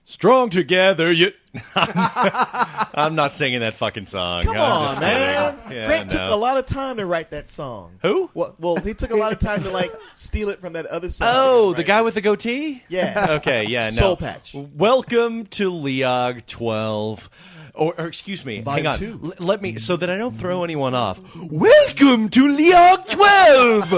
Strong together, you... I'm not singing that fucking song. Come on, just man. kidding. Yeah, Grant took no. a lot of time to write that song. Who? Well, he took a lot of time to steal it from that other song. Oh, the guy with the goatee? Yeah. Okay, yeah, no. Soul Patch. Welcome to Leog 12. Or excuse me, Volume hang on. 2. Let me, so that I don't throw anyone off. Welcome to Leog 12!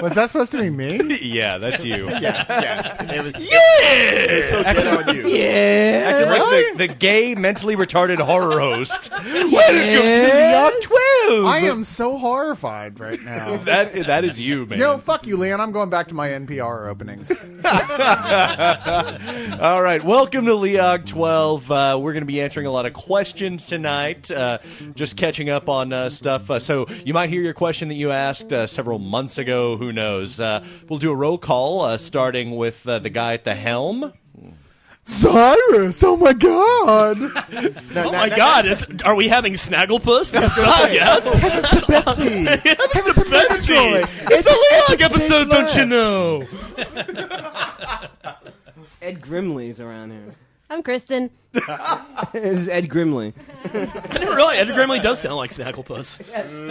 Was that supposed to be me? Yeah, that's you. Yeah. It was Yeah! so set on you. Yeah! Actually, like the gay, mentally retarded horror host. Welcome to Leog 12! I am so horrified right now. That is you, man. Fuck you, Leon. I'm going back to my NPR openings. All right, welcome to Leog 12. We're going to be answering a lot of questions tonight, just catching up on stuff. So you might hear your question that you asked several months ago. Who knows? We'll do a roll call, starting with the guy at the helm. Cyrus! Oh my god! Oh my God! Are we having Snagglepuss? Yes. Heavens to Betsy. Heavens to Betsy. Murgatroyd. It's a Leog Epic episode, Stage don't you Lab. know? Ed Grimley's around here. I'm Kristen. This is Ed Grimley. I never realized Ed Grimley does sound like Snagglepuss.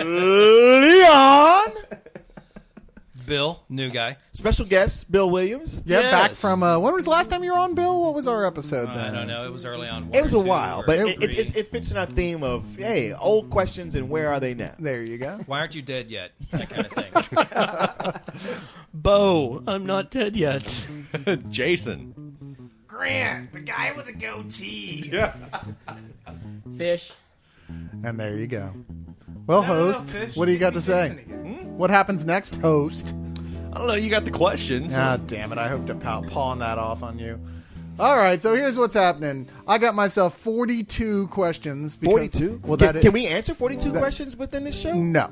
Leon. Bill, new guy. Special guest, Bill Williams. Yeah, Yes. back from, when was the last time you were on, Bill? What was our episode then? I don't know. It was early on. It was a One or two while, or but three. it fits in our theme of, hey, old questions and where are they now? There you go. Why aren't you dead yet? That kind of thing. Bo, I'm not dead yet. Jason. Grant, the guy with the goatee. Fish. And there you go. Well, host, Fish. what do you got to say? What happens next, host? I don't know, you got the questions. Ah, damn it. I hope to pawn that off on you. All right, so here's what's happening. I got myself 42 questions. Because, 42? Well, Can we answer 42 questions within this show? No.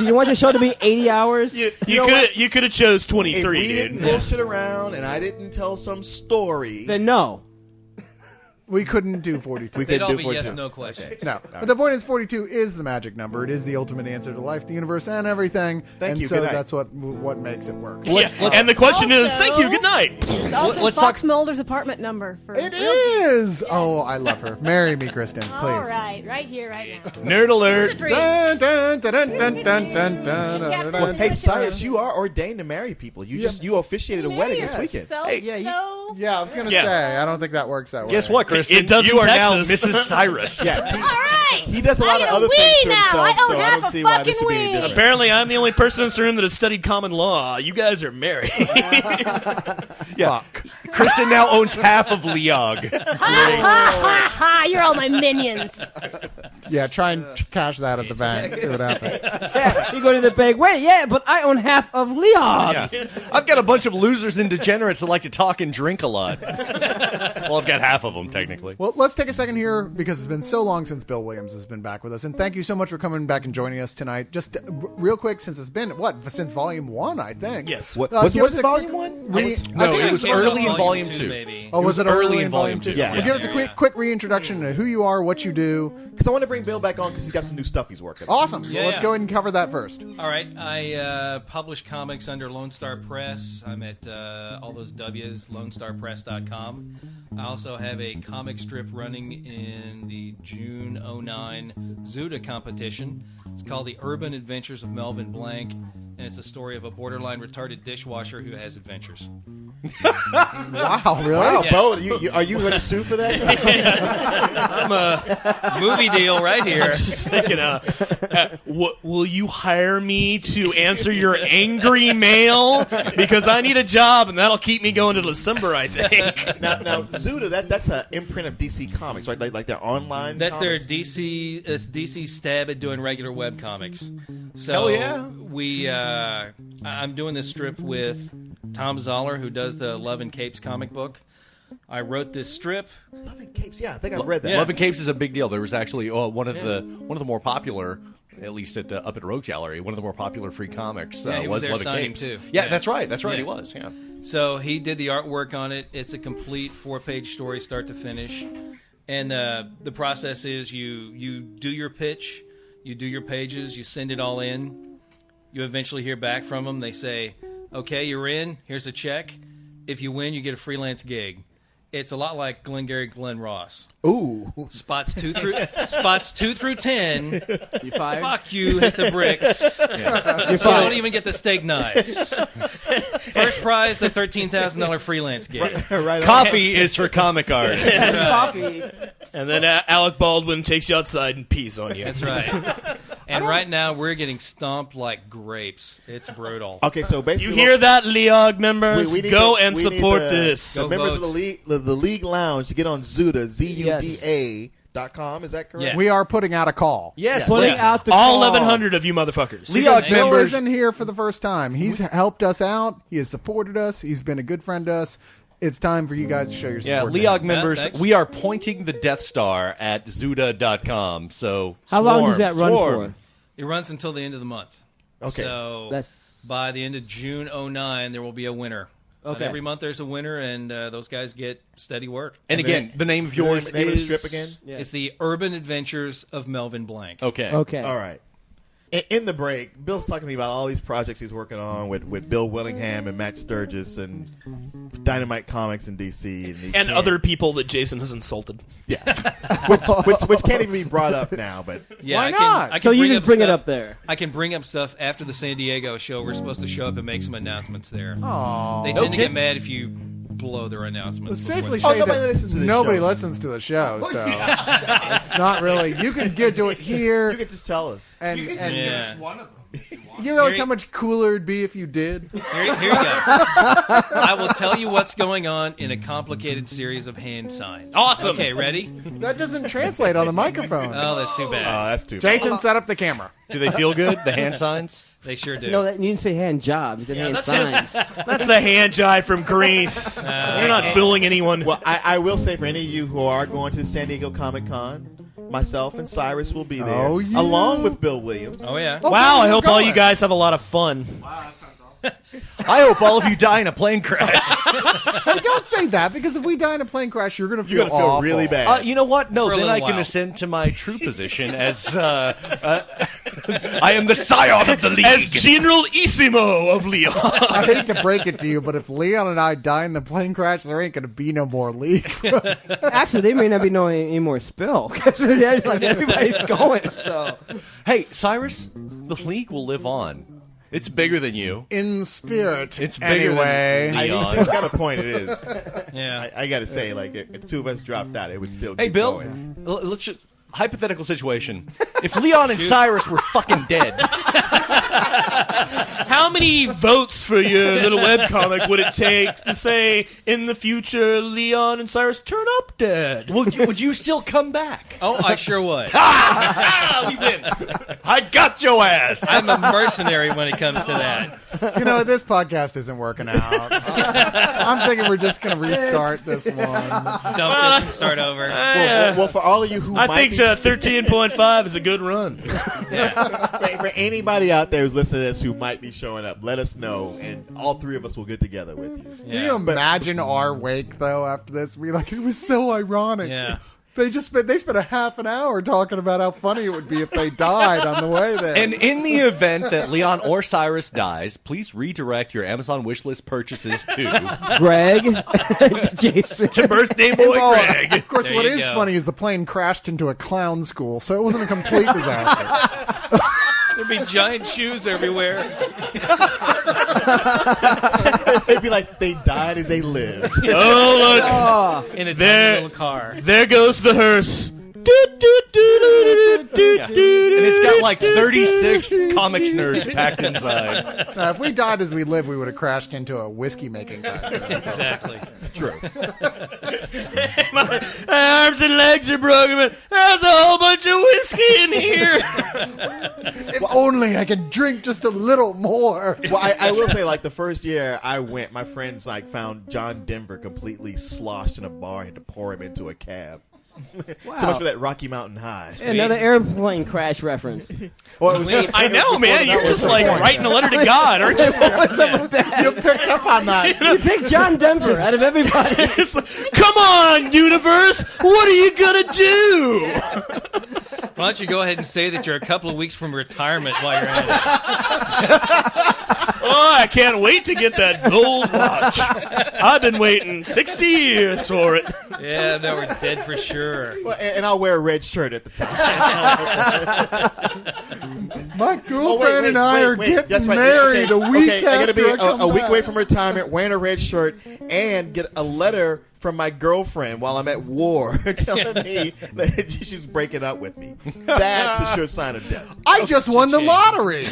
You want the show to be 80 hours? You know what? could have chose If 23, we dude. didn't bullshit around and I didn't tell some story, Then no. We couldn't do 42. They'd all do be 42. yes, no questions. No. But the point is 42 is the magic number. It is the ultimate answer to life, the universe, and everything. Thank and you. so Good night. that's what makes it work. Yeah. And the question is, thank you, good night. It's also Let's Fox talk- Mulder's apartment number. For It real. is! Oh, I love her. Marry me, Kristen, please. All right here, right now. Nerd alert. Dun, dun, dun, dun, dun, dun, dun, dun, Yeah, dun. hey, Cyrus, you are ordained to marry people. You officiated a wedding this weekend. So, Hey, Yeah, I was going to Yeah. say, I don't think that works that way. Guess what, Kristen? It does you in are now Texas. Mrs. Cyrus. Yeah, All right. he does a lot of I other get a things wee for now. himself, I own so I half don't a see why this fucking would be any wee. different. Apparently, I'm the only person in this room that has studied common law. You guys are married. Yeah. Kristen now owns half of Leog. Ha ha ha! You're all my minions. Yeah, try and cash that at the bank. See what happens. Yeah, you go to the bank. Wait, yeah, but I own half of Leon. Yeah. I've got a bunch of losers and degenerates that like to talk and drink a lot. Well, I've got half of them, technically. Well, let's take a second here because it's been so long since Bill Williams has been back with us. And thank you so much for coming back and joining us tonight. Just real quick, since it's been, since Volume 1, I think. Yes. Was give it us a Volume quick 1? No, I think it was came out early in Volume 2. maybe. Oh, was it early in Volume 2? Yeah. Well, give us a quick reintroduction to who you are, what you do. Because I want to bring Bill back on because he's got some new stuff he's working on. Awesome. Yeah, Well, let's yeah. go ahead and cover that first. All right, I publish comics under Lone Star Press. I'm at all those W's, LoneStarPress.com. I also have a comic strip running in the June 09 Zuda competition. It's called The Urban Adventures of Melvin Blank, and it's the story of a borderline retarded dishwasher who has adventures. Wow, really? Wow, Yeah. Bo, are you going to sue for that? I'm a Movie deal right here. just thinking, will you hire me to answer your angry mail? Because I need a job, and that'll keep me going to December, I think. now, Zuda, that's an imprint of DC Comics, right? Like their online. That's comics? their DC. It's DC stab at doing regular web comics. So Hell yeah. I'm doing this strip with Tom Zoller, who does the Love and Capes comic book. I wrote this strip. Love and Capes. Yeah, I think I've read that. Yeah. Love and Capes is a big deal. There was actually one of the more popular, at least at up at Rogues Gallery, one of the more popular free comics Yeah, he was there Love and signing Capes. too. Yeah, Yeah. that's right. That's right. Yeah. He was. Yeah. So he did the artwork on it. It's a complete 4-page story, start to finish. And the process is you do your pitch, you do your pages, you send it all in. You eventually hear back from them. They say, "Okay, you're in. Here's a check." if you win, you get a freelance gig. It's a lot like Glengarry Glen Ross. Ooh. Spots 2 through 10. You fired? Fuck you, hit the bricks. You don't even get the steak knives. First prize, the $13,000 freelance gig. Right on. Coffee is for comic art. Coffee. And then Alec Baldwin takes you outside and pees on you. That's right. And right now, we're getting stomped like grapes. It's brutal. Okay, so You basically, hear that, Leog members? we need Go the- and we need support the- this. The Go members vote. of the league lounge to get on Zuda, ZUDA.com. Is that correct? Yeah. We are putting out a call. Yes, Putting let's- out the All call. 1,100 of you motherfuckers. Leog Bill members. isn't here for the first time. He's helped us out. He has supported us. He's been a good friend to us. It's time for you guys to show your Yeah, support. to Leog him. members, thanks. we are pointing the Death Star at Zuda.com. So How long swarm, does that run swarm. for? It runs until the end of the month. Okay. So That's by the end of June 09, there will be a winner. But Okay. every month there's a winner, and those guys get steady work. And again, the name of yours name of the is strip again? Yeah. It's the Urban Adventures of Melvin Blank. Okay. okay. All right. In the break, Bill's talking to me about all these projects he's working on with Bill Willingham and Matt Sturgis and Dynamite Comics in DC and, he And can't- other people that Jason has insulted. yeah, which can't even be brought up now. But Yeah, Why I not? can, I can So you just bring it stuff- up there. I can bring up stuff after the San Diego show. We're supposed to show up and make some announcements there. Aw. They tend to get mad if you blow their announcements. Let's safely before say nobody that listens to this nobody show. listens to the show, so it's not really. You can do it here, you can just tell us. and Yeah. One of them. If you want. you realize Here- how much cooler it'd be if you did. Here you go. I will tell you what's going on in a complicated series of hand signs. Awesome. Okay, ready? That doesn't translate on the microphone. Oh, that's too bad. That's too bad. Jason, set up the camera. Do they feel good, the hand signs? They sure do. No, that, you didn't say hand job. You said hand signs. That's the hand jive from Greece. You're not fooling anyone. Well, I will say for any of you who are going to San Diego Comic Con, myself and Cyrus will be there, Oh, yeah. along with Bill Williams. Oh yeah. Wow, I we're hope all going. you guys have a lot of fun. Wow, that sounds awesome. I hope all of you die in a plane crash. Hey, don't say that because if we die in a plane crash, you're gonna feel You're gonna feel awful. really bad. You know what? No, For a then little I can while. ascend to my true position as I am the scion of the league. As Generalissimo of Leon. I hate to break it to you, but if Leon and I die in the plane crash, there ain't gonna be no more league. Actually, they may not be knowing any more spill because like everybody's going. So Hey, Cyrus, the league will live on. It's bigger than you. In spirit. It's bigger than anyway. the- He's got a point. It is. Yeah. I got to say, like, if the two of us dropped out, it would still. Hey, keep Bill, going. let's just hypothetical situation. If Leon and Cyrus were fucking dead, How many votes for your little webcomic would it take to say, in the future, Leon and Cyrus turn up dead? would you still come back? Oh, I sure would. We win. I got your ass. I'm a mercenary when it comes to that. You know, this podcast isn't working out. I'm thinking we're just gonna restart this one. Dump this and start over. Well, for all of you who I might think be, 13.5 is a good run. for anybody out there who's listening to this who might be showing up, let us know, and all three of us will get together with you. Can you imagine our wake though after this? Be like, it was so ironic. Yeah. They spent a half an hour talking about how funny it would be if they died on the way there. And in the event that Leon or Cyrus dies, please redirect your Amazon wishlist purchases to Greg, Jason, birthday boy Oh, Greg. of course, There what you is go. funny is the plane crashed into a clown school, so it wasn't a complete disaster. There'd be giant shoes everywhere. They'd be like, they died as they lived. Oh, look. In a There- tiny little car. There goes the hearse. And it's got like 36 comics nerds packed inside. Now, if we died as we lived, we would have crashed into a whiskey making factory. Exactly. My arms and legs are broken, but there's a whole bunch of whiskey in here. If only I could drink just a little more. Well, I will say, like, the first year I went, my friends like found John Denver completely sloshed in a bar and had to pour him into a cab. So much for that Rocky Mountain High. another airplane crash reference. Well, it was- I know, man. You're was just the like point. writing a letter to God, aren't you? What's up with that? You picked up on that. You picked John Denver out of everybody. It's like, come on, universe. What are you going to do? Why don't you go ahead and say that you're a couple of weeks from retirement while you're at it? Oh, I can't wait to get that gold watch. I've been waiting 60 years for it. Yeah, they were dead for sure. Well, and I'll wear a red shirt at the time. My girlfriend and I are getting That's right. married a week I gotta after be I come a week back. away from retirement, wearing a red shirt, and get a letter from my girlfriend while I'm at war telling me that she's breaking up with me. That's a sure sign of death. I just won the lottery.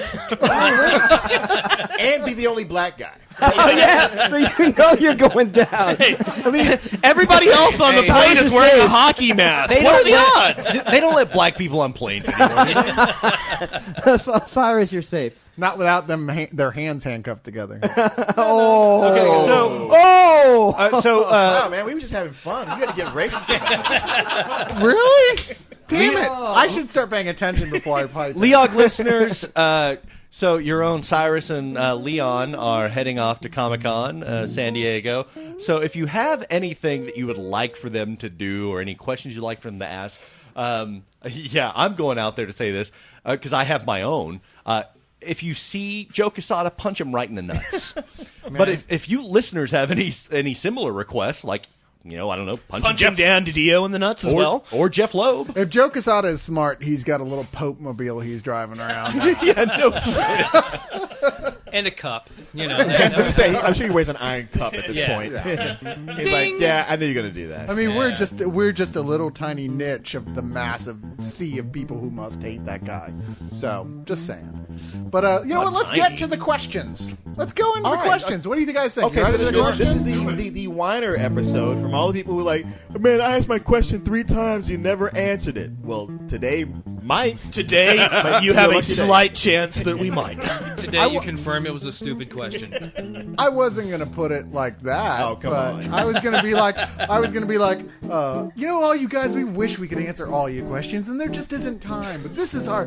And be the only black guy. Oh, yeah, so you know you're going down. At least everybody else on the Hey, plane is wearing a safe. hockey mask. They What are don't the let- odds? They don't let black people on planes anymore. So, Cyrus, you're safe. Not without them their hands handcuffed together. Oh. Okay, so Wow, man, we were just having fun. You got to get racist about it. Really? Damn it! I should start paying attention before I pipe. Leog listeners, so your own Cyrus and Leon are heading off to Comic-Con, San Diego. So if you have anything that you would like for them to do or any questions you'd like for them to ask, yeah, I'm going out there to say this because I have my own. If you see Joe Quesada, punch him right in the nuts. But if you listeners have any similar requests, like, you know, I don't know, Punch him Dan DiDio in the nuts as well. or Jeff Loeb. If Joe Quesada is smart, he's got a little Pope mobile he's driving around. now. Yeah, no shit. And a cup. You know. I'm sure he wears an iron cup at this Yeah. point. He's like, yeah, I knew you were going to do that. I mean, we're just a little tiny niche of the massive sea of people who must hate that guy. So, just saying. But you know what? Let's get to the questions. Let's go into the right. questions. What do you guys think? Okay, You so ready for the this is questions? the whiner episode from all the people who are like, man, I asked my question 3 times, you never answered it. Well, today might. Today, you have a slight chance that we might. Today you confirm it was a stupid question. I wasn't gonna put it like that. Oh, come but on. I was gonna be like, you know, all you guys, we wish we could answer all your questions, and there just isn't time. But this is our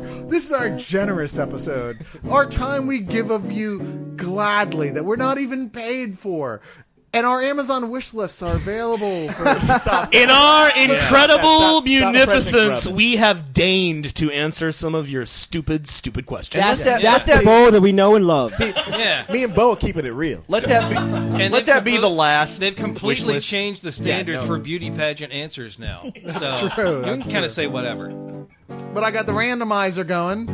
generous episode, our time we give of you gladly that we're not even paid for. And our Amazon wish lists are available for In our incredible Stop munificence, pressing, we have deigned to answer some of your stupid questions. That's that Bo that we know and love. Yeah. Me and Bo are keeping it real. Let that be. And Let that be the last. They've wish completely list. changed the standards no. for beauty pageant answers now. So true, you that's can kind of say whatever. But I got the randomizer going.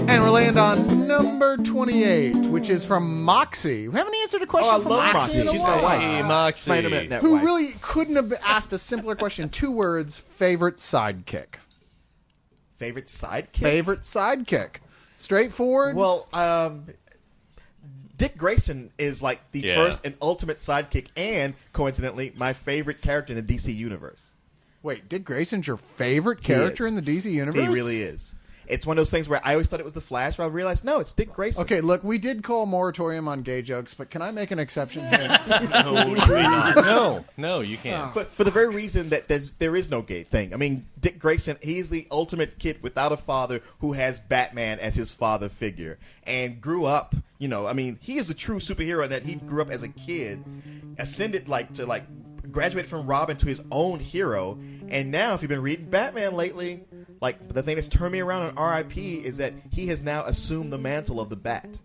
And we're laying on number 28, which is from Moxie. We haven't answered a question Oh, I from love Moxie. Moxie. in a She's my while. wife. Hey, Moxie. My internet net Who wife. really couldn't have asked a simpler question. 2 words, favorite sidekick. Favorite sidekick? Favorite sidekick. Straightforward. Well, Dick Grayson is like the Yeah. first and ultimate sidekick, and coincidentally, my favorite character in the DC universe. Wait, Dick Grayson's your favorite character is. in the DC universe? He really is. It's one of those things where I always thought it was the Flash, but I realized no, it's Dick Grayson. Okay, look, we did call moratorium on gay jokes, but can I make an exception here? No, you can't. But for the very reason that there is no gay thing. I mean, Dick Grayson, he's the ultimate kid without a father who has Batman as his father figure and grew up, you know, I mean, he is a true superhero in that he grew up as a kid, ascended graduated from Robin to his own hero, and now if you've been reading Batman lately, like the thing that's turned me around on R.I.P. is that he has now assumed the mantle of the Bat.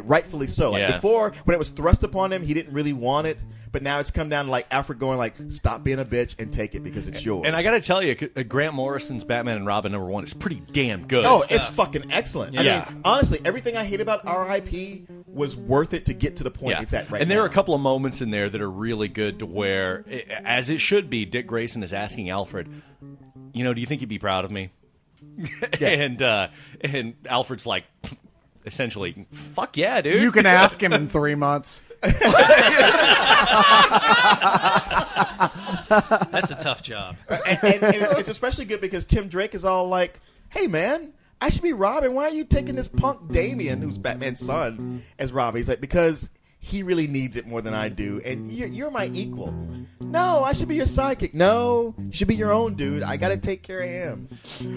Rightfully so. Like Yeah. before, when it was thrust upon him, he didn't really want it. But now it's come down to like Alfred going like, "Stop being a bitch and take it because it's yours." And I got to tell you, Grant Morrison's Batman and Robin #1 is pretty damn good. oh, it's fucking excellent. Yeah. I mean, honestly, everything I hate about R.I.P. was worth it to get to the point it's at right and now. there are a couple of moments in there that are really good to where, as it should be, Dick Grayson is asking Alfred, you know, do you think you'd be proud of me? Yeah. And Alfred's like, essentially, fuck yeah, dude. You can ask him in 3 months. That's a tough job. and it's especially good because Tim Drake is all like, "Hey man, I should be Robin. Why are you taking this punk Damian, who's Batman's son, as Robin?" He's like, because he really needs it more than I do, and you're my equal. No, I should be your sidekick. No, you should be your own dude. I got to take care of him.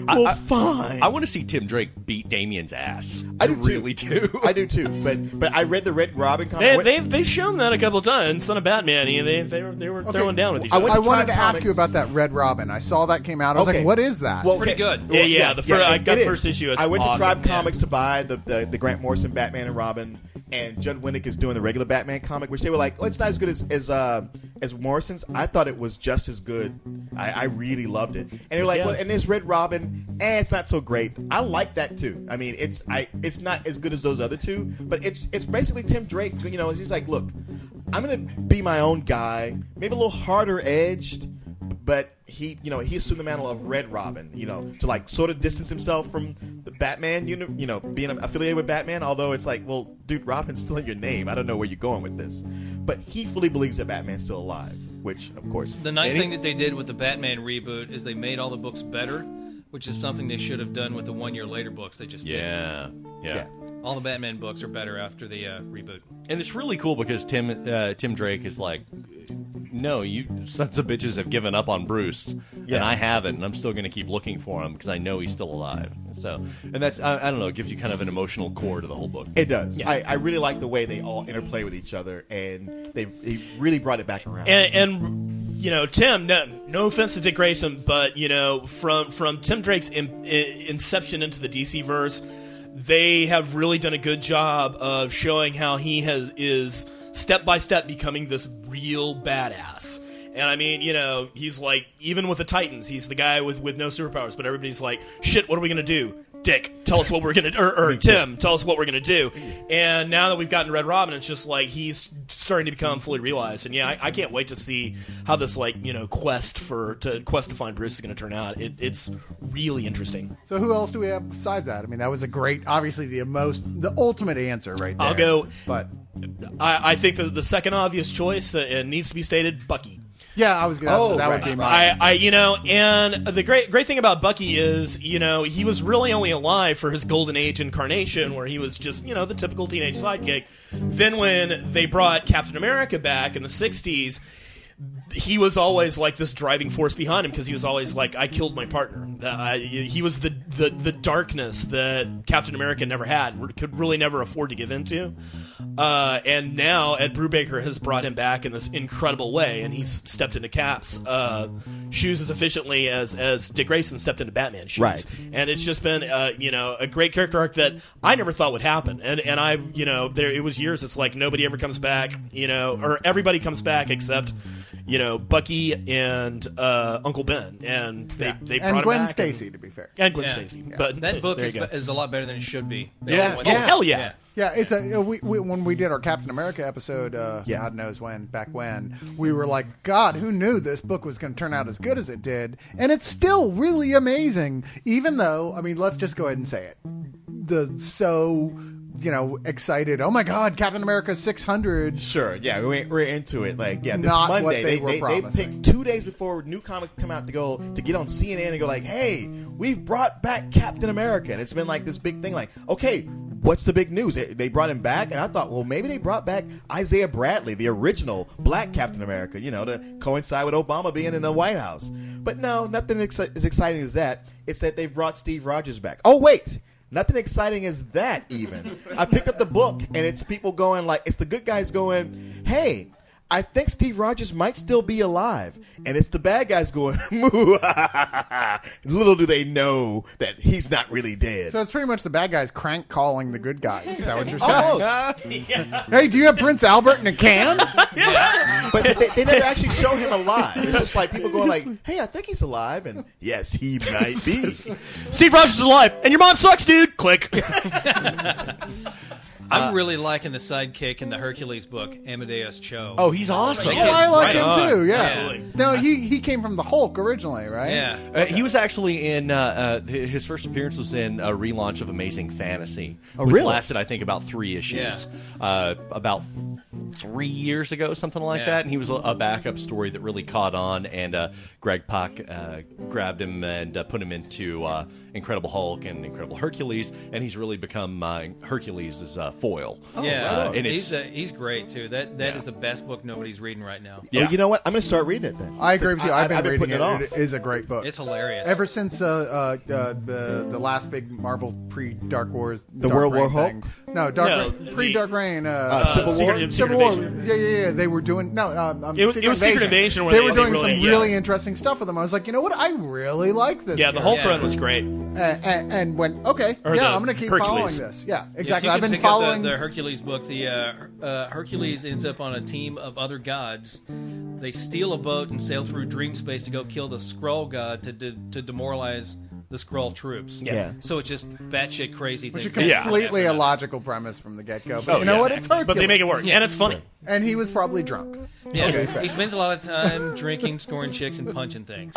Well, fine. I want to see Tim Drake beat Damien's ass. I do too. really do. I do too. But I read the Red Robin comic. They've shown that a couple of times. Son of Batman, they were throwing down with each I other. went to I wanted to Tribe ask Comics. you about that Red Robin. I saw that came out. I was Okay. like, what is that? Well, Pretty good. Yeah, I got it the is. first issue. It's I went to awesome. Tribe Comics to buy the Grant Morrison Batman and Robin, and Judd Winnick is doing the regular Batman comic, which they were like, oh, it's not as good as Morrison's. I thought it was just as good. I really loved it. And they're like, Yeah. well, and there's Red Robin, it's not so great. I like that too. I mean, it's not as good as those other two, but it's basically Tim Drake. You know, he's like, look, I'm gonna be my own guy, maybe a little harder edged, but he assumed the mantle of Red Robin, to like sort of distance himself from the Batman, being affiliated with Batman. Although it's like, well, dude, Robin's still in your name. I don't know where you're going with this, but he fully believes that Batman's still alive, which, of course, The nice thing that they did with the Batman reboot is they made all the books better, which is something they should have done with the 1 year later books. They just didn't. Yeah. All the Batman books are better after the reboot. And it's really cool because Tim Drake is like, no, you sons of bitches have given up on Bruce, and I haven't, and I'm still going to keep looking for him because I know he's still alive. So, and that's, I don't know, it gives you kind of an emotional core to the whole book. it does. Yeah. I really like the way they all interplay with each other, and they really brought it back around. And Tim, no offense to Dick Grayson, but from Tim Drake's inception into the DC verse, they have really done a good job of showing how he is step by step becoming this real badass. And I mean, he's like, even with the Titans, he's the guy with no superpowers, but everybody's like, shit, what are we gonna do? Dick, tell us what we're gonna do. Or Tim, tell us what we're gonna do. And now that we've gotten Red Robin, it's just like he's starting to become fully realized. And I can't wait to see how this quest to find Bruce is gonna turn out. It's really interesting. So who else do we have besides that? I mean, that was a great, obviously the ultimate answer right there. I'll go. But I think that the second obvious choice needs to be stated, Bucky. yeah, I was gonna. That would be mine. And the great thing about Bucky is, he was really only alive for his golden age incarnation, where he was just, the typical teenage sidekick. Then when they brought Captain America back in the '60s, he was always like this driving force behind him because he was always like, I killed my partner. He was the darkness that Captain America never had, could really never afford to give into. And now Ed Brubaker has brought him back in this incredible way, and he's stepped into Cap's shoes as efficiently as Dick Grayson stepped into Batman's shoes. Right. And it's just been a great character arc that I never thought would happen. And I it was years. It's like nobody ever comes back, or everybody comes back except Bucky and Uncle Ben, and they brought and him Gwen back. Stacy, to be fair. And Gwen Yeah. Stacy. But That book there you go. is a lot better than it should be. Yeah. Oh, hell yeah. Yeah, it's we when we did our Captain America episode, God knows back when, we were like, God, who knew this book was going to turn out as good as it did? And it's still really amazing, even though, I mean, let's just go ahead and say it. Excited, oh my God, Captain America 600. Sure, yeah, we're into it. Like, yeah, this Not what Monday they were they promising. picked 2 days before new comics come out to get on CNN and go like, hey, we've brought back Captain America, and it's been like this big thing. Like, okay, what's the big news? They brought him back, and I thought, well, maybe they brought back Isaiah Bradley, the original Black Captain America, to coincide with Obama being in the White House. But no, nothing as exciting as that. It's that they've brought Steve Rogers back. Oh wait. Nothing exciting as that, even. I picked up the book, and it's people going like, it's the good guys going, hey, I think Steve Rogers might still be alive. And it's the bad guys going, moo. Little do they know that he's not really dead. So it's pretty much the bad guys crank calling the good guys. Is that what you're Almost. saying? Hey, do you have Prince Albert in a can? But they never actually show him alive. It's just like people going like, hey, I think he's alive. And yes, he might be. Steve Rogers is alive, and your mom sucks, dude. Click. I'm really liking the sidekick in the Hercules book, Amadeus Cho. Oh, he's awesome. Oh, I like him on. too, yeah. Absolutely. No, he came from the Hulk originally, right? Yeah. He was actually in his first appearance was in a relaunch of Amazing Fantasy, which really? lasted I think about 3 issues. About 3 years ago, something like that, and he was a backup story that really caught on, and Greg Pak grabbed him and put him into Incredible Hulk and Incredible Hercules, and he's really become Hercules' foil. And he's great too. That is the best book nobody's reading right now. Yeah. Oh, you know what? I'm going to start reading it then. I agree with you. I've been reading putting it. it off. It is a great book. It's hilarious. Ever since the last big Marvel pre-Dark Wars, The Dark World Reign War Hulk? thing. No, No, pre-Dark Reign. Secret War. Invasion. Yeah. They were doing It was Secret Invasion where they they were doing really- some yeah. really interesting stuff with them. I was like, you know what? I really like this. Yeah, the character. Hulk run was great. And went, okay, Or yeah, the I'm going to keep Hercules. following this. Yeah, If exactly. you I've can been pick up following the Hercules book. The Hercules ends up on a team of other gods. They steal a boat and sail through dream space to go kill the Skrull god to demoralize the Skrull troops. Yeah. So it's just batshit crazy which is things. completely a logical premise from the get-go. But Oh, you know yeah. what? It's Hercules. But they make it work, and it's funny. And he was probably drunk. Yeah, Okay, fair. he spends a lot of time drinking, scoring chicks, and punching things.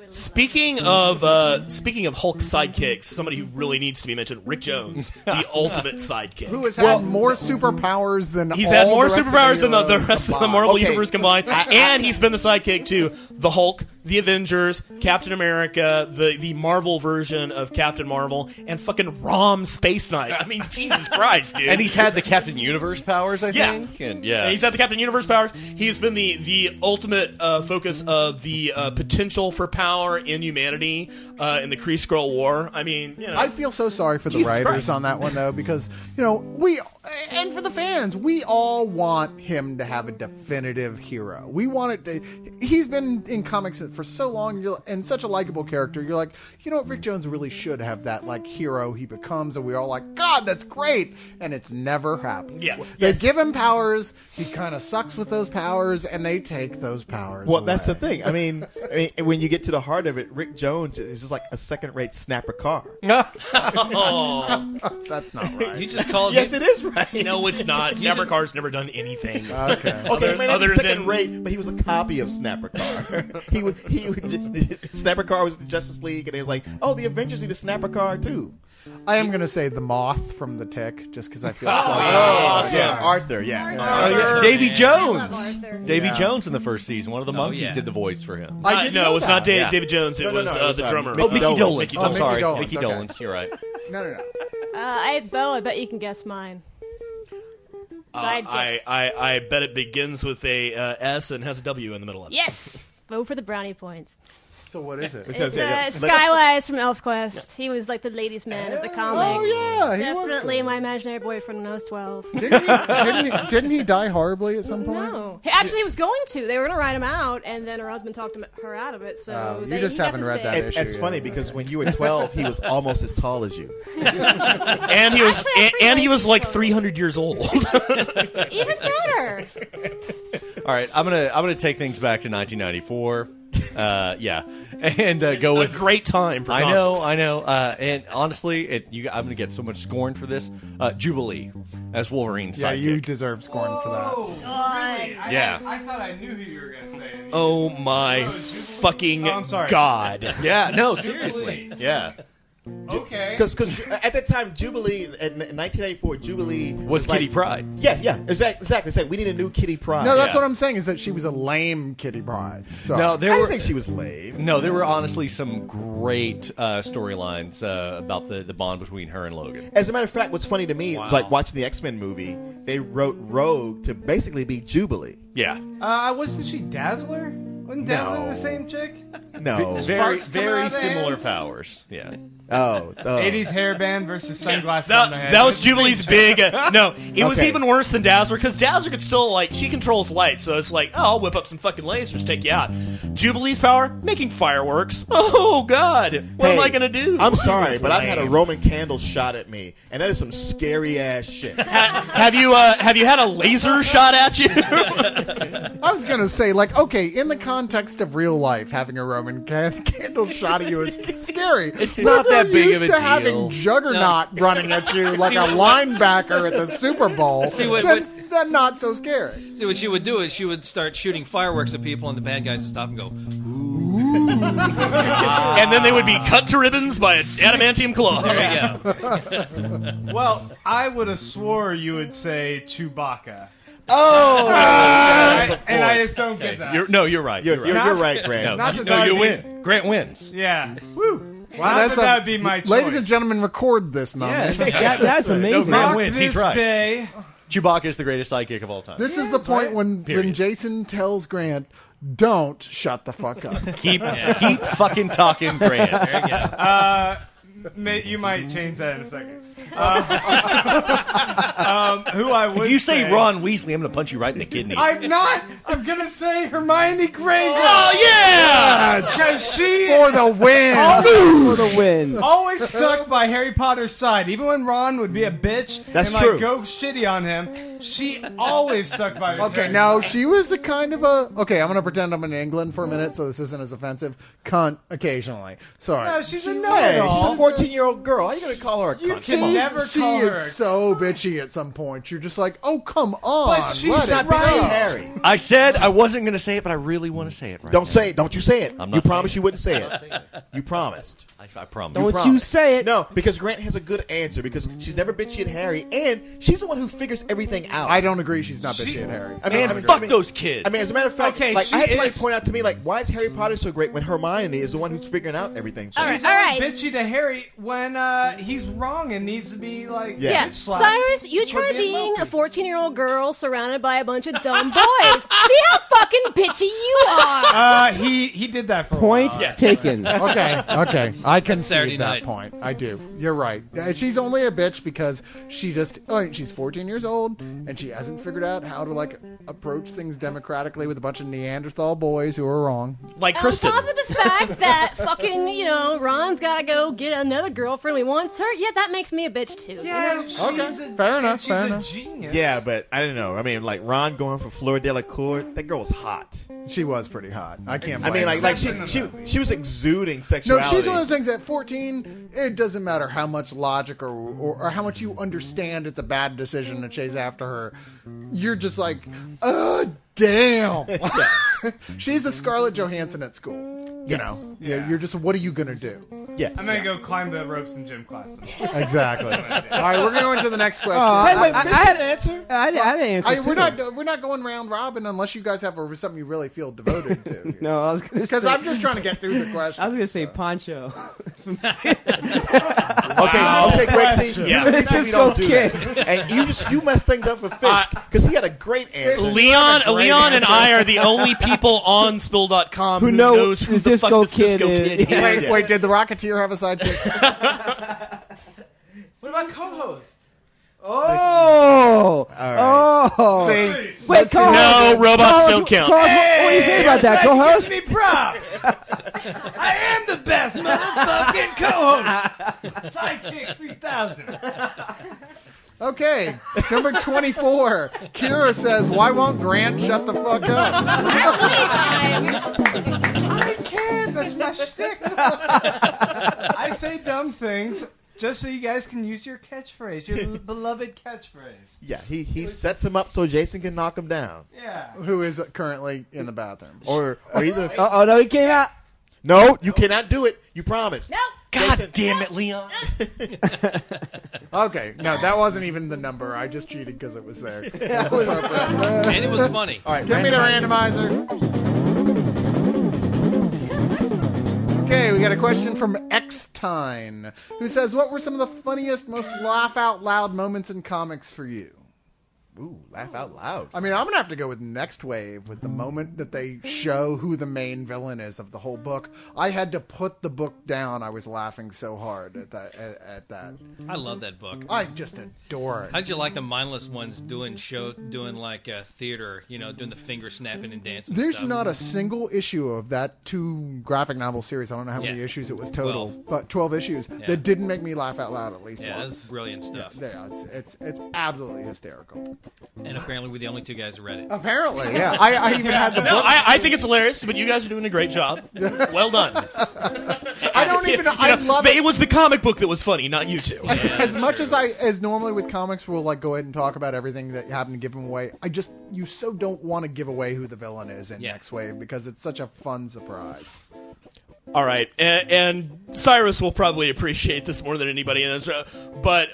Speaking of Hulk sidekicks, somebody who really needs to be mentioned, Rick Jones, the ultimate sidekick. Who has had more superpowers than He's all had more the rest superpowers than the heroes rest of the combined. Marvel Okay. universe combined, and he's been the sidekick to the Hulk, the Avengers, Captain America, the Marvel version of Captain Marvel, and fucking Rom Space Knight. I mean, Jesus Christ, dude! And he's had the Captain Universe powers, I Yeah. think. And He's had the Captain Universe powers. He's been the ultimate focus of the potential for power in humanity in the Kree Skrull War. I mean, you know, I feel so sorry for the Jesus writers Christ. on that one, though, because, and for the fans, we all want him to have a definitive hero. We want it to. He's been in comics for so long, and such a likable character. You're like, you know what, Rick Jones really should have that, like, hero he becomes, and we're all like, God, that's great! And it's never happened. Yeah. They give him powers, he kind of sucks with those powers, and they take those powers Well, that's the away. thing. I mean, when you get to the heart of it, Rick Jones is just like a second-rate snapper car. That's not right. You just called Yes, it is right. no, it's not. Snapper Car's never done anything. Okay. Okay, he might not be other second than- rate, but he was a copy of Snapper Car. Snapper Car was the Justice League, and he was like, "Oh, the Avengers need a Snapper Car too." I am going to say the Moth from The Tick, just because I feel so awesome. Yeah, Arthur. Yeah. Davy I Jones. love Arthur. Davy Yeah. Jones in the first season. One of the monkeys yeah. did the voice for him. I didn't no, know it was that. not Yeah. David Jones. It No, was it was, the drummer. Mickey Mickey Dolenz. Dolenz. Mickey I'm Dolenz. sorry. Mickey Mickey Dolenz, Dolenz. You're right. No. I Bo, I bet you can guess mine. Sidekick. I bet it begins with a S and has a W in the middle of it. Yes! Vote for the brownie points. So what is it? It It's says, yeah. Skywise from ElfQuest. He was like the ladies' man of the comic. Oh yeah, he Definitely was. my imaginary boyfriend when I was 12. Didn't he die horribly at some point? No. He was going to. They were going to write him out, and then her husband talked her out of it, so You they, just he got haven't to read stay. that issue. It's funny yet. because when you were 12, he was almost as tall as you. And he was Actually, I and he really was like so. 300 years old. Even better. All right, I'm gonna take things back to 1994. Yeah, and go a with. great time for I comics. know. And honestly, I'm gonna get so much scorn for this. Jubilee as Wolverine's Yeah, sidekick. you deserve scorn for that. Yeah. I thought I knew who you were going to say. Oh my fucking I'm sorry. god. Yeah, no, seriously. Yeah. Okay. Because at that time, Jubilee, in 1994, Jubilee Was like, Kitty Pryde. Yeah, exactly. Say, we need a new Kitty Pryde. No, that's Yeah. what I'm saying is that she was a lame Kitty Pryde. So. No, I there didn't were think she was lame. no, there were honestly some great storylines about the bond between her and Logan. As a matter of fact, what's funny to me was like watching the X-Men movie. They wrote Rogue to basically be Jubilee. Yeah, Wasn't she Dazzler? Wasn't Dazzler No. the same chick? No. very Sparks coming out of the similar hands? powers. Yeah. Oh. 80s hairband versus sunglasses on the head. That was It's the same Jubilee's chick. big. No, it was Okay. even worse than Dazzler because Dazzler could still she controls light, so it's like, oh, I'll whip up some fucking lasers, take you out. Jubilee's power, making fireworks. Oh God, what am I gonna do? I'm sorry, but I've had a lame. Roman candle shot at me, and that is some scary ass shit. Have you had a laser shot at you? I was going to say, like, okay, in the context of real life, having a Roman candle shot at you is scary. It's But not if that you're big used of a to having deal. Juggernaut running at you like a linebacker at the Super Bowl, what- then not so scary. See, what she would do is she would start shooting fireworks at people, and the bad guys would stop and go, And then they would be cut to ribbons by an adamantium claw. there you go. Well, I would have swore you would say Chewbacca. And I just don't get that. You're right. You're right, No, Grant. Not that no, that'd you be- win. Grant wins. Yeah. Woo. Wow, Not that would be my choice. Ladies and gentlemen, record this moment. That's amazing. Grant Rock wins. He's this right. day. Chewbacca is the greatest sidekick of all time. This is the point when Period. Jason tells Grant, "Don't shut the fuck up." Keep fucking talking, Grant. There you go. You might change that in a second. Who I would If you say Ron Weasley, I'm going to punch you right in the kidneys. I'm not. I'm gonna say Hermione Granger. Oh, yeah! Because she For the win. For the win. always stuck by Harry Potter's side. Even when Ron would be a bitch That's and true. go shitty on him, she always stuck by his Okay, Harry now Potter. she was a kind of a. Okay, I'm gonna pretend I'm in England for a minute, so this isn't as offensive. Cunt occasionally. Sorry. No, she's a Hey, she's know-it-all. a 14-year-old girl. How you gonna call her a cunt? can Come on. never she call her. is so bitchy at some point. You're just like, oh come on. But she's let Not it big go. on Harry. I said I wasn't going to say it, but I really want to say it right Don't now. say it. Don't you say it. I'm You not promised saying you wouldn't say it. You promised. I promise. Don't promise. you say it. No, because Grant has a good answer because she's never bitchy at Harry, and she's the one who figures everything out. I don't agree. She's not bitchy at Harry. Man, fuck those kids. I mean, as a matter of fact, Okay, like, she I had somebody is- point out to me, like, why is Harry Potter so great when Hermione is the one who's figuring out everything? She's All right. bitchy to Harry when he's wrong and needs to be like Yeah, bitch slapped Cyrus, you for try being being a Loki. 14-year-old girl surrounded by a bunch of dumb boys. See how fucking bitchy you are. He did that for Point a while. taken. Okay, I concede Saturday that night. point. I do. You're right. She's only a bitch because she's 14 years old and she hasn't figured out how to like approach things democratically with a bunch of Neanderthal boys who are wrong. Like On Kristen. top of the fact that fucking, Ron's gotta go get another girlfriend. He wants her. Yeah, that makes me a bitch too. Yeah, Okay, she's fair enough, She's fair a enough. genius. Yeah, but I don't know. I mean, like Ron going for Fleur Delacour, that girl was hot. She was pretty hot. I can't. I mean, blame like her. she was exuding No, sexuality. she's one of those things at 14, it doesn't matter how much logic or how much you understand it's a bad decision to chase after her. You're just like, damn. She's the Scarlett Johansson at school. You know, you're just, what are you going to do? Yes. I'm gonna go climb the ropes in gym class. Exactly. All right, we're going to the next question. I had an answer. I had an answer. We're not going round robin unless you guys have something you really feel devoted to. No, I was going to say. Because I'm just trying to get through the question. I was going to say Poncho. Okay, Greg, see, Yeah. you we Cisco don't do Kid. that. And you mess things up for Fish because he had a great answer. Leon and I are the only people on Spill.com who know knows who the fuck Cisco the Cisco Kid Kid is. is. Wait, did the Rocketeer have a sidekick? What about co-host? Oh. right. Oh. See, Wait, co-host. No, robots Co-host, don't count. co-host, what do you say about that, co-host? Give me props. I am the best motherfucking co-host. Sidekick 3000. okay, number 24. Kira says, "Why won't Grant shut the fuck up?" I can't. That's my shtick. I say dumb things just so you guys can use your catchphrase, your beloved catchphrase. Yeah, he sets him up so Jason can knock him down, Yeah. Who is currently in the bathroom? or either. Oh, no, he came out. No, you cannot do it. You promised. No. Jason, God damn it, Leon. Okay, no, that wasn't even the number. I just cheated because it was there. And it was funny. All right, give me the randomizer. Okay, we got a question from Xtine, who says, "What were some of the funniest, most laugh out loud moments in comics for you?" Ooh, laugh out loud. I mean, I'm gonna have to go with Next Wave with the moment that they show who the main villain is of the whole book. I had to put the book down. I was laughing so hard at that. I love that book. I just adore it. How did you like the mindless ones doing like theater? Doing the finger snapping and dancing. There's stuff? not a single issue of that 2 graphic novel series. I don't know how many Yeah. issues it was total, 12. but 12 issues that didn't make me laugh out loud at least Yeah, once. that's brilliant stuff. Yeah, it's absolutely hysterical. And apparently we're the only two guys who read it. Apparently, yeah. I even had the No, book. I think it's hilarious, but you guys are doing a great job. Well done. I don't even. I love But it. it was the comic book that was funny, not you two. As much as normally with comics, we'll like go ahead and talk about everything that happened to give them away. You so don't want to give away who the villain is in Yeah. Next Wave because it's such a fun surprise. All right, and Cyrus will probably appreciate this more than anybody in this room. But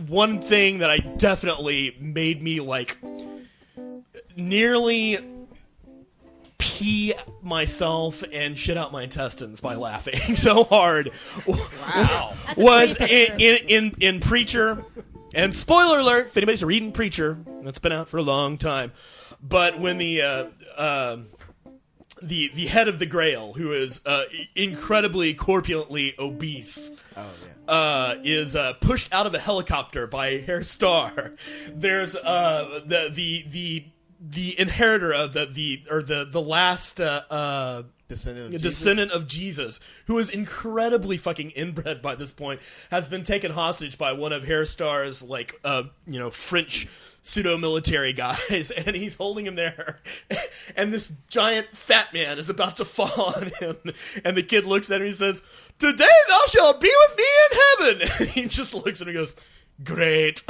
one thing that I definitely made me like nearly pee myself and shit out my intestines by laughing so hard. Wow. Was in Preacher, and spoiler alert if anybody's reading Preacher, that's been out for a long time. But when the head of the Grail, who is incredibly corpulently obese, is pushed out of a helicopter by Herr Starr. There's the inheritor of the last descendant of Jesus, who is incredibly fucking inbred by this point, has been taken hostage by one of Herr Starr's French pseudo-military guys, and he's holding him there, and this giant fat man is about to fall on him, and the kid looks at him and he says, "Today thou shalt be with me in heaven." And he just looks at him and goes, "Great."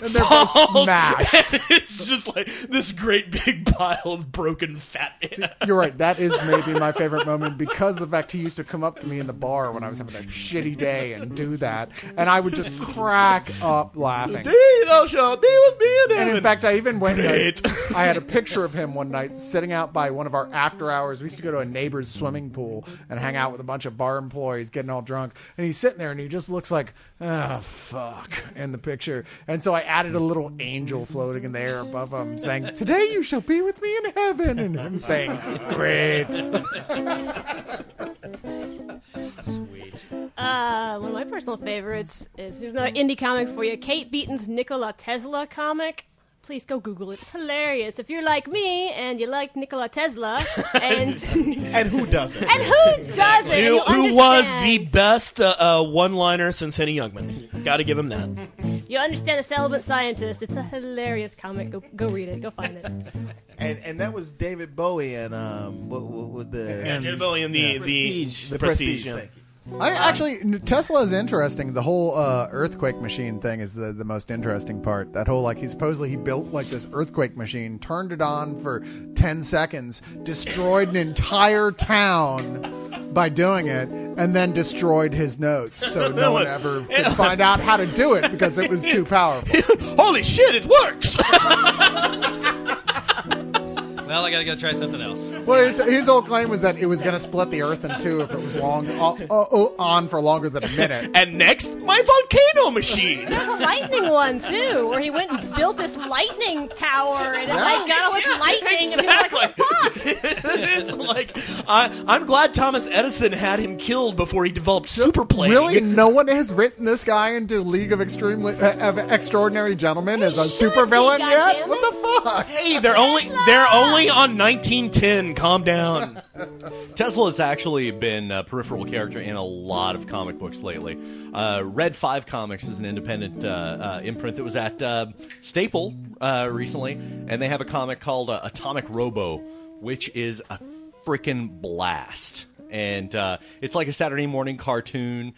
And they're both smashed. And it's just like this great big pile of broken fat man. See, you're right. That is maybe my favorite moment, because of the fact he used to come up to me in the bar when I was having a shitty day and do that, and I would just crack up laughing. "Today thou shalt be with me in heaven." And in fact, I even went. Great. I had a picture of him one night sitting out by one of our after hours. We used to go to a neighbor's swimming pool and hang out with a bunch of bar employees, getting all drunk. And he's sitting there, and he just looks like, "Oh fuck," in the picture. And so I added a little angel floating in the air above him, saying, "Today you shall be with me in heaven," and him saying, "Great." Sweet. One of my personal favorites is, here's another indie comic for you, Kate Beaton's Nikola Tesla comic. Please go Google it. It's hilarious. If you're like me and you like Nikola Tesla, and And who doesn't? and who doesn't? and you Who was understand- the best one-liner since Henny Youngman? Got to give him that. You understand the celibate scientist. It's a hilarious comic. Go read it. Go find it. And that was David Bowie and what was the David Bowie and the Prestige. Yeah. Thank you. I actually, Tesla is interesting. The whole earthquake machine thing is the most interesting part. That whole, like, he built like this earthquake machine, turned it on for 10 seconds, destroyed an entire town by doing it, and then destroyed his notes, so no one ever could find out how to do it because it was too powerful. Holy shit, it works! Well, I gotta go try something else. Well, his whole claim was that it was going to split the Earth in two if it was on for longer than a minute. And next, my volcano machine. There's a lightning one too, where he went and built this lightning tower, and it like got all this lightning, and people were like, "What the fuck?" It's like, I'm glad Thomas Edison had him killed before he developed superplane. Really, no one has written this guy into League of Extraordinary Gentlemen as a supervillain yet? goddammit. What the fuck? Hey, they're only on 1910. Calm down. Tesla has actually been a peripheral character in a lot of comic books lately. Red 5 Comics is an independent imprint that was at Staple recently, and they have a comic called Atomic Robo, which is a freaking blast. And it's like a Saturday morning cartoon.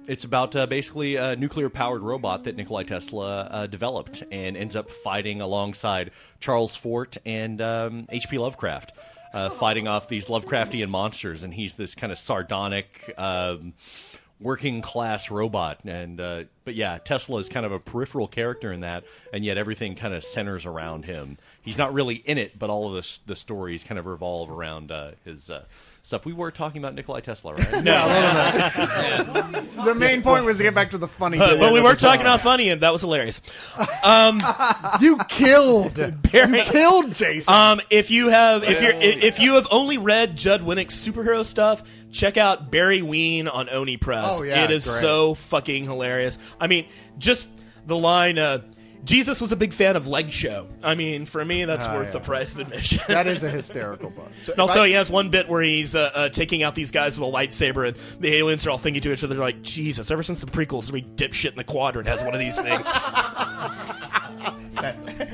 It's about basically a nuclear-powered robot that Nikola Tesla developed and ends up fighting alongside Charles Fort and H.P. Lovecraft, fighting off these Lovecraftian monsters. And he's this kind of sardonic, working-class robot. And but yeah, Tesla is kind of a peripheral character in that, and yet everything kind of centers around him. He's not really in it, but all of the stories kind of revolve around his stuff. We were talking about Nikola Tesla, right? The main point was to get back to the funny bit. But we were talking about funny, and that was hilarious. You killed Barry. You killed Jason. If you have only read Judd Winnick's superhero stuff, check out Barry Ween on Oni Press. Oh, yeah, it is great. so fucking hilarious. I mean, just the line, Jesus was a big fan of Leg Show. I mean, for me, that's worth the price of admission. That is a hysterical book. And also, he has one bit where he's taking out these guys with a lightsaber, and the aliens are all thinking to each other, like, Jesus, ever since the prequels, every dipshit in the quadrant has one of these things.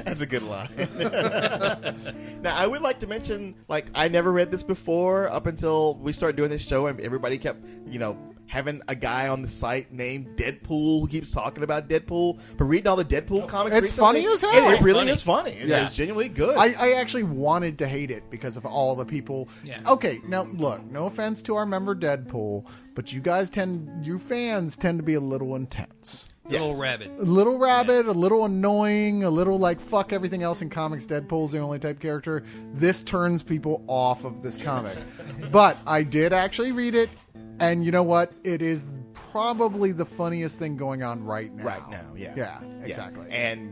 That's a good line. Now, I would like to mention, like, I never read this before up until we started doing this show, and everybody kept, having a guy on the site named Deadpool who keeps talking about Deadpool. But reading all the Deadpool comics It's recently, funny as hell. It really is funny. It's genuinely good. I actually wanted to hate it because of all the people. Yeah. Okay, now look, no offense to our member Deadpool, but you fans tend to be a little intense. Little Rabbit. Little Rabbit, a little annoying, a little like fuck everything else in comics. Deadpool's the only type character. This turns people off of this comic. But I did actually read it, and you know what? It is probably the funniest thing going on right now. Right now, yeah. Yeah, exactly.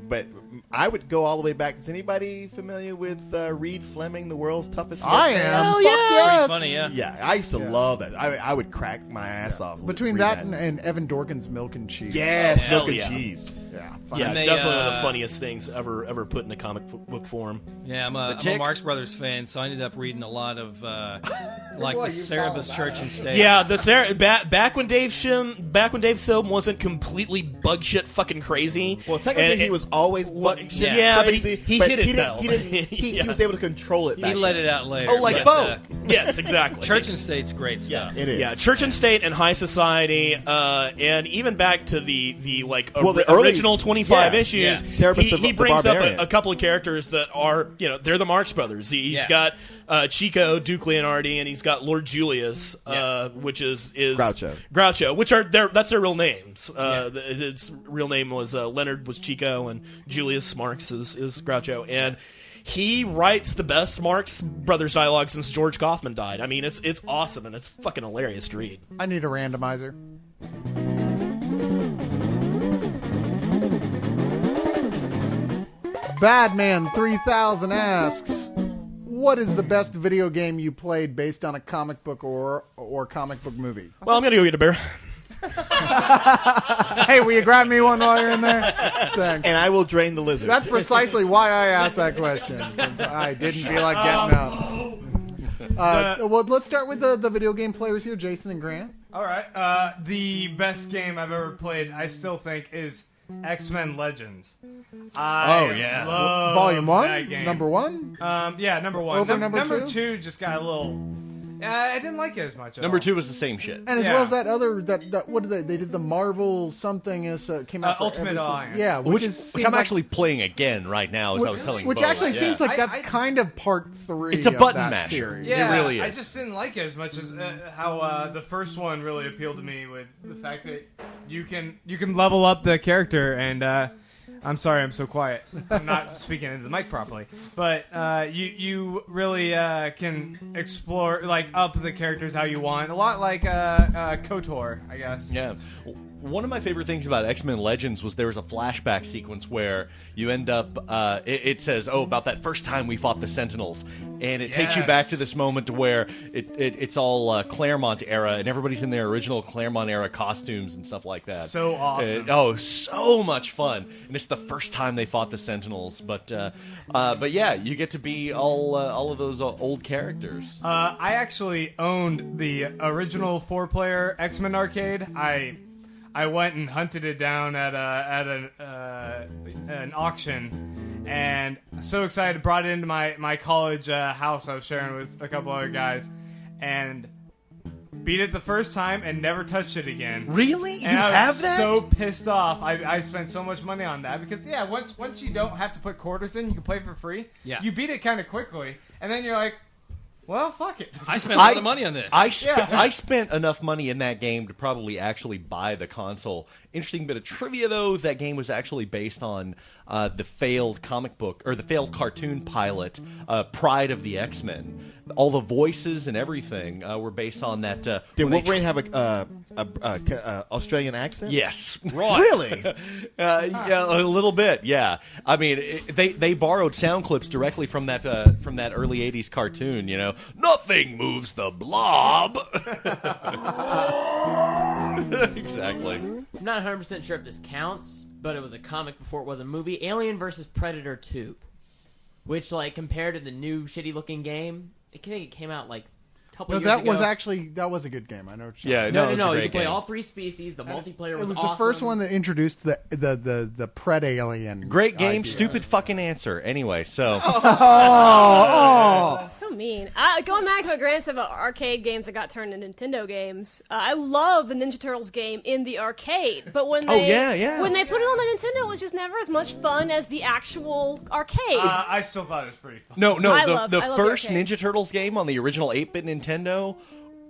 But I would go all the way back. Is anybody familiar with Reed Fleming, the world's toughest I hitman? am. Hell Fuck yeah. yes. Pretty funny, yeah. Yeah, I used to love that. I would crack my ass off. Between reading that and Evan Dorkin's Milk and Cheese. yes, Hell milk and yeah. cheese. Yeah. Yeah, And it's they, definitely one of the funniest things ever put in a comic book form. Yeah, I'm a Tick. Marx Brothers fan, so I ended up reading a lot of like Boy, the you Cerebus followed Church that and State. Yeah, back when Dave Silm wasn't completely bug shit fucking crazy. Well, technically, And- he was always Well, buck shit yeah, but crazy. he hit it, He though. he was able to control it. He back let then. it out later. Oh, like but, Bo. Yes, exactly. Church and State's great stuff. It is. Yeah, Church and State and High Society, and even back to the like Well, the early- original 25 yeah, issues. yeah. Cerebus He the brings up Barbarian. a couple of characters that are they're the Marx Brothers. He's Yeah. got Chico, Duke Leonardi, and he's got Lord Julius, Yeah. which is Groucho, which are that's their real names. His real name was Leonard was Chico, and Julius Marx is Groucho, and he writes the best Marx Brothers dialogue since George Kaufman died. I mean, it's awesome and it's fucking hilarious to read. I need a randomizer. Badman 3000 asks, what is the best video game you played based on a comic book or comic book movie? Well, I'm gonna go get a beer. Hey, will you grab me one while you're in there? Thanks. And I will drain the lizard. That's precisely why I asked that question. 'Cause I didn't feel like getting up. Well, let's start with the video game players here, Jason and Grant. All right. The best game I've ever played, I still think, is X-Men Legends. Oh, yeah. Love Volume that 1, game. number 1. Yeah, number 1. Over number two? 2 just got a little. I didn't like it as much. At Number all. 2 was the same shit. And as Yeah. well as that other that what did they did the Marvel something is came out for Ultimate every season. Alliance. Yeah, Which seems I'm like- actually playing again right now, as I was telling which Bo. actually Yeah. seems like that's I- kind of part 3. It's a of button that masher. series. Yeah, really is. I just didn't like it as much as how the first one really appealed to me with the fact that you can level up the character and I'm sorry I'm so quiet. I'm not speaking into the mic properly. But you really can explore like up the characters how you want. A lot like KOTOR, I guess. Yeah. One of my favorite things about X-Men Legends was there was a flashback sequence where you end up, it says, about that first time we fought the Sentinels. And it takes you back to this moment where it's all Claremont era, and everybody's in their original Claremont era costumes and stuff like that. So awesome. So much fun. And it's the first time they fought the Sentinels. But yeah, you get to be all of those old characters. I actually owned the original 4-player X-Men arcade. I went and hunted it down at an auction, and so excited. Brought it into my college house I was sharing with a couple other guys, and beat it the first time and never touched it again. Really? And You I was have that? so pissed off. I spent so much money on that because once you don't have to put quarters in, you can play for free. Yeah. You beat it kind of quickly, and then you're like, well, fuck it. I spent a lot of money on this. I spent enough money in that game to probably actually buy the console. Interesting bit of trivia, though, that game was actually based on the failed comic book, or the failed cartoon pilot, Pride of the X-Men. All the voices and everything were based on that. Did when they Wolverine have a Australian accent? Yes. Right. Really? Yeah, a little bit. Yeah. I mean, they borrowed sound clips directly from that early '80s cartoon. You know, nothing moves the blob. Exactly. I'm not 100% sure if this counts, but it was a comic before it was a movie. Alien vs. Predator 2, which, like, compared to the new shitty-looking game, I think it came out, like, a couple years ago. That was a good game. I know what you're Yeah. talking No, No, it was a you great could play game. all 3 species. The multiplayer It was was awesome. the first one that introduced the Pred Alien. Great game, idea. stupid fucking answer. Anyway, so So mean. Going back to what Grant said about arcade games that got turned into Nintendo games, I love the Ninja Turtles game in the arcade, but when they when they put it on the Nintendo, it was just never as much fun as the actual arcade. I still thought it was pretty fun. no, I the love the first arcade. Ninja Turtles game on the original 8-bit Nintendo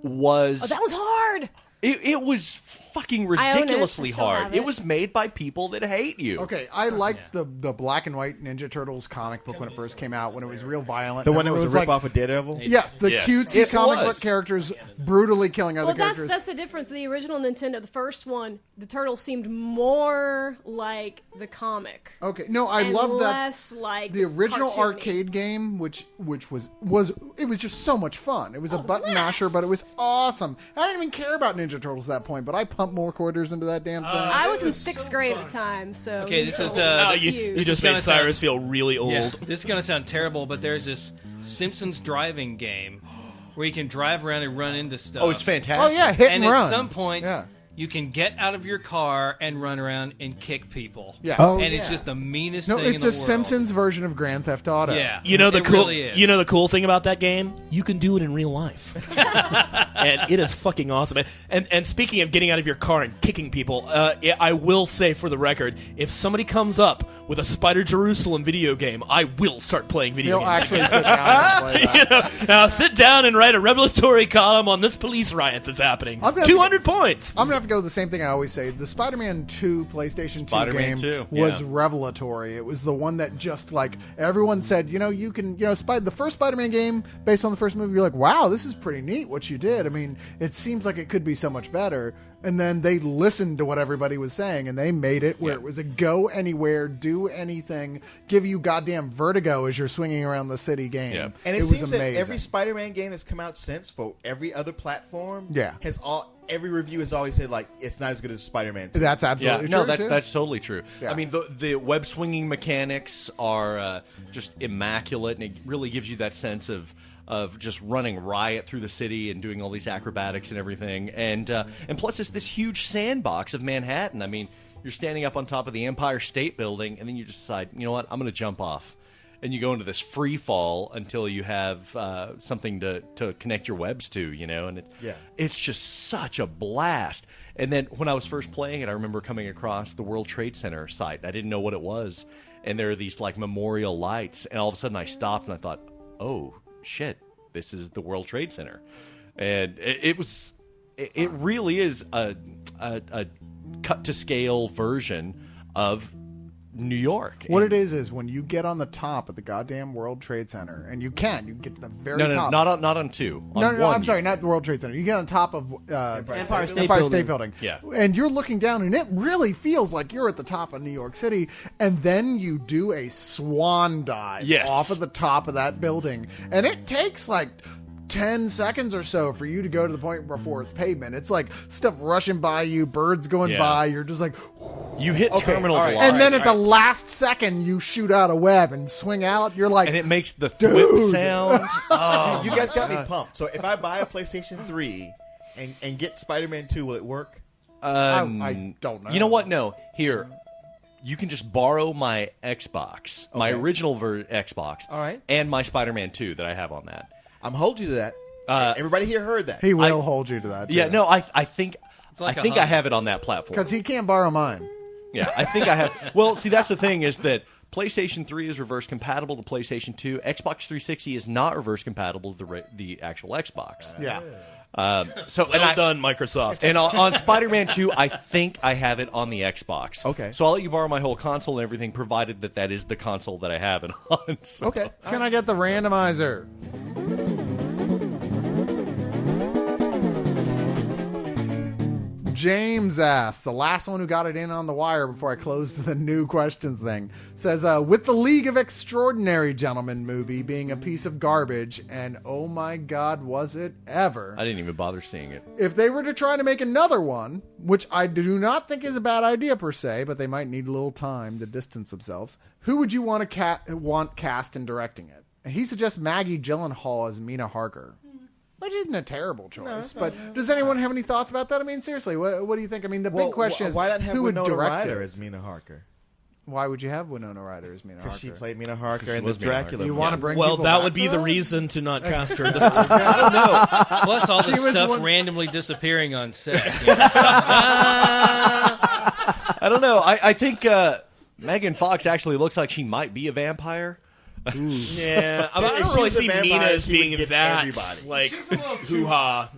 was Oh, that was hard. it was fucking I own it. ridiculously I still hard. have It it. was made by people that hate you. Okay, I liked the black and white Ninja Turtles comic book when it first came out, when it was real violent. The one that was a like, rip-off of Daredevil? Yes, the Yes. cutesy Yes, it comic was. book characters brutally killing other Well, characters. that's the difference. The original Nintendo, the first one, the turtles seemed more like the comic. Okay, no, I and love that. less like The original cartoony. arcade game, which was it was just so much fun. It was a button masher, but it was awesome. I didn't even care about Ninja Turtles at that point, but I pumped more quarters into that damn thing. I was in 6th grade at the time, so Okay, this is, You This just is made gonna Cyrus feel really old. Yeah, this is going to sound terrible, but there's this Simpsons driving game where you can drive around and run into stuff. Oh, it's fantastic. Oh yeah, hit and, And run. at some point, yeah. you can get out of your car and run around and kick people. Yeah. Oh, and yeah. it's just the meanest No, thing in it's the a world. Simpsons version of Grand Theft Auto. Yeah. You know the It cool. really is. You know the cool thing about that game? You can do it in real life, and it is fucking awesome. And speaking of getting out of your car and kicking people, I will say for the record, if somebody comes up with a Spider Jerusalem video game, I will start playing video He'll games. actually sit down and play that. You know, now sit down and write a revelatory column on this police riot that's happening. I'm gonna- 200 points. I'm gonna have to go with the same thing I always say. The Spider-Man 2 PlayStation 2 Spider-Man game 2, was yeah. revelatory. It was the one that just like everyone said, you can, the first Spider-Man game based on the first movie. You're like, wow, this is pretty neat what you did. I mean, it seems like it could be so much better. And then they listened to what everybody was saying, and they made it where it was a go anywhere, do anything, give you goddamn vertigo as you're swinging around the city game. Yeah. And it, was seems amazing. that every Spider-Man game that's come out since for every other platform, Yeah. every review has always said like it's not as good as Spider-Man 2. That's absolutely no, true. too. that's totally true. Yeah. I mean, the web swinging mechanics are just immaculate, and it really gives you that sense of just running riot through the city and doing all these acrobatics and everything, and plus it's this huge sandbox of Manhattan. I mean, you're standing up on top of the Empire State Building, and then you just decide, you know what, I'm going to jump off. And you go into this free fall until you have something to connect your webs to, and it's just such a blast. And then when I was first playing it, I remember coming across the World Trade Center site. I didn't know what it was, and there are these like memorial lights, and all of a sudden I stopped and I thought, oh shit, this is the World Trade Center, and it really is a cut to scale version of New York. What it is when you get on the top of the goddamn World Trade Center, and you can get to the very No, top. not on two. On No, one, I'm sorry, not the World Trade Center. You get on top of Empire State Empire Building. State Building. Yeah. And you're looking down, and it really feels like you're at the top of New York City. And then you do a swan dive Yes. off of the top of that building. And it takes like 10 seconds or so for you to go to the point before it's pavement. It's like stuff rushing by you, birds going Yeah. by. You're just like, You hit terminal all right. velocity, and then at the last second, you shoot out a web and swing out. You're like, and it makes the Dude. thwip sound. Oh, you guys got me pumped. So if I buy a PlayStation 3 and get Spider-Man 2, will it work? I don't know. You know what? No. Here, you can just borrow my Xbox, my Okay. original Xbox, All right. and my Spider-Man 2 that I have on that. I'm holding you to that. Everybody here heard that. He will hold you to that. Yeah, no, I think like I a think I hug. have it on that platform. Because he can't borrow mine. Yeah, I think I have. Well, see, that's the thing is that PlayStation 3 is reverse compatible to PlayStation 2. Xbox 360 is not reverse compatible to the actual Xbox. Yeah. So Well done, Microsoft. And on Spider-Man 2, I think I have it on the Xbox. Okay. So I'll let you borrow my whole console and everything, provided that is the console that I have it on. So. Okay. Can I get the randomizer? James asks, the last one who got it in on the wire before I closed the new questions thing, says, with the League of Extraordinary Gentlemen movie being a piece of garbage, and oh my god, was it ever, I didn't even bother seeing it. if they were to try to make another one, which I do not think is a bad idea per se, but they might need a little time to distance themselves, who would you want to cast in directing it? He suggests Maggie Gyllenhaal as Mina Harker. Which isn't a terrible choice, but does anyone have any thoughts about that? I mean, seriously, what do you think? I mean, the big question is why not have who would Winona direct Ryder it? as Mina Harker? Why would you have Winona Ryder as Mina Harker? Because she played Mina Harker in was the Mina Dracula. Harker. You movie. want to bring Well, people that back would be to the that? reason to not cast her this time. I don't know. Plus all She this was stuff one- randomly disappearing on set. I don't know. I think Megan Fox actually looks like she might be a vampire. Yeah, I If don't she really was a see vampire, Mina as she would being get that everybody. like hoo-ha.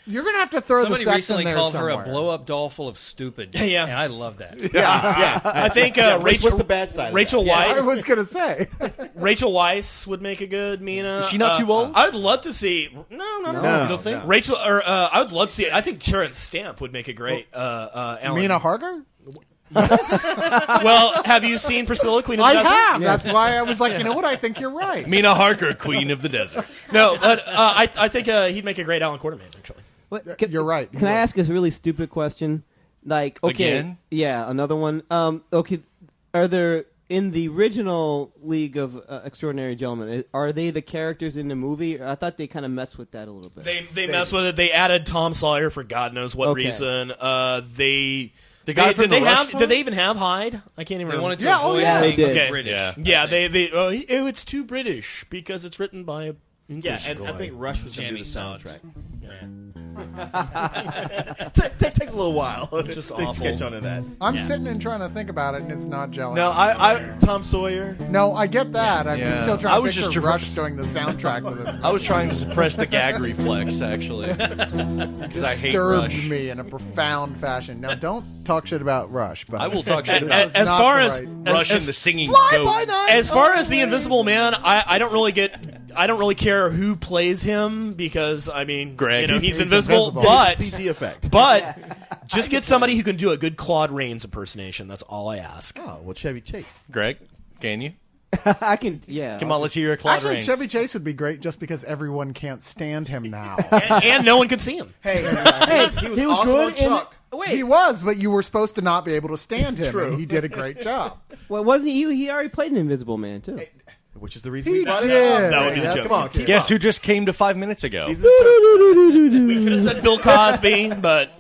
You're gonna have to throw Somebody the sex recently in there called somewhere. her a blow-up doll full of stupid. Yeah. And I love that. Yeah. I think What's Rachel. the bad side? Rachel of that? I White. was gonna say. Rachel Weisz would make a good Mina. Is she not too old? I'd love to see. No. You don't think? Rachel, or I would love to see. I think Terrence Stamp would make a great Alan. Mina Harker? Well, have you seen Priscilla, Queen of the I Desert? have. That's why I was like, you know what? I think you're right. Mina Harker, Queen of the Desert. No, but I think he'd make a great Alan Quartermain, actually. You're right. Can I ask a really stupid question? Like, okay, Again? yeah, another one. Okay, are there in the original League of Extraordinary Gentlemen? Are they the characters in the movie? I thought they kind of messed with that a little bit. They mess with it. They added Tom Sawyer for God knows what Okay. reason. The guy from the Rush did they even have Hyde? I can't even They remember. wanted to Yeah, oh, avoid yeah, they being did. British. Yeah. Yeah, they it's too British because it's written by a English Yeah, and I guy. think Rush was going to do Jamie the Nods. soundtrack. Yeah. Takes a little while just to awful. catch on to that. I'm sitting and trying to think about it, and it's not gelling. No, I Tom Sawyer. No, I get that. I'm Yeah. still I trying to was picture just Rush doing the soundtrack to this. was trying to suppress the gag reflex, actually, because I hate Disturbed Rush. me in a profound fashion. Now, don't talk shit about Rush. But I will talk shit This about is as not far the as- right- Rush as- and the singing Fly goat. by night. As far as the Invisible Man, I don't really care who plays him because I mean, Greg. you know, he's He's invisible, invisible. but CG effect. just get somebody who can do a good Claude Rains impersonation. That's all I ask. Oh, well, Chevy Chase. Greg, can you? I can, yeah. Come on, let's hear a Claude Actually, Rains. Chevy Chase would be great just because everyone can't stand him now. And no one can see him. Hey, he was he was awesome good on in- Chuck. He was, but you were supposed to not be able to stand him, True. and he did a great job. Well, wasn't he? He already played an Invisible Man too. Which is the reason He we brought did. it up. That would be the That's joke. Come on, keep Guess up. who just came to 5 minutes ago? These are the jokes. We could have said Bill Cosby, but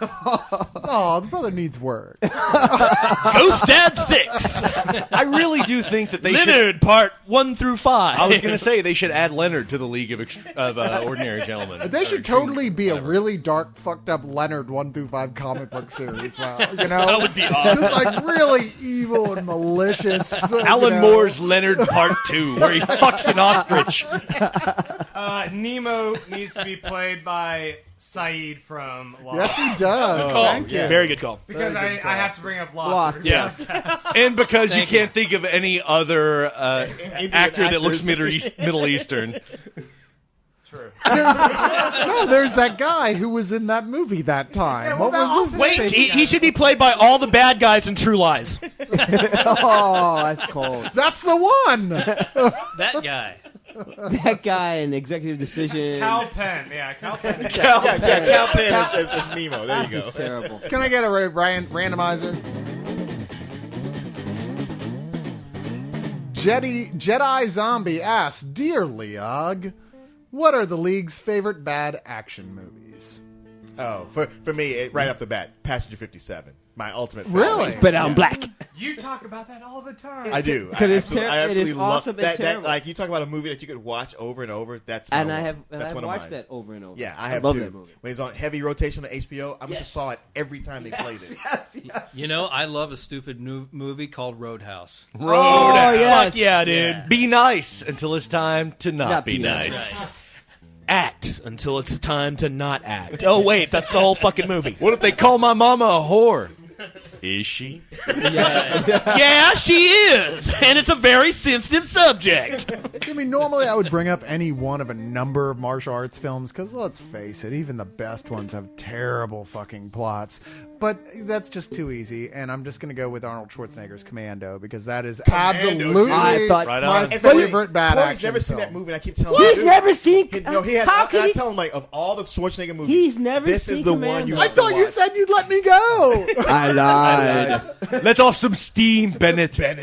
Oh, the brother needs work. Ghost Dad 6, I really do think that they should. Leonard Part 1 through 5. I was going to say they should add Leonard to the League of Ordinary Gentlemen. They should totally be a really dark, fucked up Leonard 1 through 5 comic book series. You know, That would be awesome. just like really evil and malicious. Alan Moore's Leonard Part 2, where he fucks an ostrich. Nemo needs to be played by Saeed from Lost. Yes, he does. Call. Thank you. Very good call. Because Very good I have to bring up Lost. Lost, Yeah. And because you Thank you. can't think of any other actor that looks Middle Eastern. There's that guy who was in that movie that time. What was his name? Wait, he should be played by all the bad guys in True Lies. Oh, that's cold. That's the one. That guy. That guy in Executive Decision. Cal Penn. Yeah, Cal Penn. Cal Penn is Nemo. There you This go. is terrible. Can I get a randomizer? Jedi Zombie asks, Dear Leog, what are the League's favorite bad action movies? Oh, for me, right off the bat, Passenger 57. My ultimate. Really? favorite. But I'm black. You talk about that all the time. I do. Because it's I it is absolutely love awesome and that. terrible. Like you talk about a movie that you could watch over and over. That's my And one. I have That's one of watched mine. that over and over. Yeah, I have love too. that movie. When it's on heavy rotation on HBO, I must have Yes. saw it every time they played it. You know, I love a stupid movie called Roadhouse. Oh, yes. Fuck yeah, dude. Yeah. Be nice until it's time to not, Not be be nice. nice. Act until it's time to not act. Oh, wait, that's the whole fucking movie. What if they call my mama a whore? Is she? Yeah, she is. And it's a very sensitive subject. I mean, normally I would bring up any one of a number of martial arts films because, let's face it, even the best ones have terrible fucking plots. But that's just too easy, and I'm just going to go with Arnold Schwarzenegger's Commando because that is absolutely dude. I thought- Right my on. And then favorite bad Corey's action never seen film. that movie, and I keep telling him. He's dude, never seen. he has. How And can I he? tell him like of all the Schwarzenegger movies, He's never this is seen the Commando. one you. I have to thought you watch. said you'd let me go. I lied. Let off some steam, Bennett. I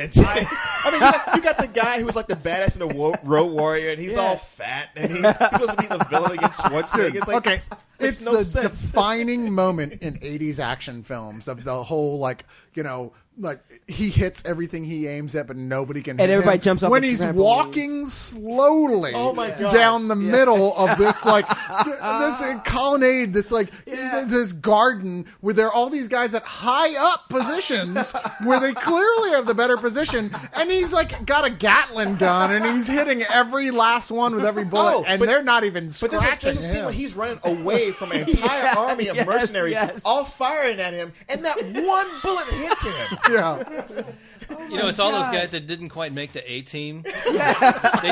mean, you got the guy who was like the badass in the Road Warrior, and he's all fat, and he's supposed to be the villain against Schwarzenegger. It's like, Okay, makes it's no the sense. defining moment in 80s action films of the whole, like, you know, like he hits everything he aims at, but nobody can. And hit everybody him. jumps off when the he's trampoline. walking slowly Oh my God. down the middle of this this colonnade, this garden where there are all these guys at high up positions where they clearly have the better position, and he's like got a Gatling gun and he's hitting every last one with every bullet, Oh, and but- they're not even But scratching there's a scene him. when he's running away from an entire army of mercenaries, all firing at him, and not one bullet hits him. Yeah. You know, it's all those guys that didn't quite make the A team. They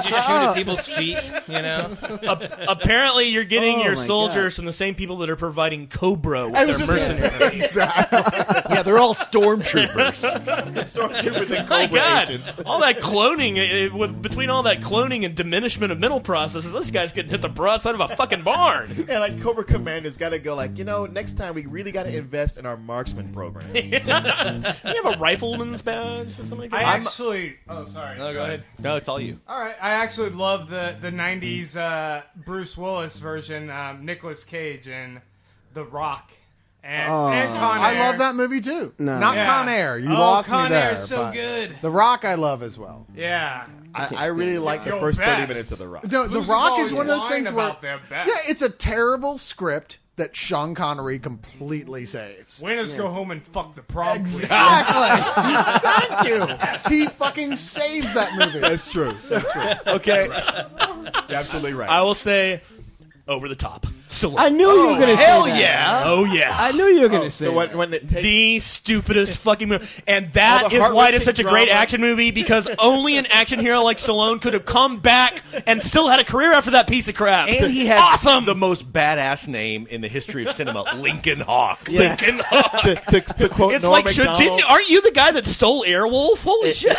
just shoot at people's feet. You know. Apparently, you're getting Oh your my soldiers from the same people that are providing Cobra I with was their just mercenaries. Yeah, they're all stormtroopers. Stormtroopers and My Cobra God, agents. all that cloning, between all that cloning and diminishment of mental processes, this guy's getting hit the broadside of a fucking barn. Yeah, like Cobra Commander's got to go. Like, next time we really got to invest in our marksman program. You have a rifleman's badge that somebody can Oh, sorry. No, go ahead. No, it's all you. All right, I actually love the '90s Bruce Willis version, Nicolas Cage and The Rock, and Con Air. I love that movie too. No. Not Yeah. Con Air. You lost Con me there. Air is so but good. The Rock I love as well. Yeah, I really like the Yo, first 30 best. minutes of The Rock. No, The Bruce Rock always is one of those lying things where about their best. yeah, it's a terrible script that Sean Connery completely saves. Winners go home and fuck the prom. Exactly. Thank you. He fucking saves that movie. That's true. That's true. Okay. You're absolutely right. I will say, over the top. Stallone. I knew you were going to say Hell that. yeah! Oh yeah! I knew you were going to say so that. when it takes, The stupidest fucking movie, and that All the is why it is heart-wrenching such a great drama. action movie, because only an action hero like Stallone could have come back and still had a career after that piece of crap. And he has awesome. the most badass name in the history of cinema, Lincoln Hawk. Lincoln Hawk. to quote It's Norm like, Macdonald, aren't you the guy that stole Airwolf? Holy shit!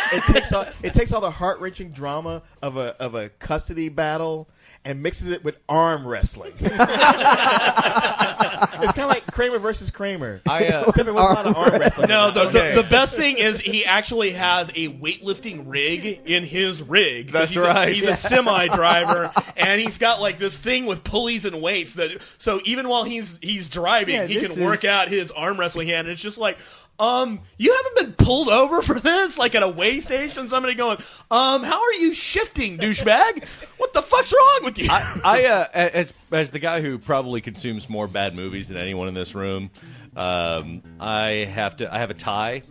it takes all the heart wrenching drama of a custody battle and mixes it with arm wrestling. It's kind of like Kramer versus Kramer. Except it was not an arm wrestling. No, Okay. the best thing is he actually has a weightlifting rig in his rig. 'Cause That's right. He's a semi driver, and he's got like this thing with pulleys and weights that. So even while he's driving, Yeah, he this can work is- out his arm wrestling hand. And it's just like, you haven't been pulled over for this, like at a weigh station. Somebody going, how are you shifting, douchebag? What the fuck's wrong with you? As the guy who probably consumes more bad movies than anyone in this room, I have a tie,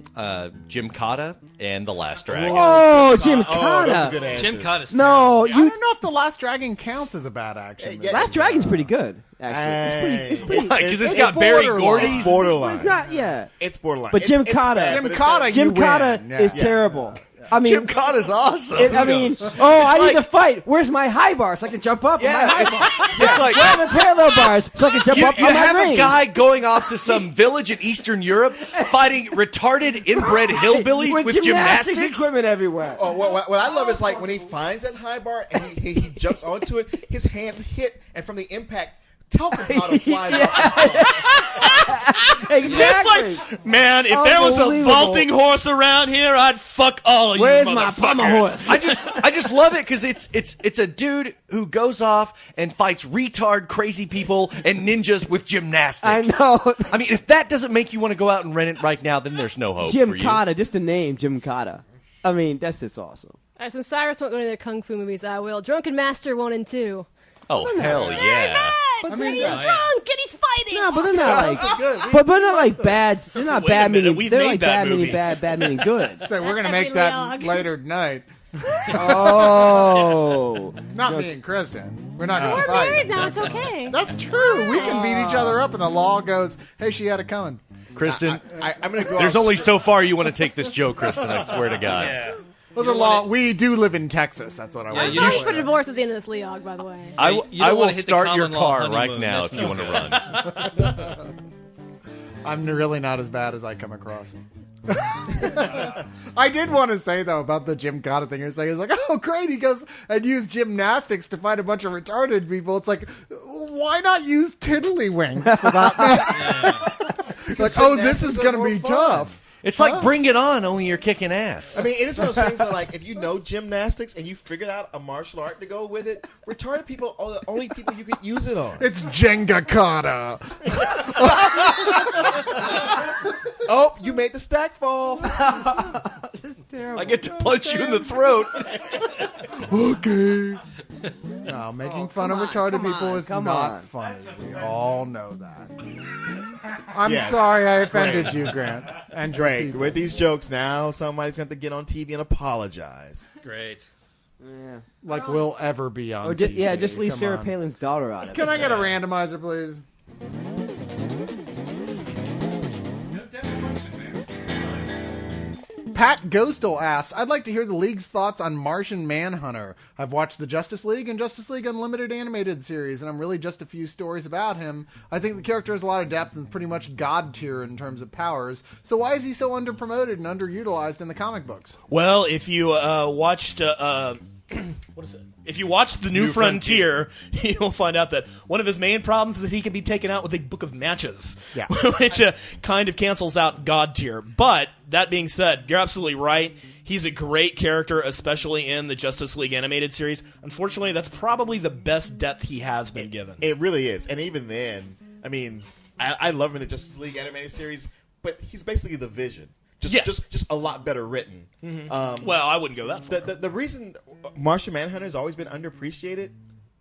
Jim Cotta and The Last Dragon. Oh, Jim Oh, that's a good Cotta. answer. Jim Cotta's No, I you. don't know if The Last Dragon counts as a bad action movie. yeah. Last Dragon's pretty good. Actually, it's pretty. Why? Because it's It's got Barry borderline. Gordy's. It's borderline. It's not. Yeah. It's borderline. But Jim It's Cotta- bad, Jim but it's Cotta, not- Jim you Cotta win. is Yeah. terrible. I mean, Jim Cotta's awesome. I mean, I need to fight. Where's my high bar so I can jump up? on my high bar? It's like Where are the parallel bars so I can jump you up on my have a rings? guy going off to some village in Eastern Europe fighting retarded inbred hillbillies with gymnastics. equipment everywhere. Oh, what I love is like when he finds that high bar and he jumps onto it, his hands hit, and from the impact, talcum powder flies off. Exactly. It's like, man, if there was a Unbelievable. vaulting horse around here, I'd fuck all of Where's you my motherfuckers. pommel horse? I just love it because it's a dude who goes off and fights retard crazy people and ninjas with gymnastics. I know. I mean, if that doesn't make you want to go out and rent it right now, then there's no hope Jim for you. Cotta, just the name, Jim Cotta. I mean, that's just awesome. Since Cyrus won't go to their kung fu movies, I will. Drunken Master 1 and 2. Oh hell yeah! But I mean, he's yeah. drunk and he's fighting. No, but they're not Those are like, good. but not like bad. They're not Wait a bad minute, meaning. we've They're made like that bad movie. meaning bad meaning good. So we're gonna Every make that Leog. later tonight. Oh, Not me and Kristen. We're not gonna We're fight. married now. It's okay. That's true. We can beat each other up, and the law goes, "Hey, she had it coming." Kristen, I'm gonna go. there's out- only so far you want to take this joke, Kristen. I swear to God. Yeah. Well, the law. We do live in Texas. That's what I want. you I'm don't ready for divorce at the end of this, Leog, by the way. I you don't will wanna hit the start your common law car right honeymoon. now That's if you not want to run. I'm really not as bad as I come across. I did want to say though about the Jim Cotta thing. You're saying it's like, oh great, he goes and used gymnastics to fight a bunch of retarded people. It's like, why not use tiddlywinks for that? Like, oh, this is Gymnastics are gonna more be fun. tough. It's like Bring It On, only you're kicking ass. I mean, it is one of those things that, like, if you know gymnastics and you figured out a martial art to go with it, retarded people are the only people you could use it on. It's Jenga Kata. Oh, you made the stack fall. This is terrible. I get to punch you in the throat. Okay. No, making fun of retarded people is come not on. funny. We all know that. I'm Yes. sorry I offended you, Grant. And your Great. people. With these jokes now, somebody's going to get on TV and apologize. Great. Yeah. Like we'll ever be on Or TV. just leave Come Sarah on. Palin's daughter out of it. Can I get a randomizer, please? Pat Ghostal asks, I'd like to hear the League's thoughts on Martian Manhunter. I've watched the Justice League and Justice League Unlimited animated series, and I'm really just a few stories about him. I think the character has a lot of depth and pretty much god tier in terms of powers. So why is he so underpromoted and underutilized in the comic books? Well, if you watched, what is it? If you watch The New Frontier, you'll find out that one of his main problems is that he can be taken out with a book of matches, Yeah. which kind of cancels out God tier. But that being said, you're absolutely right. He's a great character, especially in the Justice League animated series. Unfortunately, that's probably the best depth he has been given. It really is. And even then, I mean, I love him in the Justice League animated series, but he's basically the Vision. Just a lot better written. Well, I wouldn't go that far. The reason Martian Manhunter has always been underappreciated,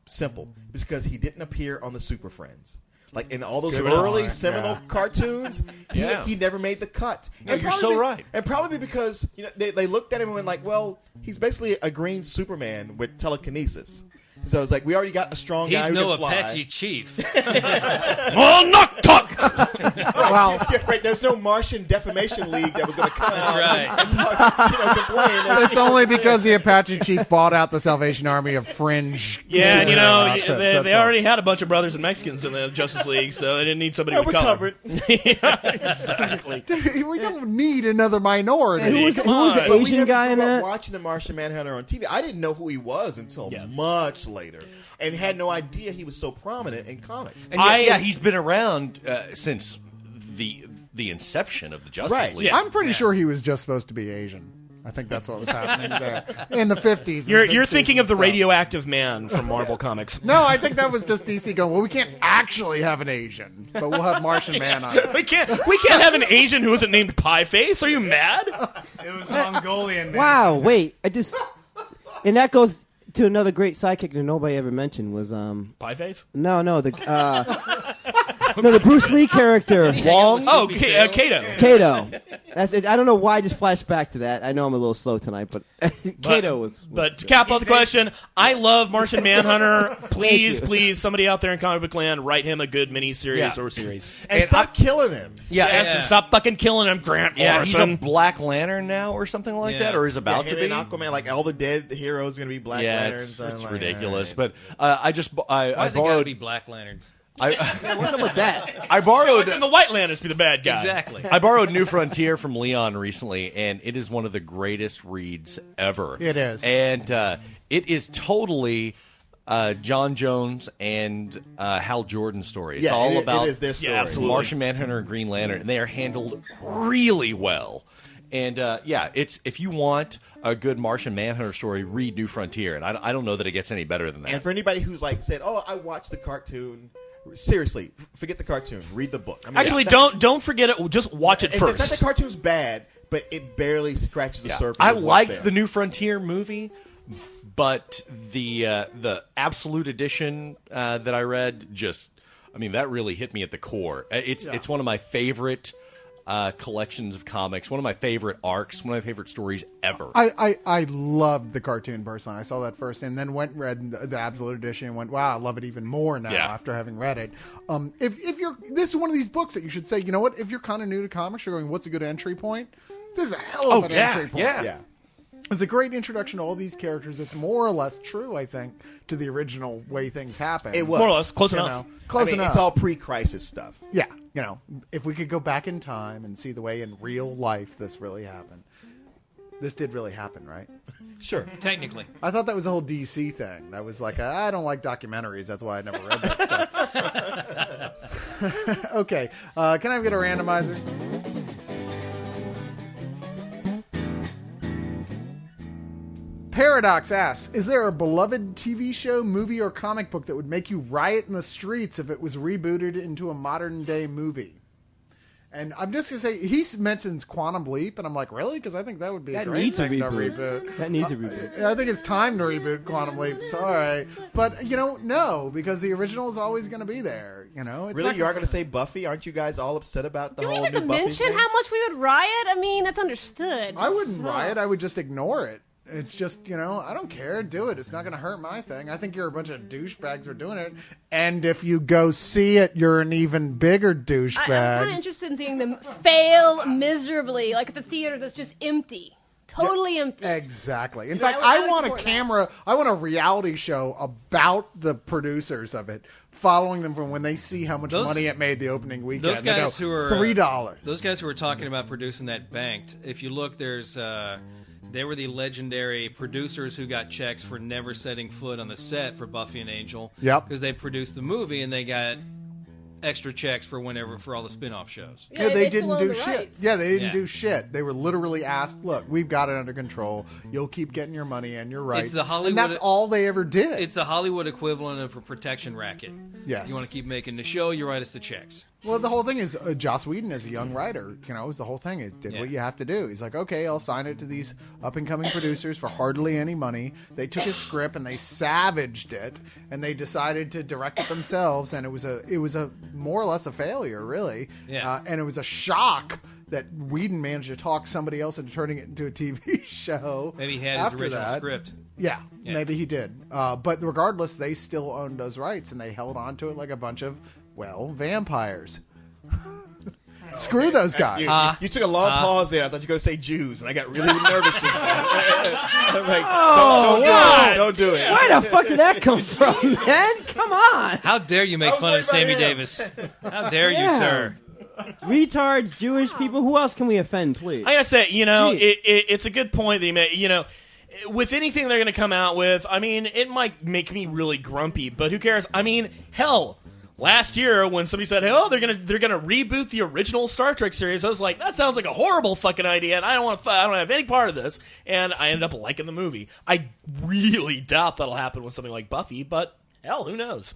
simple, is because he didn't appear on the Super Friends. Like in all those early seminal cartoons, he never made the cut. No, you're so right. And probably because they looked at him and went like, well, he's basically a green Superman with telekinesis. So it's like, we already got a strong guy He's who no can fly. Apache chief. Oh, knock talk! Well, Yeah, right, there's no Martian Defamation League that was going to come out That's right. and talk, complain. it's only because the Apache chief bought out the Salvation Army of fringe. Yeah, and superhero outfits, they that's all. already had a bunch of brothers and Mexicans in the Justice League, so they didn't need somebody Yeah, with we're color. covered. Yeah, exactly. We don't need another minority. Who was, Come who was on. the But we Asian never guy in grew up that? watching the Martian Manhunter on TV. I didn't know who he was until much later, and had no idea he was so prominent in comics. And he's been around since the inception of the Justice Right, League. yeah. I'm pretty sure he was just supposed to be Asian. I think that's what was happening there in the 50s. and You're 60s thinking of the and stuff. radioactive man from Marvel Comics. No, I think that was just DC going, well, we can't actually have an Asian, but we'll have Martian Manhunter. We can't have an Asian who isn't named Pie Face. Are you mad? It was Mongolian. Man. Wow, wait. And that goes to another great sidekick that nobody ever mentioned was Pie Face? the Bruce Lee character Wong? Oh, Kato. Kato. That's it. I don't know why I just flashed back to that. I know I'm a little slow tonight, but Kato was. But to cap off the question, I love Martian Manhunter. Please, somebody out there in comic book land, write him a good miniseries or series. And stop killing him. Yes, and stop fucking killing him, Grant Yeah, he's a Morrison. Black Lantern now or something like Yeah. that, or is about Yeah, to him be. and Aquaman, like all the dead heroes, are going to be Black Yeah, Lanterns. it's like, ridiculous. all right. But I Why does it got to borrowed. be Black Lanterns? What's up with that? I borrowed. And the White Lanterns be the bad guy. Exactly. I borrowed New Frontier from Leon recently, and it is one of the greatest reads ever. It is. And it is totally John Jones and Hal Jordan story. It's Yeah, all it about is their story. Yeah, absolutely. Martian Manhunter and Green Lantern, and they are handled really well. And it's if you want a good Martian Manhunter story, read New Frontier, and I don't know that it gets any better than that. And for anybody who's like said, "Oh, I watched the cartoon," seriously, forget the cartoon. Read the book. I mean, Actually, it's don't forget it. Just watch it It's not the first. cartoon's bad, but it barely scratches the surface. I of what's liked there. the New Frontier movie, but the Absolute Edition that I read that really hit me at the core. It's one of my favorite collections of comics, one of my favorite arcs, one of my favorite stories ever. I loved the cartoon personally. I saw that first and then went and read the Absolute Edition and went, wow, I love it even more now after having read it. If you're, this is one of these books that you should say, you know what, if you're kind of new to comics, you're going, what's a good entry point? This is a hell of an entry point. Yeah. It's a great introduction to all these characters. It's more or less true, I think, to the original way things happen. It was. More or less, close You enough. know, close I mean, enough. It's all pre-crisis stuff. Yeah, if we could go back in time and see the way in real life this really happened. This did really happen, right? Sure. Technically. I thought that was a whole DC thing. I was like, I don't like documentaries. That's why I never read that stuff. Okay. Can I get a randomizer? Paradox asks, is there a beloved TV show, movie, or comic book that would make you riot in the streets if it was rebooted into a modern-day movie? And I'm just going to say, he mentions Quantum Leap, and I'm like, really? Because I think that would be a That great needs a thing to reboot. reboot. That needs a reboot. I think it's time to reboot Quantum Leap. Sorry. But, no, because the original is always going to be there. It's Really, not you are going to say Buffy? Aren't you guys all upset about the Do we whole have new to Buffy mention thing? how much we would riot? I mean, that's understood. I wouldn't So- riot. I would just ignore it. It's just, I don't care. Do it. It's not going to hurt my thing. I think you're a bunch of douchebags for doing it. And if you go see it, you're an even bigger I'm douchebag. kind of interested in seeing them fail miserably, like at the theater that's just empty. Totally empty. Exactly. In Yeah, fact, I I would want a support that. camera. I want a reality show about the producers of it, following them from when they see how much Those- money it made the opening weekend. Those They guys go, who are $3. Those guys who were talking about producing that banked. If you look, they were the legendary producers who got checks for never setting foot on the set for Buffy and Angel. Yep. Because they produced the movie and they got extra checks for all the spin-off shows. Yeah, they still didn't own do the shit. rights. Yeah, they didn't Yeah. do shit. They were literally asked, "Look, we've got it under control. You'll keep getting your money and your rights." the Hollywood- and that's all they ever did. It's the Hollywood equivalent of a protection racket. Yes. You want to keep making the show, you write us the checks. Well, the whole thing is Joss Whedon is a young writer. Is the whole thing. It did what Yeah. you have to do. He's like, okay, I'll sign it to these up and coming producers for hardly any money. They took his script and they savaged it, and they decided to direct it themselves. And it was a more or less a failure, really. Yeah. And it was a shock that Whedon managed to talk somebody else into turning it into a TV show. Maybe he had his after original that. script. Yeah, Yeah. maybe he did. But regardless, they still owned those rights, and they held on to it like a bunch of, vampires. Screw those guys. You took a long pause there. I thought you were going to say Jews, and I got really nervous just now. I'm like, don't do it. Where the fuck did that come from, man? Come on. How dare you make was fun of worried Sammy about him. Davis? How dare you, Yeah. sir? Retards, Jewish people. Who else can we offend, please? I gotta say, Jeez. it's a good point that you made. With anything they're gonna come out with, I mean, it might make me really grumpy, but who cares? I mean, hell, last year when somebody said, "Oh, they're gonna reboot the original Star Trek series," I was like, "That sounds like a horrible fucking idea, and I don't have any part of this." And I ended up liking the movie. I really doubt that'll happen with something like Buffy, but hell, who knows?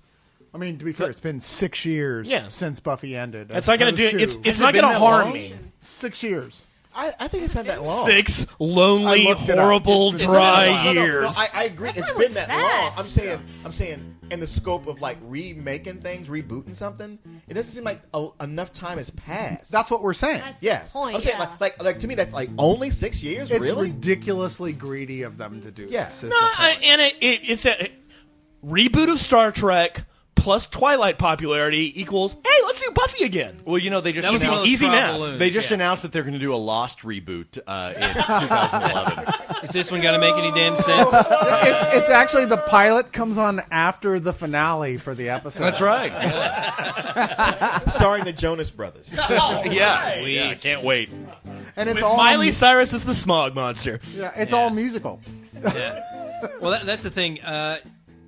I mean, to be fair, it's been 6 years Yeah. since Buffy ended. It's not gonna do. Opposed to- It's not gonna harm me. 6 years. I think it's not that long. 6 lonely, I looked it up. horrible, It's dry No, no, no, years. I agree. It's not been that long. fast. I'm saying, in the scope of like remaking things, rebooting something, it doesn't seem like enough time has passed. That's what we're saying. That's Yes, the point, I'm saying yeah. like to me that's like only 6 years. It's really? ridiculously greedy of them to do Yeah. this. is No, the point. and it's a reboot of Star Trek plus Twilight popularity equals, hey, let's do Buffy again. Well, they just That was one of announced, those Easy trial math. balloons, they just yeah. announced that they're going to do a Lost reboot in 2011. Is this one got to make any damn sense? It's actually the pilot comes on after the finale for the episode. That's right. Starring the Jonas Brothers. Yeah, I can't wait. And it's With all Miley Cyrus is the smog monster. Yeah, it's all musical. Yeah. Well, that's the thing.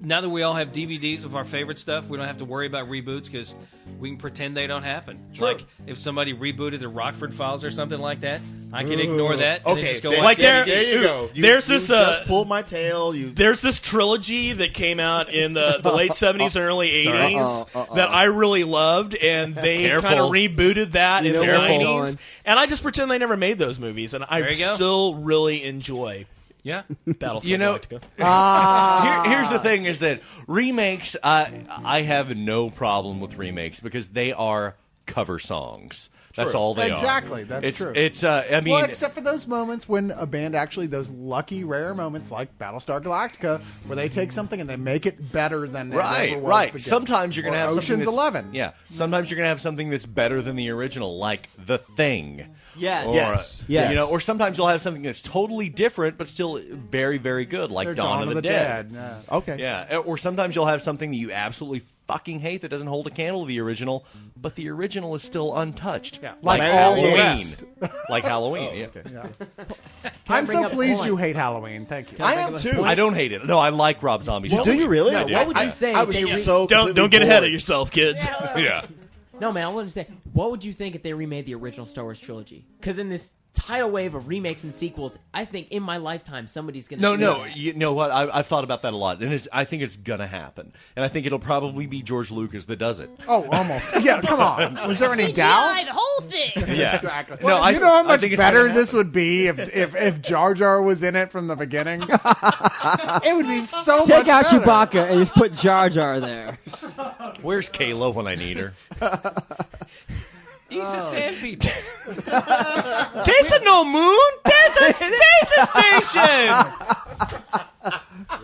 Now that we all have DVDs of our favorite stuff, we don't have to worry about reboots because we can pretend they don't happen. Like if somebody rebooted the Rockford Files or something like that, I can ignore that and then Okay, just go there- watch Like the there- DVD. There you go. There's this, You just pulled my tail. There's this trilogy that came out in the late 70s and early 80s that I really loved, and they Careful. kind of rebooted that in the know where I'm 90s. going. And I just pretend they never made those movies, and I There you go. still really enjoy Yeah. Battlefield know- Galactica. Here's the thing: is that remakes? I have no problem with remakes because they are cover songs. That's all they are. Exactly, that's true. It's. I mean, Well, except for those moments when a band actually, those lucky, rare moments like Battlestar Galactica, where they take something and they make it better than it ever right, was right. to begin. Sometimes you're going to Or have something Ocean's that's 11. Yeah, sometimes you're going to have something that's better than the original, like The Thing. Yes. Or, Yes. Yes. or sometimes you'll have something that's totally different but still very, very good, like They're Dawn of the Dead. Yeah. Okay. Yeah, or sometimes you'll have something that you absolutely fucking hate that doesn't hold a candle to the original, but the original is still untouched. Yeah. Like Like all the Halloween. rest. Like Halloween, yeah. I'm bring so up a pleased point? you hate Halloween. Thank you. I am too. I don't hate it. No, I like Rob Zombie's Do Halloween. you really? I do. What would you say I if was they so Don't completely get ahead bored. of yourself, kids. Yeah. No, man, I want to say, what would you think if they remade the original Star Wars trilogy? Because in this tidal wave of remakes and sequels. I think in my lifetime somebody's gonna. No. You know what? I've thought about that a lot, and I think it's gonna happen. And I think it'll probably be George Lucas that does it. Oh, almost. Yeah, come on. Was there any doubt? CGI, the whole thing. Yeah, Exactly. No, you know how I much think it's better gonna this would be if Jar Jar was in it from the beginning. It would be so much Take out better. Chewbacca and just put Jar Jar there. Where's Kayla when I need her? He's a sand people. There's a no moon. There's a space station.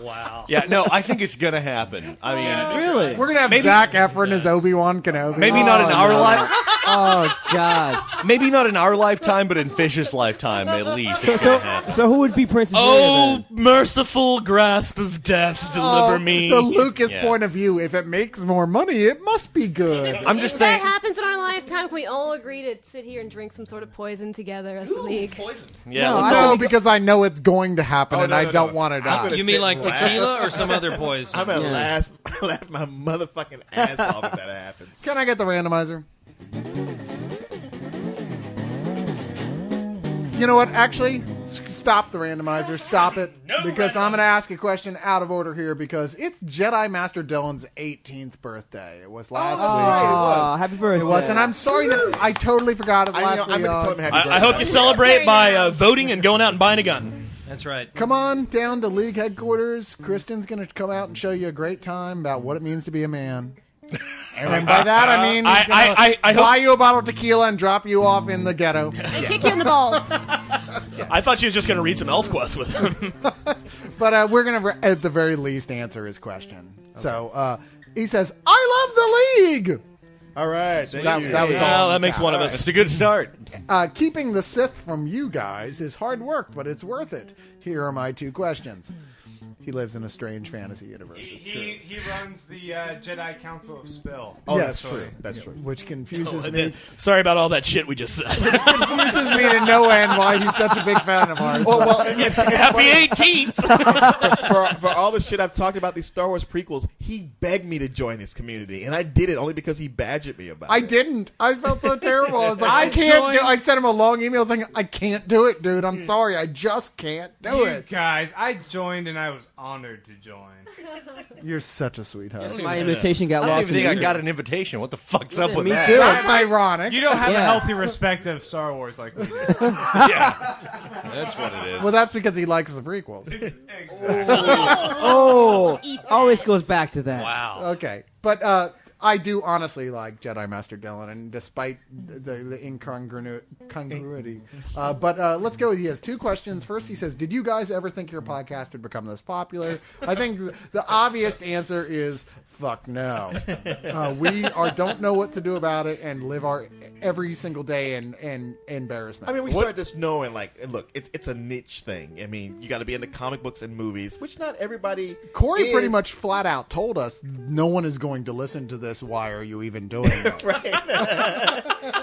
Wow. Yeah, no, I think it's gonna happen. I mean, Really? We're gonna have Maybe- Zac Efron as Obi-Wan Kenobi. maybe not in our life. Oh God. Maybe not in our lifetime, but in Fish's lifetime at least. it's gonna happen. So who would be Princess Leia Oh, then? merciful grasp of death, deliver me. The Lucas Yeah. point of view. If it makes more money, it must be good. I'm just If that thinking. happens in our lifetime, can we all agree to sit here and drink some sort of poison together as the League? Yeah, No, let's I all- No, because I know it's going to happen, Oh, and no, I no, don't no. want to I'm die. gonna You sit mean like and laugh. tequila or some other poison? I'm gonna Yeah. laugh my motherfucking ass off if that happens. Can I get the randomizer? You know what? Actually, stop the randomizer. Stop it. Because I'm going to ask a question out of order here because it's Jedi Master Dylan's 18th birthday. It was last week. Oh, happy birthday. It was, and I'm sorry that I totally forgot it I'm last going to week. tell him happy birthday. I hope you celebrate by voting and going out and buying a gun. That's right. Come on down to League headquarters. Kristen's going to come out and show you a great time about what it means to be a man. And by that I mean he's gonna I hope- buy you a bottle of tequila and drop you off in the ghetto. And kick you in the balls. I thought she was just going to read some ElfQuest with him. But we're going to, at the very least, answer his question. So he says, I love the League! All right, thank That- you. that was all. Well, that makes one of It's us. a good start. Keeping the Sith from you guys is hard work, but it's worth it. Here are my 2 questions. He lives in a strange fantasy universe. It's true. He runs the Jedi Council of Spill. Oh, Yes. that's true. That's true. Which confuses me. Sorry about all that shit we just said. Confuses me to no end why he's such a big fan of ours. Well, it's Happy 18th. for all the shit I've talked about these Star Wars prequels, he begged me to join this community, and I did it only because he badgered me about it. I didn't. I felt so terrible. I was like, I can't do. I sent him a long email saying, I can't do it, dude. I'm sorry. I just can't do You it. guys, I joined and I was honored to join. You're such a sweetheart. My invitation got I don't lost. even think I got an invitation. What the fuck's up with me that? too. That's ironic. You don't have Yeah. a healthy respect of Star Wars like we do. That's what it is. Well, that's because he likes the prequels. Oh, always goes back to that. Wow. Okay, but I do honestly like Jedi Master Dylan, and despite the incongruity. But let's go. He has 2 questions. First, he says, "Did you guys ever think your podcast would become this popular?" I think the obvious answer is fuck no. We don't know what to do about it, and live our every single day in embarrassment. I mean, we started this knowing, like, look, it's a niche thing. I mean, you got to be into comic books and movies, which not everybody. Corey is. pretty much flat out told us no one is going to listen to this. Why are you even doing it?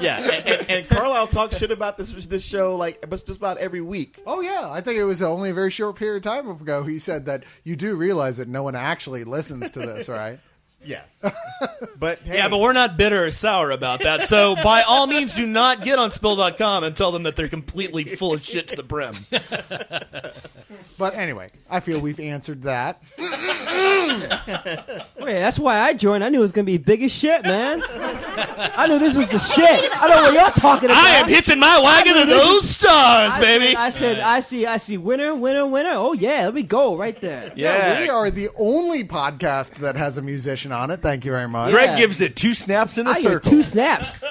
Yeah, and Carlisle talks shit about this show like just about every week. Oh yeah, I think it was only a very short period of time ago. He said that you do realize that no one actually listens to this, right? Yeah, but hey, Yeah, but we're not bitter or sour about that. So by all means, do not get on Spill.com and tell them that they're completely full of shit to the brim. But anyway, I feel we've answered that. Wait, that's why I joined. I knew it was gonna be big as shit, man. I knew this was the shit. I know what y'all talking about. I am hitching my wagon to those stars, baby. I said, I see, winner. Oh yeah, let me go right there. Yeah. We are the only podcast that has a musician on it. Thank you very much. Greg Yeah. gives it 2 snaps in a I get circle. 2 snaps.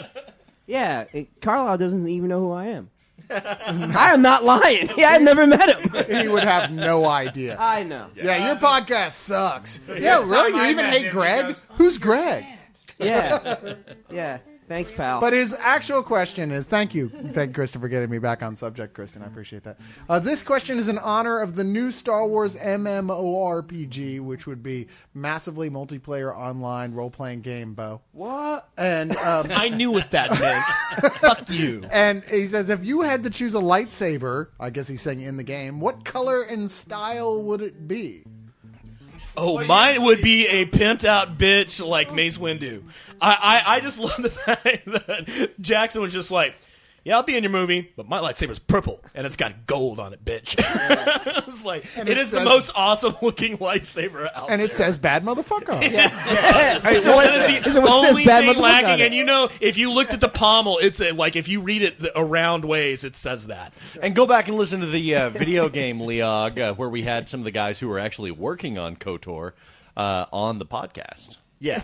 Yeah, and Carlisle doesn't even know who I am. I am not lying. Yeah, I've never met him. He would have no idea. I know. Yeah, your podcast sucks. Yeah, really? You I even met hate him, Greg? he goes, Who's Greg? Yeah. Thanks, pal. But his actual question is, thank you, Kristen, for getting me back on subject, Kristen. I appreciate that. This question is in honor of the new Star Wars MMORPG, which would be massively multiplayer online role-playing game, Bo. What? And I knew what that meant. Fuck you. and he says, if you had to choose a lightsaber, I guess he's saying in the game, what color and style would it be? Oh, mine would be a pimped out bitch like Mace Windu. I just love the fact that Jackson was just like, yeah, I'll be in your movie, but my lightsaber's purple and it's got gold on it, bitch. It's like, And it it is the says- most awesome looking lightsaber out And there. it says "bad motherfucker." Hey, So that is the so it says only bad thing motherfucker on lacking, it. and you know, if you looked at the pommel, it's like if you read it around ways, it says that. And go back and listen to the video game Leog, where we had some of the guys who were actually working on KOTOR on the podcast. Yeah,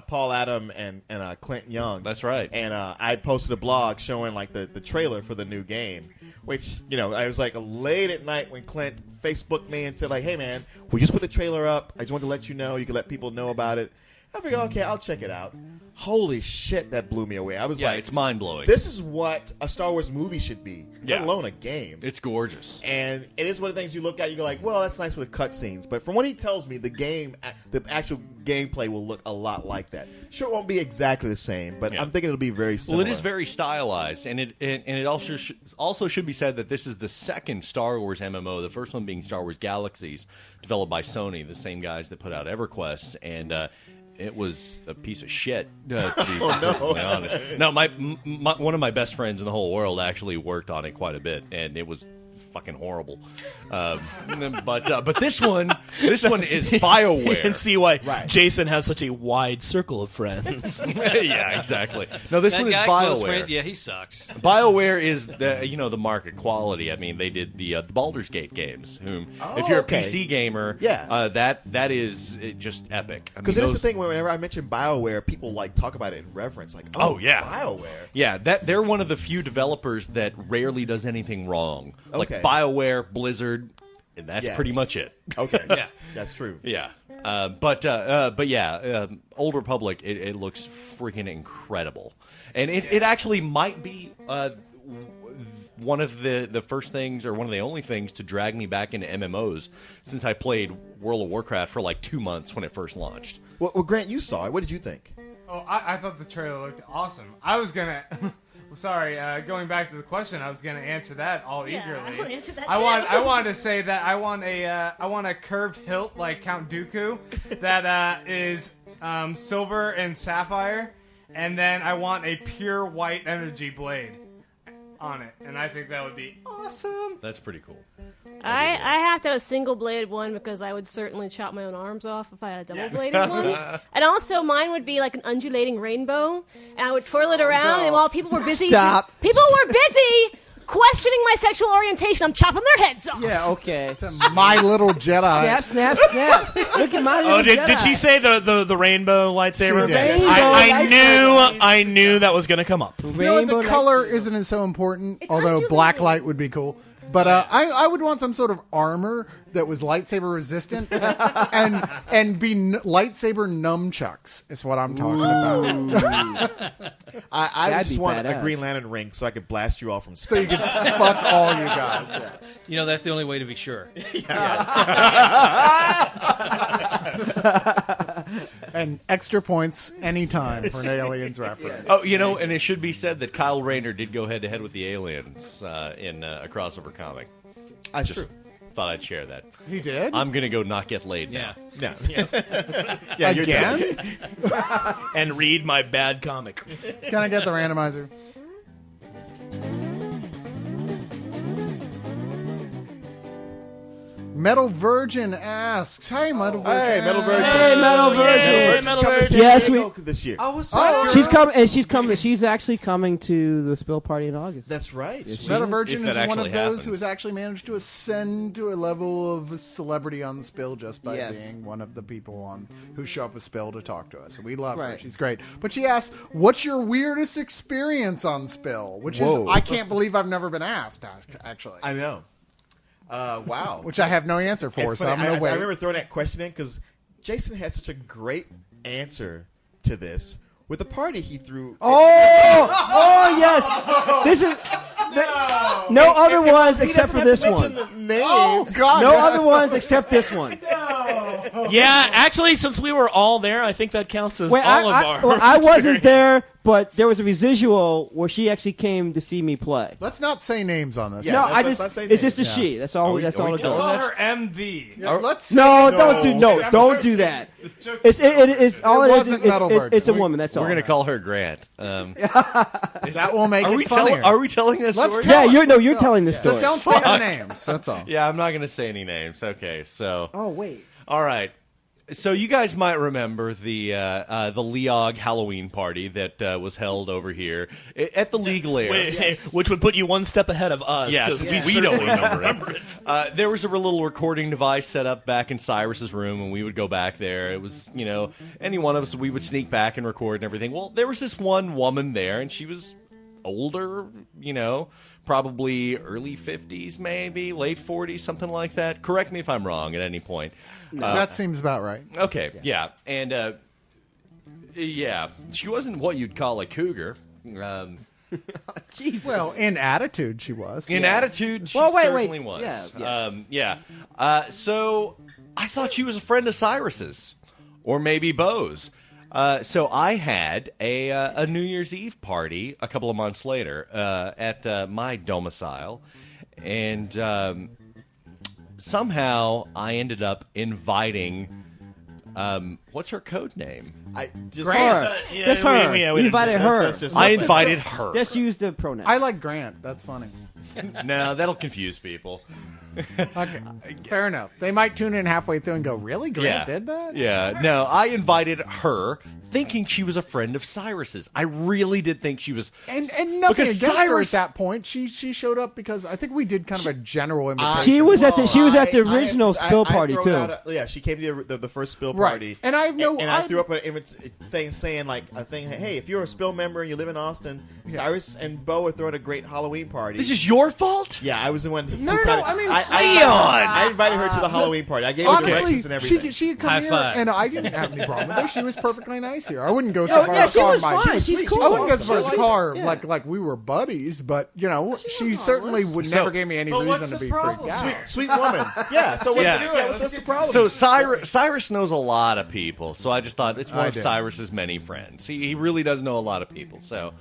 Paul Adam and Clint Young. That's right. And I posted a blog showing like the trailer for the new game, which I was like late at night when Clint Facebooked me and said like, "Hey man, we just put the trailer up. I just wanted to let you know. You can let people know about it." I figured, okay, I'll check it out. Holy shit, that blew me away. I was Yeah, like, it's mind-blowing. This is what a Star Wars movie should be, Yeah. let alone a game. It's gorgeous. And it is one of the things you look at, you go like, well, that's nice with cutscenes. But from what he tells me, the actual gameplay will look a lot like that. Sure, it won't be exactly the same, but Yeah. I'm thinking it'll be very similar. Well, it is very stylized, and it also should be said that this is the second Star Wars MMO. The first one being Star Wars Galaxies, developed by Sony, the same guys that put out EverQuest, and it was a piece of shit. To be perfectly honest. No, my one of my best friends in the whole world actually worked on it quite a bit, and it was fucking horrible. But this one is BioWare. And see why Right. Jason has such a wide circle of friends. Yeah, exactly. No, this That one is guy, close BioWare. friend, yeah, he sucks. BioWare is the market quality. I mean, they did the Baldur's Gate games. If you're a okay. PC gamer, Yeah. that is just epic. I Because mean, it is the thing whenever I mention BioWare, people like talk about it in reverence, like, Oh, yeah. BioWare. Yeah, they're one of the few developers that rarely does anything wrong. Like Okay. BioWare, Blizzard, and that's Yes. pretty much it. Okay, Yeah. that's true. Yeah. But yeah, Old Republic, it looks freaking incredible. And it actually might be one of the first things, or one of the only things, to drag me back into MMOs since I played World of Warcraft for like 2 months when it first launched. Well, Grant, you saw it. What did you think? Oh, I thought the trailer looked awesome. I was gonna. Sorry, going back to the question, I was gonna answer that all Yeah, eagerly. I wanna answer that I too. wanted to say that I want a curved hilt like Count Dooku that is silver and sapphire, and then I want a pure white energy blade on it, and I think that would be awesome. That's pretty cool. I have to have a single bladed one because I would certainly chop my own arms off if I had a double bladed one. And also, mine would be like an undulating rainbow, and I would twirl it around. And while people were busy, Stop. people were busy questioning my sexual orientation. I'm chopping their heads off. Yeah, okay. My Little Jedi. Snap, snap, snap. Look at my little Oh, did Jedi. she say the rainbow lightsaber? She did. Rainbow I knew that was gonna come up. You know what? The Rainbow color lightsaber. isn't so important, It's although undulating. black light would be cool. But I would want some sort of armor that was lightsaber resistant and be lightsaber nunchucks is what I'm talking about. I That'd just be want a badass. Green Lantern ring so I could blast you off from So you space. can fuck all you guys. Yeah. You know, that's the only way to be sure. And extra points anytime for an Aliens reference. Oh, and it should be said that Kyle Rayner did go head-to-head with the aliens in a crossover comic. That's Just true. thought I'd share that. He did? I'm going to go not get laid now. Yeah. No. Yeah, you're done. Again? And read my bad comic. Can I get the randomizer? Metal Virgin asks, "Hey, Metal Virgin." Hey, Metal Virgin. Hey, Metal Virgin. Metal Virgin. Yes, this year. I was She's coming, and she's coming. She's actually coming to the spill party in August. That's right. Metal Virgin If is that one of actually those happens. who has actually managed to ascend to a level of a celebrity on the spill just by Yes. being one of the people on who show up at spill to talk to us. And we love her. Right. She's great. But she asks, "What's your weirdest experience on spill?" Which Whoa. is, I can't believe I've never been asked. Actually, I know. Wow. which I have no answer for. It's So funny. I'm gonna I wait. remember throwing that question in because Jason had such a great answer to this with the party he threw. Oh yes. This is no other ones He except doesn't for have this to one. mention the names. Oh God! No that's other ones except this one. Yeah, actually, since we were all there, I think that counts as Wait, all of our. I wasn't experience. there, but there was a residual where she actually came to see me play. Let's not say names on this. Yeah, No, let's not say it's just a names. she. That's all. That's all it telling Call does. her MV. Yeah, let's No, say don't do that. It's all it is. wasn't Metal Bird. It's a woman. That's all. We're gonna call her Grant. that will make Are it we funnier. telling this Let's story? tell Yeah, it. you're telling the story. Just don't say the names. That's all. Yeah, I'm not gonna say any names. Okay, so Oh wait. all right. So you guys might remember the Leog Halloween party that was held over here at the Legal Air. Wait, which would put you one step ahead of us. Yes, 'cause we don't certainly remember it. There was a little recording device set up back in Cyrus's room, and we would go back there. It was, any one of us, we would sneak back and record and everything. Well, there was this one woman there, and she was older, probably early 50s, maybe, late 40s, something like that. Correct me if I'm wrong at any point. That seems about right. Okay, yeah. And, she wasn't what you'd call a cougar. Jesus. Well, in attitude, she was. In attitude, she Well, wait. certainly was. Yeah, yes. So I thought she was a friend of Cyrus's, or maybe Bo's. So I had a New Year's Eve party a couple of months later at my domicile, and somehow I ended up inviting. What's her code name? I just Her. Yeah, Just her. we You didn't invited discuss her. Let's just- I invited her. Just use the pronoun. I like Grant. That's funny. No, that'll confuse people. Okay, fair enough. They might tune in halfway through and go, "Really, Grant did that?" Yeah, no, I invited her thinking she was a friend of Cyrus's. I really did think she was. And nothing Because against her at Cyrus- that point. She showed up because I think we did kind of a general invitation. She was at the I- original spill I party throw too. out a- she came to the first spill Right. party, And I have no- and I I- threw up a thing saying like a thing. Hey, if you're a spill member and you live in Austin, Cyrus and Bo are throwing a great Halloween party. This is your fault? Yeah, I was the one. No, I mean, I invited her to the Halloween party. I gave her honestly, directions and everything. she had come High here, five. and I didn't have any problem with her. She was perfectly nice here. I wouldn't go so far yeah, as she call was my. fine. She's sweet. cool. I wouldn't go so far as She's call her yeah. like we were buddies, but she was certainly would So- never give me any But what's reason to this be freaked problem? out. Sweet woman. Yeah. So what's, Yeah. what's the problem? So Cyrus knows a lot of people, so I just thought it's one I of do. Cyrus's many friends. He really does know a lot of people. So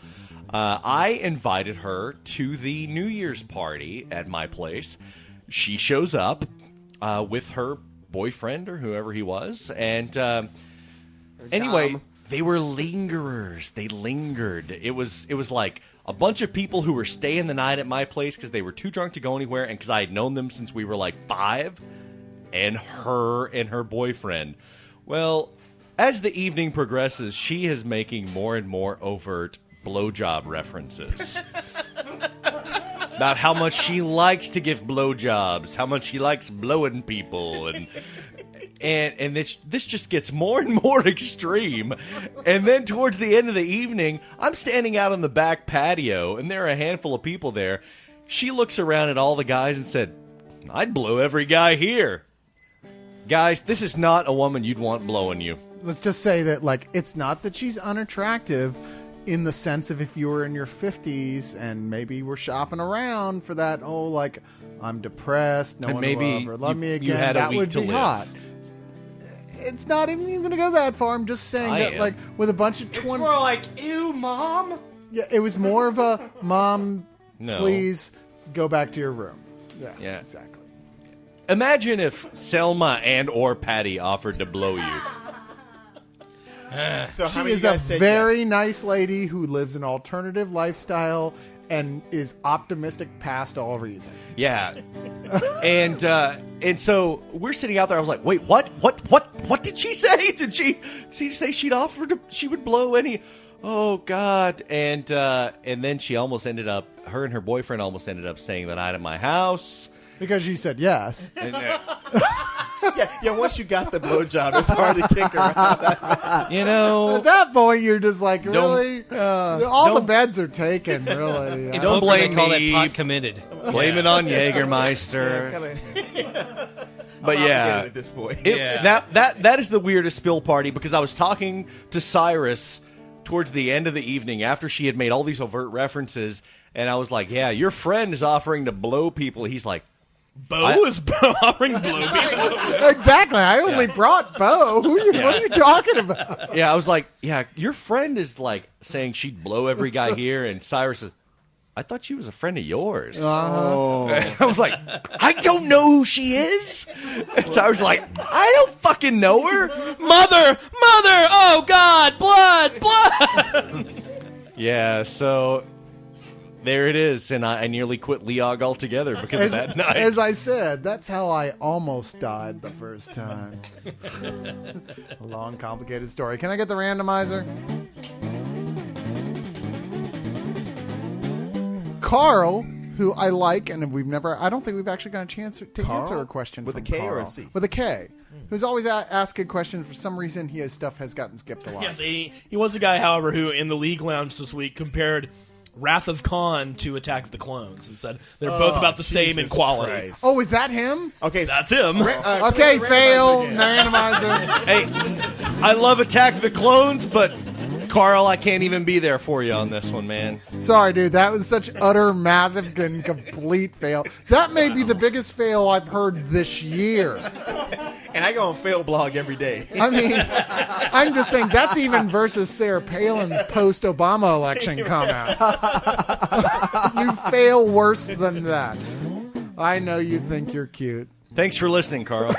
I invited her to the New Year's party at my place. She shows up with her boyfriend or whoever he was, and anyway, they were lingerers. They lingered. It was like a bunch of people who were staying the night at my place because they were too drunk to go anywhere, and because I had known them since we were like 5, and her and her boyfriend. Well, as the evening progresses, she is making more and more overt blowjob references. About how much she likes to give blowjobs, how much she likes blowing people, and this just gets more and more extreme. And then towards the end of the evening, I'm standing out on the back patio, and there are a handful of people there. She looks around at all the guys and said, "I'd blow every guy here." Guys, this is not a woman you'd want blowing you. Let's just say that it's not that she's unattractive in the sense of if you were in your 50s and maybe we're shopping around for that whole I'm depressed, no And one maybe will ever love me you again, had a that week would to be live. hot. It's not even going to go that far. I'm just saying I that am. with a bunch of It's 20 more like, ew, mom. yeah, it was more of a mom, No. please go back to your room. Yeah. Exactly. Imagine if Selma and or Patty offered to blow you. So how She many is of you a guys said very yes? nice lady who lives an alternative lifestyle and is optimistic past all reason. Yeah. And so we're sitting out there. I was like, wait, what did she say? Did she say she'd offered to, she would blow any? Oh God. And then she almost ended up, her and her boyfriend almost ended up staying the night at my house. Because you said yes. And, Yeah, once you got the blowjob, it's hard to kick her out. you know, At that point, you're just like, Don't- really? All the don't- beds are taken, really. Don't Poker, blame they call me. that pot committed. blame it on Jägermeister. But yeah, at this point. Yeah. That is the weirdest spill party because I was talking to Cyrus towards the end of the evening after she had made all these overt references, and I was like, "Yeah, your friend is offering to blow people." He's like, Bo is powering Blobby. Exactly. I only brought Bo. What are you talking about? Yeah, I was like, yeah, your friend is like saying she'd blow every guy here, and Cyrus says, I thought she was a friend of yours. Oh. I was like, I don't know who she is. And Cyrus was like, I don't fucking know her. Mother, oh God, blood. Yeah, so there it is, and I nearly quit Leog altogether because of that night. As I said, that's how I almost died the first time. A long, complicated story. Can I get the randomizer? Carl, who I like, and I don't think we've actually got a chance to answer a question with from a K Carl. or a C? With a K. Who's always asking questions. For some reason, his stuff has gotten skipped a lot. Yes, he was a guy, however, who in the League Lounge this week compared Wrath of Khan to Attack of the Clones and said they're both about the same in quality. Christ. Oh, is that him? Okay, That's him. Okay, fail. Randomizer. Hey, I love Attack of the Clones, but Carl, I can't even be there for you on this one, man. Sorry, dude. That was such utter, massive, and complete fail. That may be the biggest fail I've heard this year. And I go on Fail Blog every day. I mean, I'm just saying that's even versus Sarah Palin's post-Obama election comments. You fail worse than that. I know you think you're cute. Thanks for listening, Carl.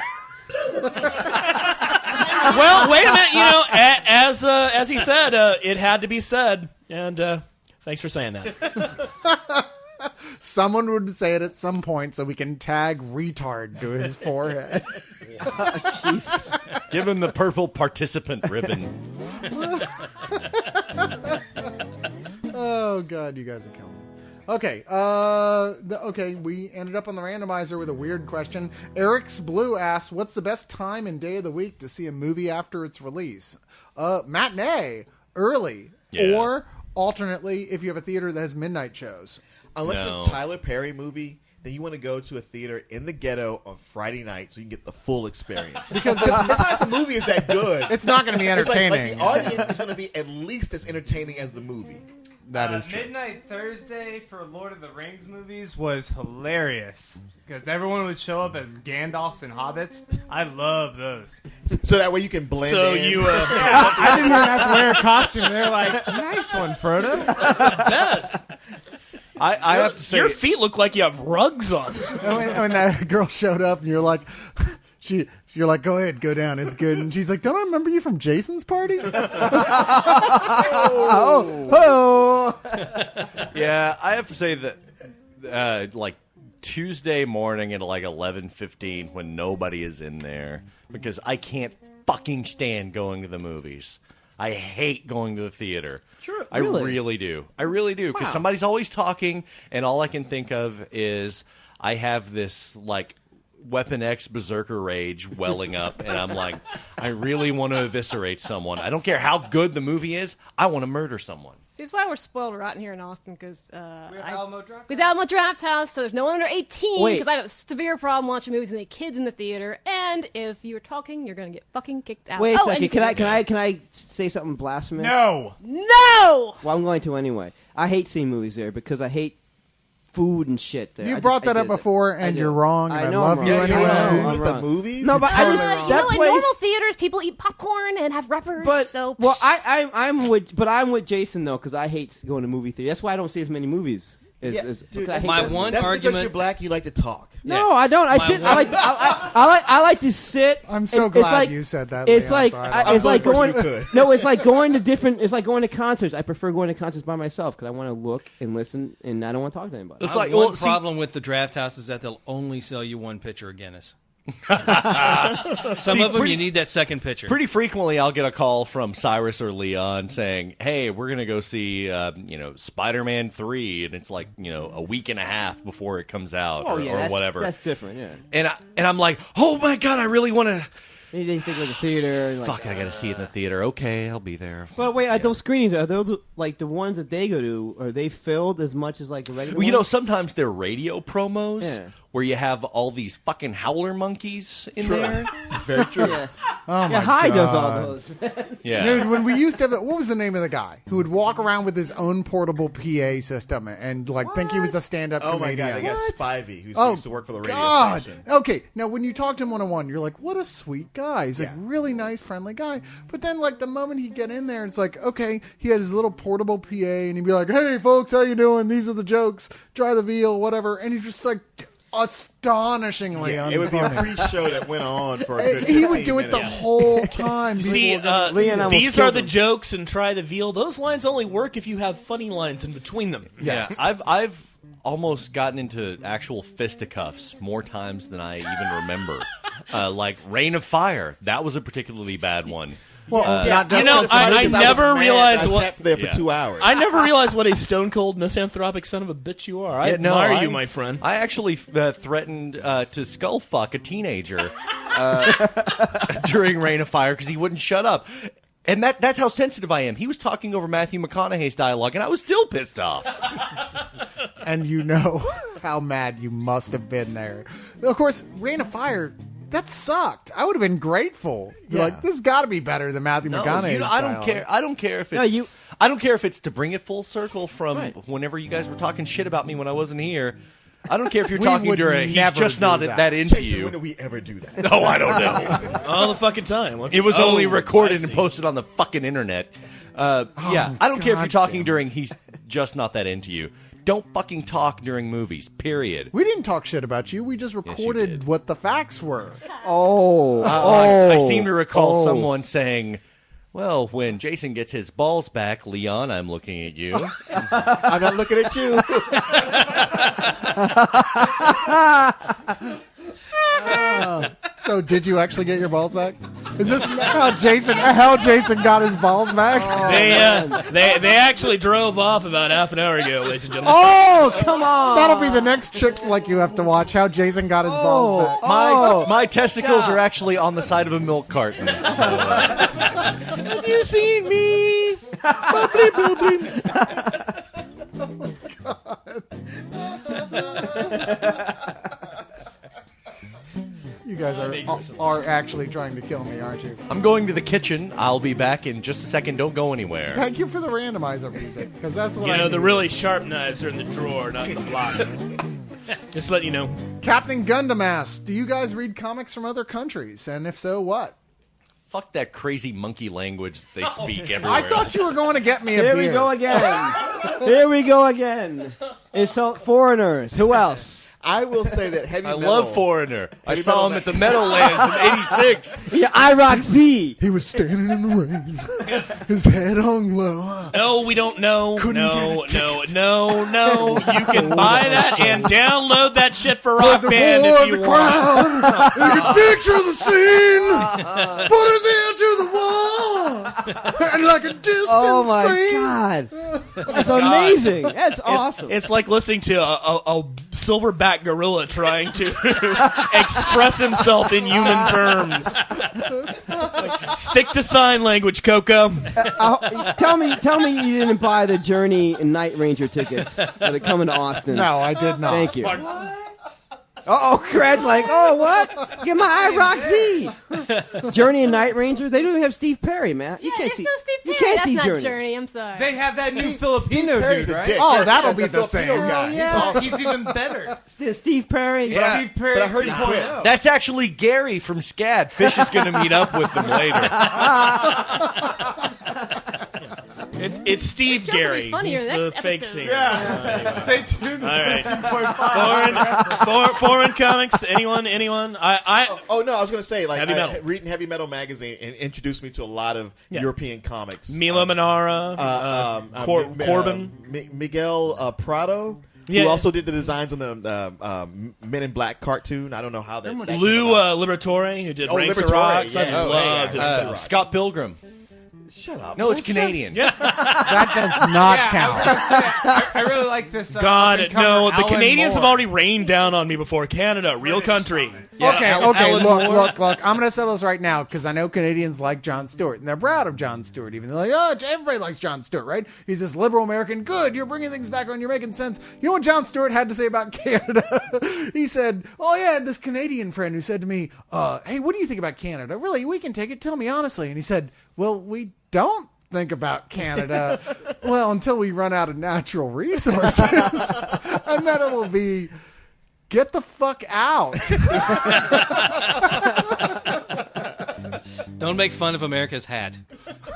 Well, wait a minute. You know, as he said, it had to be said, and thanks for saying that. Someone would say it at some point so we can tag retard to his forehead. Jesus. Give him the purple participant ribbon. Oh, God, you guys are killing me. Okay, okay, we ended up on the randomizer with a weird question. Eric's Blue asks, what's the best time and day of the week to see a movie after its release? Matinee, early, or alternately, if you have a theater that has midnight shows. Unless it's a Tyler Perry movie, then you want to go to a theater in the ghetto on Friday night so you can get the full experience. Because it's not like the movie is that good. It's not going to be entertaining. It's like the audience is going to be at least as entertaining as the movie. That is true. Midnight Thursday for Lord of the Rings movies was hilarious because everyone would show up as Gandalfs and hobbits. I love those. So that way you can blend So in. you, I didn't even have to wear a costume. They're like, nice one, Frodo. that's the best. I have to say, Your feet look like you have rugs on. When that girl showed up and you're like, you're like, go ahead, go down, it's good. And she's like, don't I remember you from Jason's party? yeah, I have to say that, like Tuesday morning at like 11:15 when nobody is in there, because I can't fucking stand going to the movies. I hate going to the theater. Sure, I really do. I really do, because somebody's always talking, and all I can think of is I have this like Weapon X Berserker rage welling up, and I'm like, I really want to eviscerate someone. I don't care how good the movie is. I want to murder someone. See, that's why we're spoiled rotten here in Austin, because Alamo Draft Alamo Draft House, so there's no one under 18, Wait. because I have a severe problem watching movies and the kids in the theater, and if you're talking, you're going to get fucking kicked out. Wait a and second. you Can I say something blasphemous? No. No! Well, I'm going to anyway. I hate seeing movies there because I hate food and shit there. You brought that up before, and you're wrong, and I know love I'm you wrong. anyway. I know, I'm with the wrong. movies? No, but I just Totally that in place. normal theaters, people eat popcorn and have rappers, But so... well, I'm with Jason though, because I hate going to movie theater. That's why I don't see as many movies. Dude, because I hate my going- one That's because argument- you're black. You like to talk. No, I don't. I sit. I like to sit. I'm so and glad it's like, you said that. It's Leon, like so I don't- I'm it's the like only going. person who could. No, it's like going to different. It's like going to concerts. I prefer going to concerts by myself because I want to look and listen, and I don't want to talk to anybody. It's My like, one well, see- problem with the draft house is that they'll only sell you one pitcher of Guinness. Some of them you need that second pitcher. Pretty frequently, I'll get a call from Cyrus or Leon saying, "Hey, we're gonna go see, Spider-Man 3," and it's like, a week and a half before it comes out, or whatever. That's different. Yeah. And I'm like, "Oh my god, I really want to." And you think like the theater. And Fuck, I gotta see it in the theater. Okay, I'll be there. But wait, those screenings are those like the ones that they go to? Are they filled as much as like the regular? Well, ones? sometimes they're radio promos Yeah. where you have all these fucking howler monkeys in there. Very true. Yeah. Oh my Yeah, High does all God. those. Yeah. Dude, when we used to have what was the name of the guy who would walk around with his own portable PA system and like think he was a stand-up Oh my comedian? God! I guess Spivey, who Oh, used to work for the radio God. station. Okay, now when you talk to him one-on-one, you're like, what a sweet guy. He's like Yeah. really nice, friendly guy. But then like the moment he'd get in there, it's like, okay, he had his little portable PA and he'd be like, hey folks, how you doing? These are the jokes. Try the veal, whatever. And he's just like astonishingly Yeah, it would be a unfunny. pre-show that went on for a good 15 He would do it the minutes. whole time. See, People were gonna Leon it. almost these are killed the him. jokes, and try the veal. Those lines only work if you have funny lines in between them. Yes. Yeah, I've almost gotten into actual fisticuffs more times than I even remember. Like Rain of Fire, that was a particularly bad one. Well, not just You know, because I the- Because never was mad, realized I what- sat there for Yeah. 2 hours. I never realized what a stone cold misanthropic son of a bitch you are. I admire you, my friend. I actually threatened to skull fuck a teenager during Rain of Fire because he wouldn't shut up. And that's how sensitive I am. He was talking over Matthew McConaughey's dialogue, and I was still pissed off. and you know how mad you must have been there. Of course, Rain of Fire, that sucked. I would have been grateful. You're Yeah. like, this has got to be better than Matthew No, McConaughey's I don't dialogue. care. I don't care if it's. No, you- I don't care if it's to bring it full circle from Right. whenever you guys were talking shit about me when I wasn't here. I don't care if you're We talking would during. He's never just do not that. that into Jason, when you. did we ever do that? No, I don't know. All the fucking time. It was only recorded I and see. posted on the fucking internet. Yeah, I don't care if you're God talking damn. during. He's just not that into you. Don't fucking talk during movies. Period. We didn't talk shit about you. We just recorded did. what the facts were. I seem to recall Oh. someone saying, "Well, when Jason gets his balls back, Leon, I'm looking at you." I'm not looking at you. So, did you actually get your balls back? Is this how Jason got his balls back? They actually drove off about half an hour ago, ladies and gentlemen. Oh, come on. That'll be the next chick flick you have to watch. How Jason got his balls back. My testicles are actually on the side of a milk carton. So, have you seen me? You guys are actually trying to kill me, aren't you? I'm going to the kitchen. I'll be back in just a second. Don't go anywhere. Thank you for the randomizer music, because that's what You I know, need. the really sharp knives are in the drawer, not in the block. Just let you know. Captain Gundamass, do you guys read comics from other countries? And if so, what? Fuck that crazy monkey language they speak everywhere. I thought you were going to get me a Here beer. we go again. Here we go again. Insult foreigners. Who else? I will say that heavy I metal. love Foreigner. I Heavy saw metal him at the Meadowlands in '86. Yeah, IROC Z. He was standing in the rain. His head hung low. No, we don't know. Couldn't No. get a You can buy that and download that shit for Rock The Band roar if of you the want. crowd. You can picture the scene. Put his ear to the wall. And like a distant Oh my scream. God. That's amazing. That's awesome. It's like listening to a silverback gorilla trying to express himself in human terms. Stick to sign language, Coco. Tell me you didn't buy the Journey and Night Ranger tickets that are coming to Austin. No, I did not. Thank you. Uh-oh, Crad's like, oh, what? Get my IROC Z. Journey and Night Ranger? They don't even have Steve Perry, man. You can't There's see. no Steve You Perry. can't That's see not Journey. Journey. I'm sorry. They have that new Filipino Perry's dude, a right? dick. Oh, Yeah, that'll be the Filipino same. guy. Yeah. He's awesome. He's even better. Steve Perry. Yeah. Steve Perry But I heard he 2.0. quit. That's actually Gary from SCAD. Fish is going to meet up with them later. It's Steve joke will be Gary. funnier He's next the fake episode. singer. Yeah. Stay tuned. All right. 2.5. Foreign comics. Anyone? Oh no, I was going to say like Heavy metal. reading Heavy Metal magazine and introduced me to a lot of European comics. Milo Manara, Corbin. Miguel Prado, Yeah. who also did the designs on the Men in Black cartoon. I don't know how that. came Lou about. Liberatore, who did Oh, Ranks of Liberatore, Rocks. I yeah. love his stuff. Scott Pilgrim. Shut up. No, it's Canadian. That does not count. I really like this. God, up-and-comer no, the Alan Canadians Moore. have already rained down on me before. Canada, real British country. comics. Okay, Alan look. I'm going to settle this right now because I know Canadians like Jon Stewart, and they're proud of Jon Stewart. Even they're like, oh, everybody likes Jon Stewart, right? He's this liberal American. Good, you're bringing things back on. You're making sense. You know what Jon Stewart had to say about Canada? He said, oh, yeah, I had this Canadian friend who said to me, hey, what do you think about Canada? Really, we can take it. Tell me honestly. And he said, well, we don't think about Canada well until we run out of natural resources. And then it will be, get the fuck out. Don't make fun of America's hat.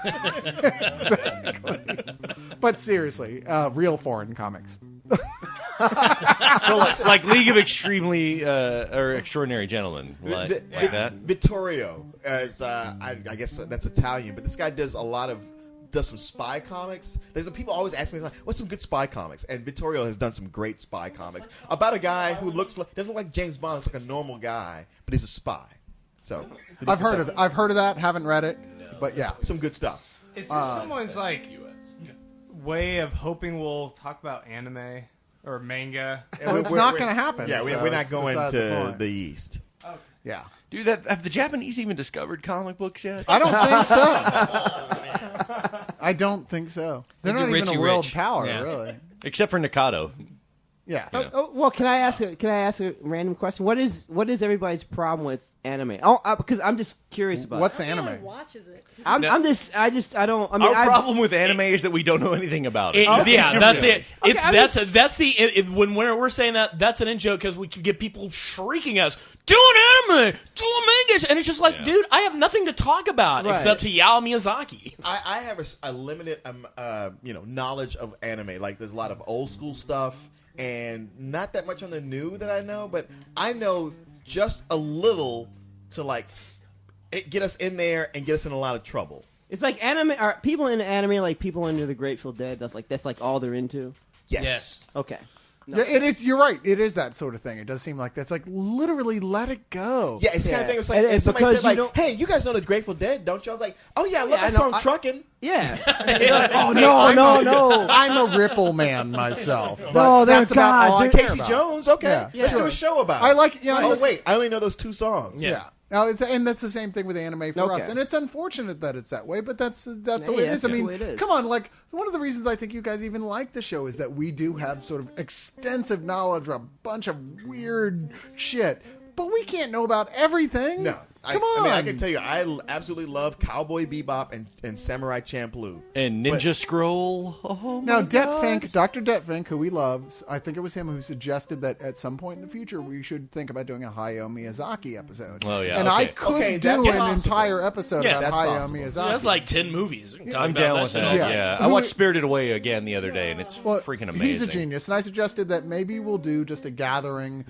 Exactly. But seriously, real foreign comics. So like League of Extremely or Extraordinary Gentlemen, like that. Vittorio, as I guess that's Italian, but this guy does some spy comics. There's people always ask me, like, what's some good spy comics? And Vittorio has done some great spy comics about a guy who doesn't look like James Bond. Looks like a normal guy, but he's a spy. So I've heard of that. Haven't read it, but yeah, some good stuff. Is this someone's way of hoping we'll talk about anime or manga? Well, it's not going to happen. Yeah, so we're not it's going beside to the point. East. Yeah, Dude, have the Japanese even discovered comic books yet? I don't think so. I don't think so. They're not even a world power, really. Except for Nikado. Yeah. Well, can I ask a random question? What is everybody's problem with anime? Because I'm just curious about What's it. anime? Watches it. I don't. I mean, Our problem with anime is that we don't know anything about it. Yeah, that's it. Okay, When we're saying that, that's an in joke because we can get people shrieking at us, do an anime, do a manga, and it's just like, dude, I have nothing to talk about Right. except Hayao Miyazaki. I have a limited knowledge of anime. Like, there's a lot of old school stuff and not that much on the new that I know, but I know just a little to get us in there and get us in a lot of trouble. It's like anime. Are people into anime like people into the Grateful Dead? That's like all they're into. Yes. Okay. Yeah, it is. You're right. It is that sort of thing. It does seem like that's like literally let it go. Yeah, it's the kind of thing. It's like And if somebody because said, you like, "Hey, you guys know the Grateful Dead, don't you?" I was like, "Oh yeah, I love Yeah, that I know. song, Truckin'." Yeah. Oh no. I'm a Ripple man myself. But No, they're that's about all I gods. care Casey about. Jones. Okay, Yeah. let's Yeah. do a show about it. I like. You know, Oh just- wait, I only know those two songs. Yeah. No, and that's the same thing with anime for us, Okay. and it's unfortunate that it's that way, but that's the way it Yeah, is. I that's the mean, way it is. come on, like one of the reasons I think you guys even like the show is that we do have sort of extensive knowledge of a bunch of weird shit, but we can't know about everything. No, come on. I mean, I can tell you, I absolutely love Cowboy Bebop and Samurai Champloo. And Ninja Scroll. Oh my Now, God. Dr. Detfink, who we love, I think it was him who suggested that at some point in the future we should think about doing a Hayao Miyazaki episode. Oh, yeah, and okay. I could Okay, do that's an possible. entire episode Yeah, about that's Hayao possible. Miyazaki. That's like 10 movies. We can talk I'm about down with shit that. all Yeah. day. Yeah, I watched Spirited Away again the other day, and it's freaking amazing. He's a genius, and I suggested that maybe we'll do just a gathering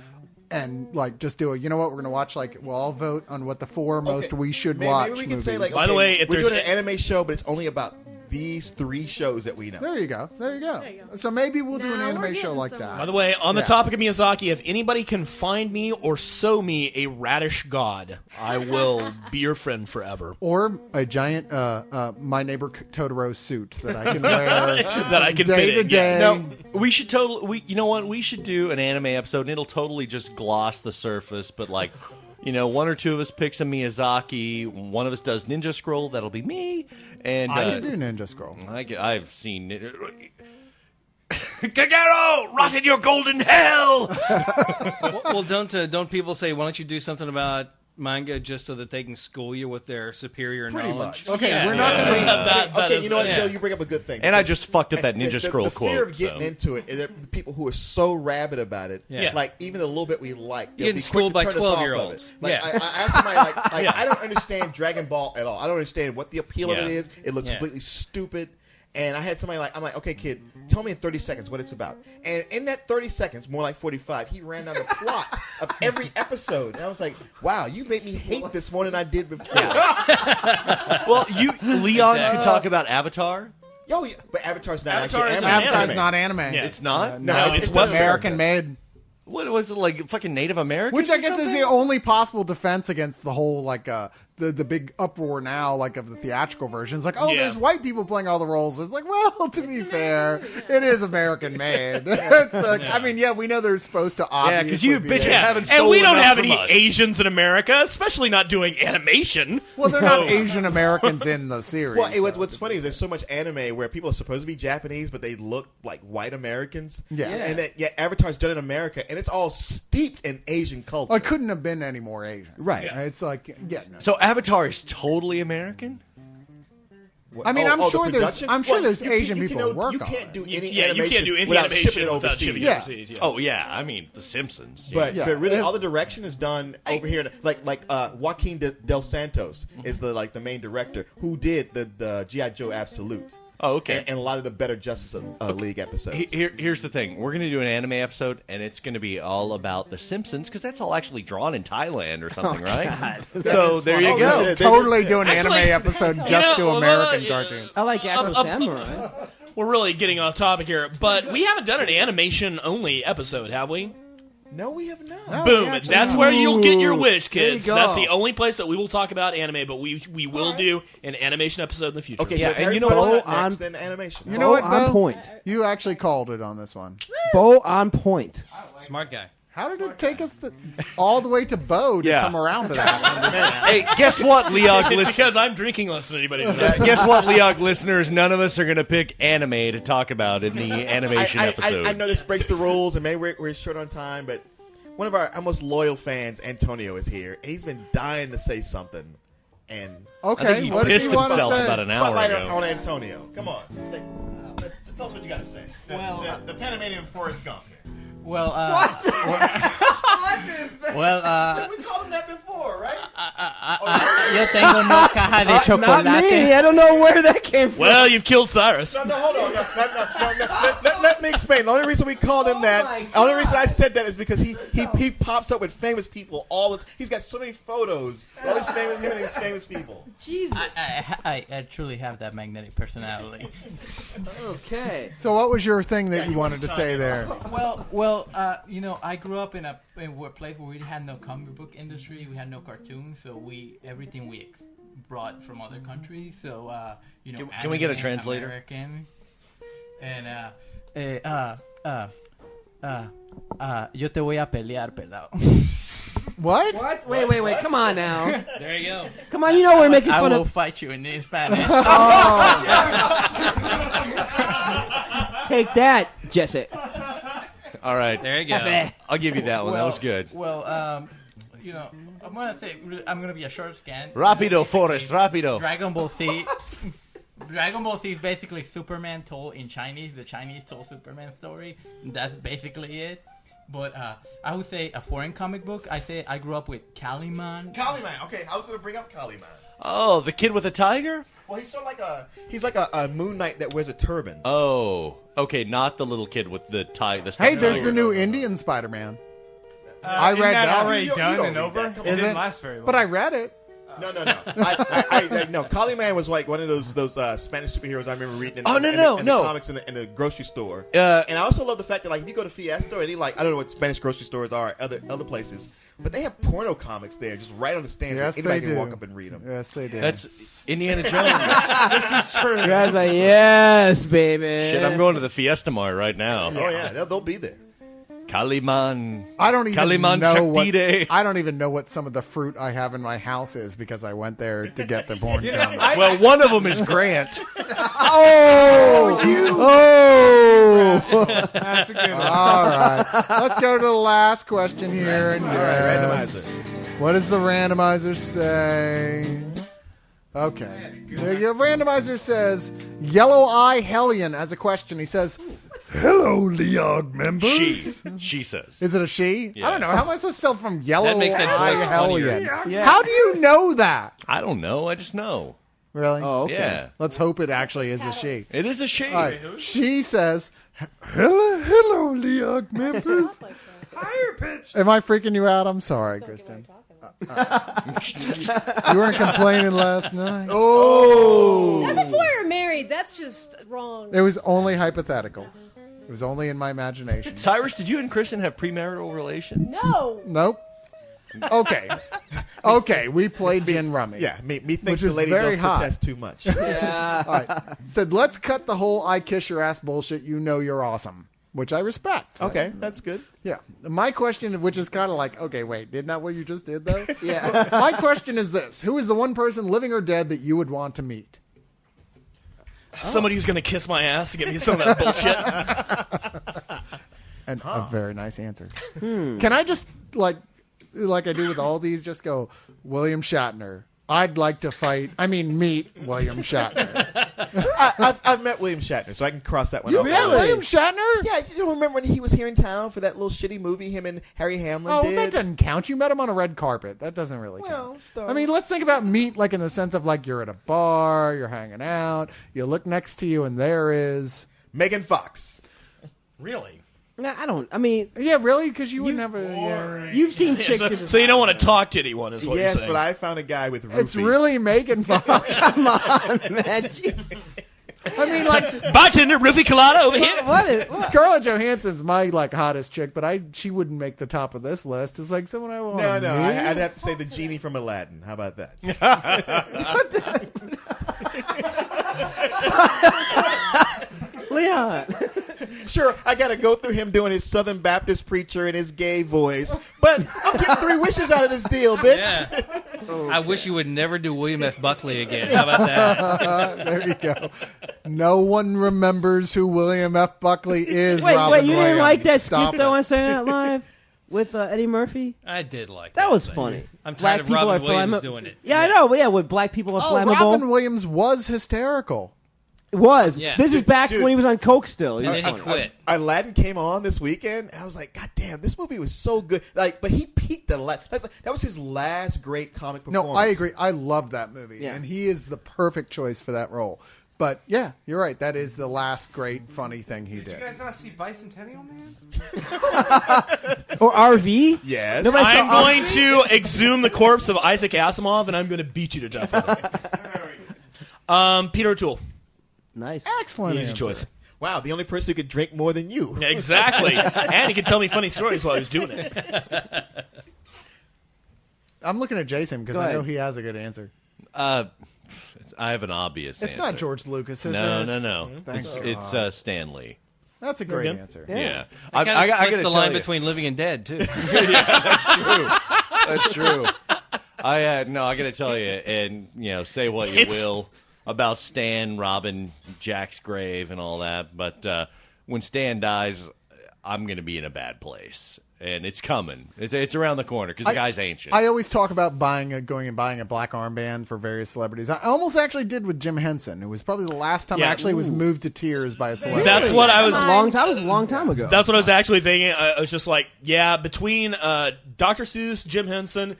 and just do you know what, we're going to watch, we'll all vote on what the four most we should watch Maybe we can movies. say, like, By the way, if we're there's doing an anime show, but it's only about these 3 shows that we know. There you go. There you go. So maybe we'll do an Now anime we're show getting like somewhere. that. By the way, on the Yeah. topic of Miyazaki, if anybody can find me or sew me a radish god, I will be your friend forever. Or a giant My Neighbor Totoro suit that I can wear That I can day fit to in, day. No, we should totally. You know what? We should do an anime episode, and it'll totally just gloss the surface. But one or two of us picks a Miyazaki. One of us does Ninja Scroll. That'll be me. And I can do Ninja Scroll. I've seen it. Kagero, rot in your golden hell. Well, don't people say, why don't you do something about manga just so that they can school you with their superior Pretty knowledge? much. Okay, Yeah. we're not Yeah. going to. That Okay, is- you know what, yeah. Bill? You bring up a good thing. And I just fucked up that Ninja Scroll the quote. fear of getting so. into it, and people who are so rabid about it, Yeah. like even the little bit we like, You're they'll getting be quick schooled to by turn us off of 12-year-olds. it. Like, Yeah. I asked somebody, I don't understand Dragon Ball at all. I don't understand what the appeal of Yeah. it is. It looks Yeah. completely stupid. And I had somebody I'm like, okay, kid, tell me in 30 seconds what it's about. And in that 30 seconds, more like 45, he ran down the plot of every episode. And I was like, wow, you made me hate this more than I did before. Well, Leon could talk about Avatar. Yo, yeah, but Avatar's not Avatar actually is anime. Avatar's not anime. Yeah. It's not. No, it's Western. American made. What was it, like fucking Native Americans? Which I or guess is something? the only possible defense against the whole the big uproar now, like of the theatrical versions. Like, oh, Yeah. there's white people playing all the roles. It's like, well, to be fair, it is American made. It's like, I mean, yeah, we know they're supposed to obviously. because you be bitches there. haven't And we stolen don't enough have from any us. Asians in America, especially not doing animation. Well, they're not Asian Americans in the series. Well, so. what's funny is there's so much anime where people are supposed to be Japanese, but they look like white Americans. Yeah. And that Avatar's done in America, and it's all steeped in Asian culture. Well, it couldn't have been any more Asian. Right. It's like, yeah, no. So Avatar is totally American? I mean, I'm the sure there's production? there's you Asian can- people who work you on can't it. do any Yeah, you animation can't do any without animation shipping it without overseas. shipping Yeah. overseas. Yeah. Oh, yeah. I mean, The Simpsons. But, Yeah. but really, Yeah. all the direction is done over here. Like Joaquin Del Santos is the main director who did the G.I. Joe Absolute. Oh, okay. And a lot of the Better Justice League episodes. Here's the thing. We're going to do an anime episode, and it's going to be all about The Simpsons, because that's all actually drawn in Thailand or something, right? So there you Oh, go. yeah. Totally do an Actually, anime episode you just to know, American well, cartoons. I like Afro Samurai. We're really getting off topic here, but we haven't done an animation-only episode, have we? No, we have not. No, Boom! we actually That's don't. where you'll get your wish, There you kids. go. That's the only place that we will talk about anime, but we will do an animation episode in the future. Okay, Yeah, so if and Harry you know Potter's what? not next, On- then animation. You know what, on Bo? point. You actually called it on this one. Bo on point. Smart guy. How did it take us all the way to Bo to Yeah. come around to that? Hey, guess what, Leog It's listeners? because I'm drinking less than anybody tonight. Guess what, Leog listeners? None of us are going to pick anime to talk about in the animation episode. I know this breaks the rules, and maybe we're short on time, but one of our most loyal fans, Antonio, is here, and he's been dying to say something. And I think Okay, he what does pissed he want to himself say? about an hour spotlight ago. on Antonio. Come on, tell us what you got to say. The Panamanian Forrest Gump here. Well, well, We called him that before, right? yo tengo una caja de chocolate. Not me. I don't know where that came from. Well, you've killed Cyrus. No, hold on. No. Let me explain. The only reason we called him that, the only reason I said that is because he pops up with famous people all the. He's got so many photos. All these famous people. Jesus. I truly have that magnetic personality. Okay. So what was your thing that you wanted to say there? Well, you know, I grew up in a place where we had no comic book industry, we had no cartoons, so everything we brought from other countries. So you know, Can we get a anime, translator? American, and yo te voy a pelear, pelado. What? What? Wait. Come on now. There you go. Come on. You know we're making I fun will of. fight you in Spanish. Take that, Jesse. All right. There you go. I'll give you that one. That was good. Well, you know, I'm gonna be a short scan. Rapido, Forrest, rapido. Dragon Ball Z. Dragon Ball Z is basically Superman told in Chinese. The Chinese told Superman story. That's basically it. But I would say a foreign comic book. I grew up with Kaliman. Kaliman. Okay, I was going to bring up Kaliman. Oh, the kid with a tiger? Well, he's sort of like a Moon Knight that wears a turban. Oh, okay, not the little kid with the tie. The Hey, there's tiger. the new Indian Spider-Man. I read that that. already You done don't and read over. that. Come It on. didn't last very long. But I read it. No. No, Kaliman was like one of those Spanish superheroes I remember reading in, Oh, no, in no, the no. comics in the grocery store. Uh, And I also love the fact that like if you go to Fiesta and I don't know what Spanish grocery stores are other places, but they have porno comics there just right on the stand. Yes, Anybody they can do. walk up and read them. Yes, they do. That's Indiana Jones. This is true. Guys, like, yes, baby. Shit, I'm going to the Fiesta Mart right now. Oh yeah, they'll be there. Kaliman. I don't even Kaliman know what. Shakti Day. I don't even know what some of the fruit I have in my house is because I went there to get the porn comic. Well, one of them is Grant. Oh! That's a good one. All right. Let's go to the last question here. And randomizer. What does the randomizer say? Okay. The randomizer says, Yellow Eye Hellion as a question. He says, Hello, Leog members. She says. Is it a she? Yeah. I don't know. How am I supposed to tell from Yellow That makes that Eye voice Hellion? Yeah. How do you know that? I don't know. I just know. Really? Oh, okay. Yeah. Let's hope it actually is a she. It is a she. All right. She says, hello, Leog members. Higher pitch. Am I freaking you out? I'm sorry, Kristen. You weren't complaining last night. Oh. That's before you're married. That's just wrong. It was only hypothetical. It was only in my imagination. Cyrus, did you and Kristen have premarital relations? No. Nope. Okay, we played gin rummy. Yeah, me Which thinks the is lady very don't hot. protest too much. All right. Said, let's cut the whole I kiss your ass bullshit. You know you're awesome, which I respect. Okay, that's good. Yeah. My question, which is kind of like, okay, wait, isn't that what you just did, though? Yeah. My question is this. Who is the one person, living or dead, that you would want to meet? Somebody who's gonna kiss my ass to get me some of that bullshit. And a very nice answer. Can I just, like I do with all these, just go, William Shatner. I'd like to meet William Shatner. I've met William Shatner, so I can cross that one You off. met William Shatner? Yeah, you don't remember when he was here in town for that little shitty movie him and Harry Hamlin Oh, did? that doesn't count. You met him on a red carpet. That doesn't really count. Well, I mean, let's think about meet like in the sense of like you're at a bar, you're hanging out, you look next to you, and there is Megan Fox. Really? No, I don't. I mean, yeah, really, because you wouldn't have a. Yeah. you've seen chicks. So you don't want to talk to anyone, is what you're Yes, saying. but I found a guy with roofies. It's really Megan Fox. Come on, man. Jeez. I mean, like bartender, roofie colada over here. What? Scarlett Johansson's my like hottest chick, but she wouldn't make the top of this list. It's like someone I want. No, to I'd meet. have to say the genie from Aladdin. How about that? Leon. Sure, I got to go through him doing his Southern Baptist preacher and his gay voice, but I'm getting 3 wishes out of this deal, bitch. Yeah. I wish you would never do William F. Buckley again. How about that? There you go. No one remembers who William F. Buckley is. Wait, Robin you didn't Williams. like that Stop skit though it. on Saturday Night Live with Eddie Murphy? I did like That was thing. funny. I'm tired of Robin Williams doing it. Yeah, I know, but yeah, when black people are Oh, flammable. Robin Williams was hysterical. It was. Yeah. This is back Dude. when he was on coke still. He And was then he funny. quit. Aladdin came on this weekend, and I was like, God damn, this movie was so good. Like, but he peaked at Aladdin. That was his last great comic performance. No, I agree. I love that movie, Yeah. and he is the perfect choice for that role. But yeah, you're right. That is the last great funny thing he Did you did. guys not see Bicentennial Man? Or RV? Yes. Nobody I'm saw going to exhume the corpse of Isaac Asimov, and I'm going to beat you to death with it. Peter O'Toole. Nice. Excellent Easy answer. choice. Wow, the only person who could drink more than you. Exactly. And he could tell me funny stories while he was doing it. I'm looking at Jason because Go I know ahead. he has a good answer. I have an obvious It's answer. not George Lucas, is No, it? no. Thank It's God. Stan Lee. That's a great Okay. answer. Yeah. I kind of splits gotta the tell line you. between living and dead, too. That's true. I got to tell you, and say what you It's- will about Stan robbing Jack's grave and all that, but when Stan dies, I'm going to be in a bad place, and it's coming. It's around the corner because the guy's ancient. I always talk about going and buying a black armband for various celebrities. I almost actually did with Jim Henson. It was probably the last time I Yeah. actually was moved to tears by a celebrity. That's what I was. That was a long time ago. That's what I was actually thinking. I was just like, yeah, between Dr. Seuss, Jim Henson,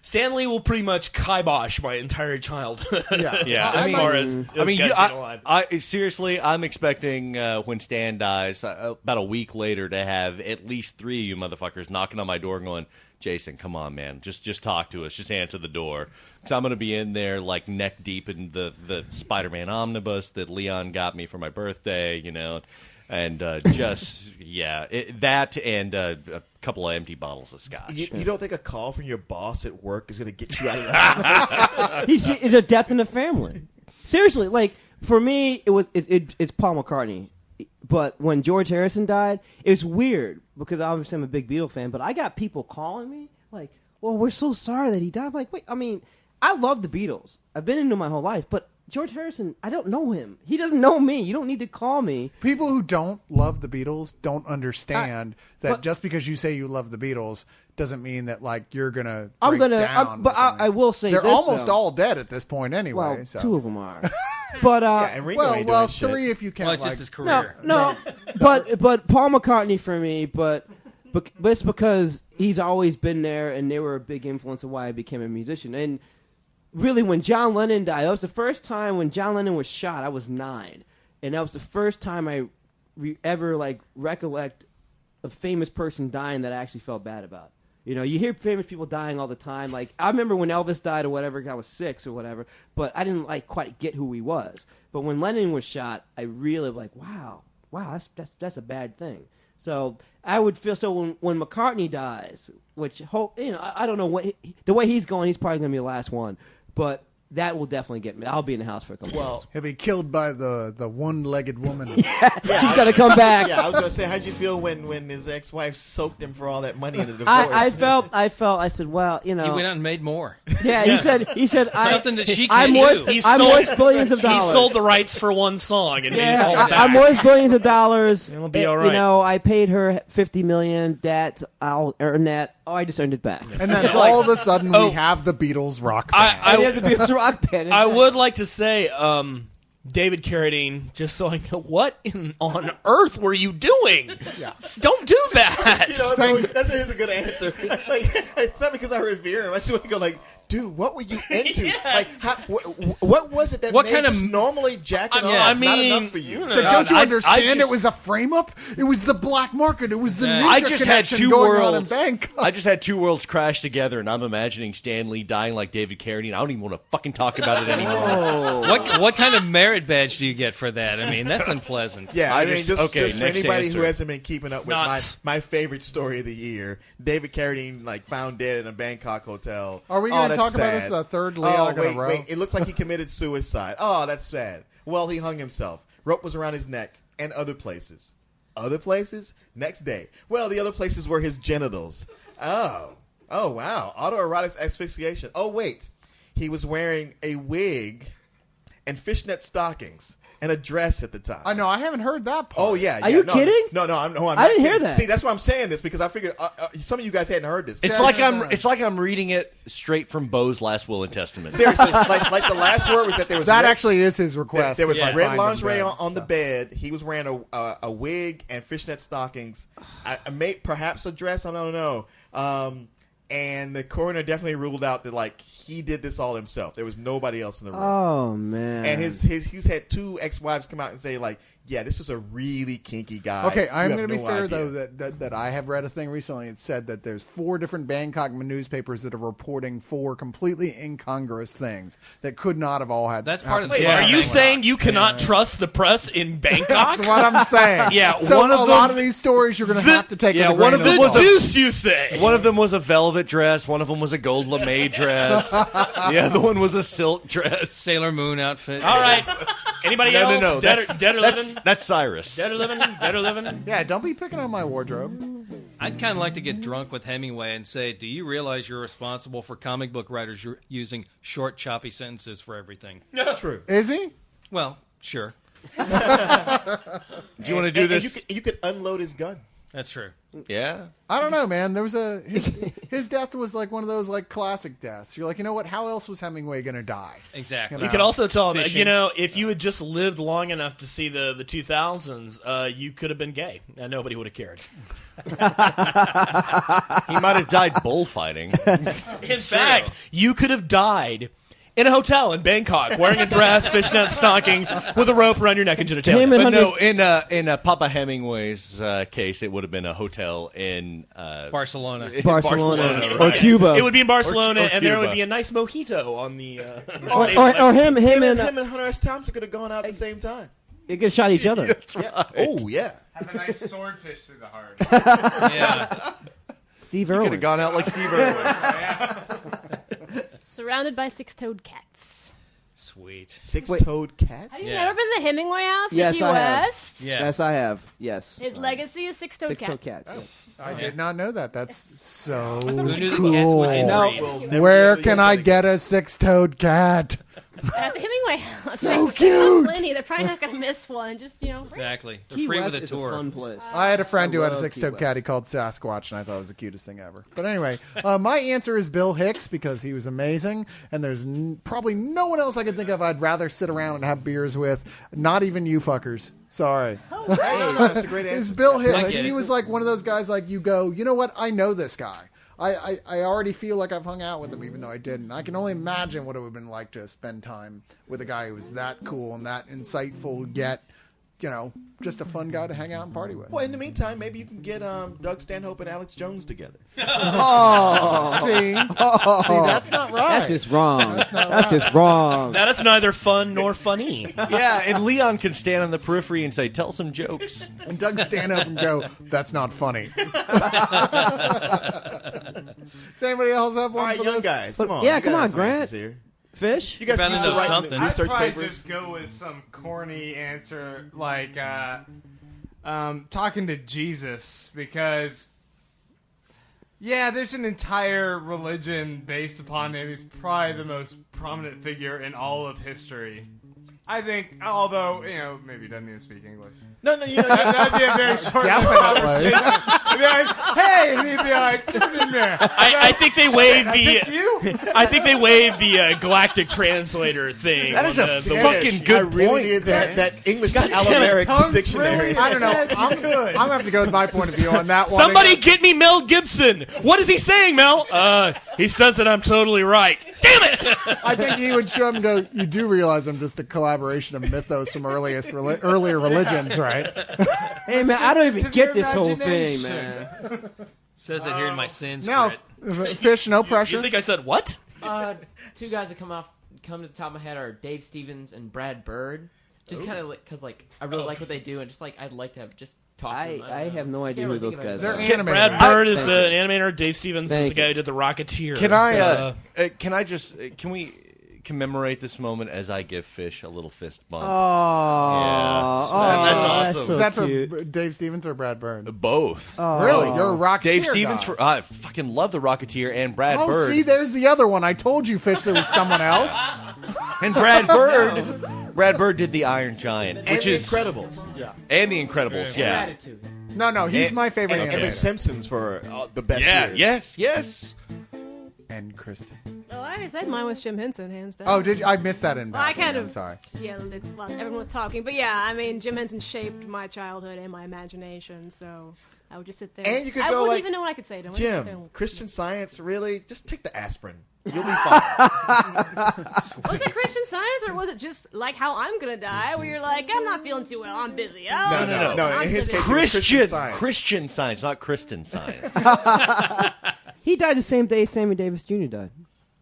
Stan Lee will pretty much kibosh my entire childhood. Yeah. Yeah, as I mean- far as those guys being alive. I seriously, I'm expecting when Stan dies, about a week later, to have at least 3 of you motherfuckers knocking on my door, going, "Jason, come on, man, just talk to us, just answer the door." Because I'm going to be in there like neck deep in the Spider-Man omnibus that Leon got me for my birthday, and just that and a couple of empty bottles of scotch. You don't think a call from your boss at work is going to get you out of the house? It's a death in the family. Seriously, like for me, it's Paul McCartney. But when George Harrison died, it's weird because obviously I'm a big Beatle fan. But I got people calling me like, "Well, we're so sorry that he died." I'm like, wait, I mean, I love the Beatles. I've been into my whole life, but George Harrison, I don't know him. He doesn't know me. You don't need to call me. People who don't love the Beatles don't understand that but- just because you say you love the Beatles doesn't mean that like you're gonna. I'm break gonna, down but or something. I will say they're this, almost though. all dead at this point anyway. Well, so. 2 of them are. But Yeah, and Ringo ain't well, doing shit. 3 if you count. Well, it's like, just his career. No, but Paul McCartney for me, but it's because he's always been there, and they were a big influence of why I became a musician. And really, when John Lennon died, that was the first time when John Lennon was shot. I was 9, and that was the first time I ever recollect a famous person dying that I actually felt bad about. You hear famous people dying all the time. Like, I remember when Elvis died or whatever, I was 6 or whatever, but I didn't quite get who he was. But when Lennon was shot, I really wow, that's a bad thing. So I would feel when McCartney dies, which I don't know the way he's going, he's probably going to be the last one, but that will definitely get me. I'll be in the house for a couple days. He'll be killed by the one-legged woman. He's got to come back. Yeah, I was going to say, how'd you feel when his ex-wife soaked him for all that money in the divorce? I said, well, He went out and made more. Yeah, he said, something that she I'm can't worth, do. I'm worth billions of dollars. He sold the rights for one song and made all that. I'm worth billions of dollars. It'll be all right. I paid her $50 million. I'll earn that. Oh, I just earned it back. And then all of a sudden, we have the Beatles rock band. I have the Beatles rock band. I would like to say, David Carradine, just so I know, what on earth were you doing? Yeah. Don't do that. That's a good answer. Like, it's not because I revere him. I just want to go like, dude, what were you into? Yes. Like, what was it that What made kind of- just normally jacking off I mean, not enough for you? So don't you understand? I just- It was a frame-up. It was the black market. It was the Yeah. ninja I just had connection two going on in worlds. Bangkok. I just had two worlds crash together, and I'm imagining Stan Lee dying like David Carradine. I don't even want to fucking talk about it anymore. What kind of merit badge do you get for that? I mean, that's unpleasant. Yeah, I I mean, just- just, okay, just for next anybody answer. who hasn't been keeping up with Nuts. my favorite story of the year, David Carradine found dead in a Bangkok hotel. Are we Oh, going to that's talk about sad. this the third Oh, Leog in wait, a row? wait. It looks like he committed suicide. Oh, that's sad. Well, he hung himself. Rope was around his neck and other places. Other places? Next day. Well, the other places were his genitals. Oh, wow. Autoerotic asphyxiation. Oh, wait. He was wearing a wig and fishnet stockings and a dress at the time. I know. I haven't heard that part. Oh yeah. Are you no, kidding? No, I'm not I didn't hear kidding. that. See, that's why I'm saying this because I figured some of you guys hadn't heard this. It's Yeah, like yeah, yeah. it's like I'm reading it straight from Bo's last will and testament. Seriously, like the last word was that there was That red, actually is his request. there was if I red find him lingerie dead. on the bed. He was wearing a wig and fishnet stockings. I made perhaps a dress. I don't know. And the coroner definitely ruled out that he did this all himself. There was nobody else in the room. Oh man. And he's had two ex-wives come out and say yeah, this was a really kinky guy. Okay, I'm You going to have be no fair, idea. though, that I have read a thing recently. It said that there's 4 different Bangkok newspapers that are reporting 4 completely incongruous things that could not have all had. That's part of the Wait, Yeah. are you Bangkok. saying you cannot trust the press in Bangkok? That's what I'm saying. Yeah, so one of a them- lot of these stories you're going to have to take. yeah, with a one grain of them was salt. Deuce, you say? One of them was a velvet dress. One of them was a gold lame dress. The other one was a silk dress. Sailor Moon outfit. All right. Anybody else? No. Dead or living? That's Cyrus. Dead or living? Dead or living? Yeah, don't be picking on my wardrobe. I'd kind of like to get drunk with Hemingway and say, do you realize you're responsible for comic book writers using short, choppy sentences for everything? True. Is he? Well, sure. Do you want to do this? You could unload his gun. That's true. Yeah. I don't know, man. There was his death was like one of those classic deaths. You're like, you know what? How else was Hemingway going to die? Exactly. You could also tell him, Fishing. if you had just lived long enough to see the 2000s, you could have been gay, and nobody would have cared. He might have died bullfighting. In fact, you could have died in a hotel in Bangkok wearing a dress, fishnet stockings, with a rope around your neck and genitalia. Him and But no, Hunter- in Papa Hemingway's case, it would have been a hotel in Barcelona. Barcelona or right. Cuba. It would be in Barcelona, Or and there would Cuba. be a nice mojito on the or him Him and and Hunter S. Thompson could have gone out at the same time. they could shot each other. Yeah. Oh yeah. Have a nice swordfish through the heart. Yeah. Steve Could Irwin. have gone out like Steve Irwin. Surrounded by 6-toed cats. Sweet. Six-toed cat. Have you Yeah. never been to the Hemingway house Yes, in Key I have. West? Yeah. Yes, I have. Yes. His legacy is 6-toed Six-toed cats. cats. I did not know that. That's so Who knew that cats cool. would inbreed? We'll never Where be able to can use I that get a 6-toed cat? At the Hemingway house. So They have cute. Plenty. They're probably not going to miss one. Just, Exactly. They're Key free West with a is tour. a fun place. I had a friend who had a love Key 6-toed West. cat he called Sasquatch, and I thought it was the cutest thing ever. But anyway, my answer is Bill Hicks because he was amazing, and there's probably no one else I can think of I'd rather sit around and have beers with. Not even you fuckers. Sorry. That's a great It's answer. Bill I Hicks. get He it. was like one of those guys like you go, you know what? I know this guy. I already feel like I've hung out with him, even though I didn't. I can only imagine what it would have been like to spend time with a guy who was that cool and that insightful, yet just a fun guy to hang out and party with. Well, in the meantime, maybe you can get Doug Stanhope and Alex Jones together. Oh, see, that's not right. That's just wrong. That's not That's right. just wrong. That is neither fun nor funny. Yeah, and Leon can stand on the periphery and say, "Tell some jokes." And Doug stand up and go, "That's not funny." Does anybody else have one All right, for young this? guys, But- come on. yeah, you come gotta on, have some Grant. answers here. Fish? You guys Better used to know write something. I'd research probably papers. just go with some corny answer like talking to Jesus, because there's an entire religion based upon him. He's probably the most prominent figure in all of history. I think, although, maybe he doesn't even speak English. No, That'd be a very short conversation. I'd be like, hey, and he'd be like, get in there. I think they waived Picked the. you? I think they waived the galactic translator thing. That is on a the fucking good I really point. need that English to damn it, Alaberic tongue dictionary. trilling. I don't know. I'm going to have to go with my point of view on that one. Somebody get me Mel Gibson. What is he saying, Mel? He says that I'm totally right. Damn it! I think he would show him and go, you do realize I'm just a collaboration of mythos from earlier religions, right? Hey, man, I don't even Active get this whole imagination. thing, man. Says it here in my sins. Now, Fish, no pressure. You think I said what? Two guys that come to the top of my head are Dave Stevens and Brad Bird. Just kind of because I really like what they do, and just I'd like to have just talk to them. I have no idea who those guys They're are. animators. Brad right? Bird is Thank an animator. Dave Stevens is Thank the guy who did the Rocketeer. Can we commemorate this moment as I give Fish a little fist bump? Oh, That's awesome. so Is that cute. for Dave Stevens or Brad Bird? Both. Oh. Really? You're a Rocketeer Dave Stevens guy. I fucking love the Rocketeer and Brad Oh, Bird. see, there's the other one. I told you, Fish, there was someone else. And Brad Bird. Brad Bird did the Iron Giant, And which the is Incredibles. and the Incredibles. Yeah. Attitude. No, he's my favorite And the animator. Simpsons for the best Yeah. years. Yes. And Kristen. Oh, I already said mine was Jim Henson, hands down. Oh, did you? I missed that in Well, I passing. kind I'm of- sorry. Yeah, well, everyone was talking. But yeah, I mean, Jim Henson shaped my childhood and my imagination, so I would just sit there. And you could I go wouldn't like, even know what I could say to him. I'd sit there Jim, and- Christian Science, really? Just take the aspirin. You'll be fine. Was it Christian Science or was it just like how I'm gonna die, where you're like, I'm not feeling too well, I'm busy. Oh, No. I'm In his busy. case, it was Christian Christian Science. Science, not Kristen Science. He died the same day Sammy Davis Jr. died.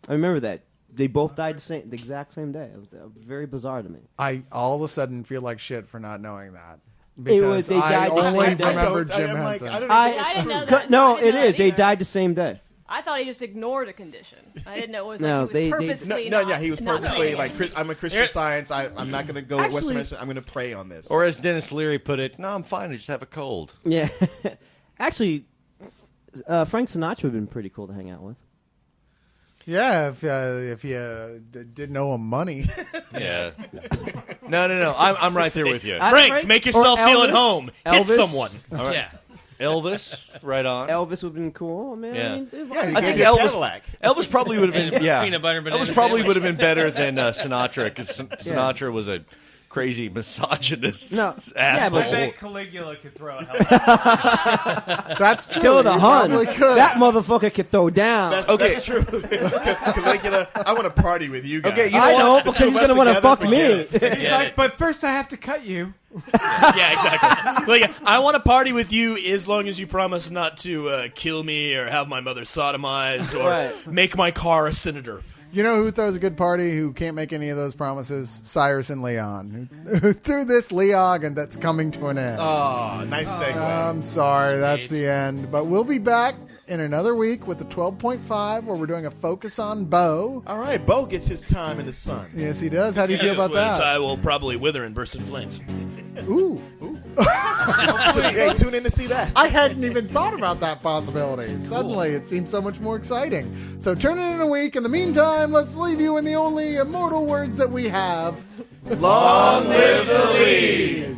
I remember that. They both died the exact same day. It was very bizarre to me. I all of a sudden feel like shit for not knowing that. It was- Because they died the I only same day. remember I'm Jim like, Henson. I don't I- even I didn't know think that. No, I didn't it know is. that They either. died the same day. I thought he just ignored a condition. I didn't know it was No, like he was they- purposely he was not purposely doing like, it. I'm a Christian Science. I'm not going to go with Actually- Western medicine. I'm going to pray on this. Or as Dennis Leary put it, no, I'm fine. I just have a cold. Yeah. Actually, Frank Sinatra would have been pretty cool to hang out with. Yeah, if you didn't owe him money. Yeah. No. I'm right there with you. Frank, make yourself Or feel at Elvis. home. Hit Elvis. someone. Yeah. Elvis, right on. Elvis would have been cool. Man, Yeah. I mean, there's a lot yeah, of- he I gave think you a Elvis. Cadillac. Elvis probably would have been. Yeah. Peanut butter banana Elvis probably sandwich. would have been better than Sinatra because Sinatra was a crazy misogynist No. Yeah, but- I asshole. bet Caligula could throw a hell. That's true. Kill the You Hun. probably could. That motherfucker could throw down. That's true. Caligula, I want to party with you guys. Okay, you know I what? know The because two he's of us gonna want to together, fuck me. forget it. He's like, but first I have to cut you. Yeah, exactly. Like, I want to party with you as long as you promise not to kill me or have my mother sodomized or Right. make my car a senator. You know who throws a good party who can't make any of those promises? Cyrus and Leon. Who threw this Leog and that's coming to an end. Oh, nice segue. I'm sorry, that's the end. But we'll be back in another week with the 12.5 where we're doing a focus on Bo. All right, Bo gets his time in the sun. Yes, he does. How do you feel about Which that? I will probably wither and burst into flames. Ooh. Hey, tune in to see that. I hadn't even thought about that possibility. Suddenly, it seems so much more exciting. So turn in a week. In the meantime, let's leave you in the only immortal words that we have. Long live the lead.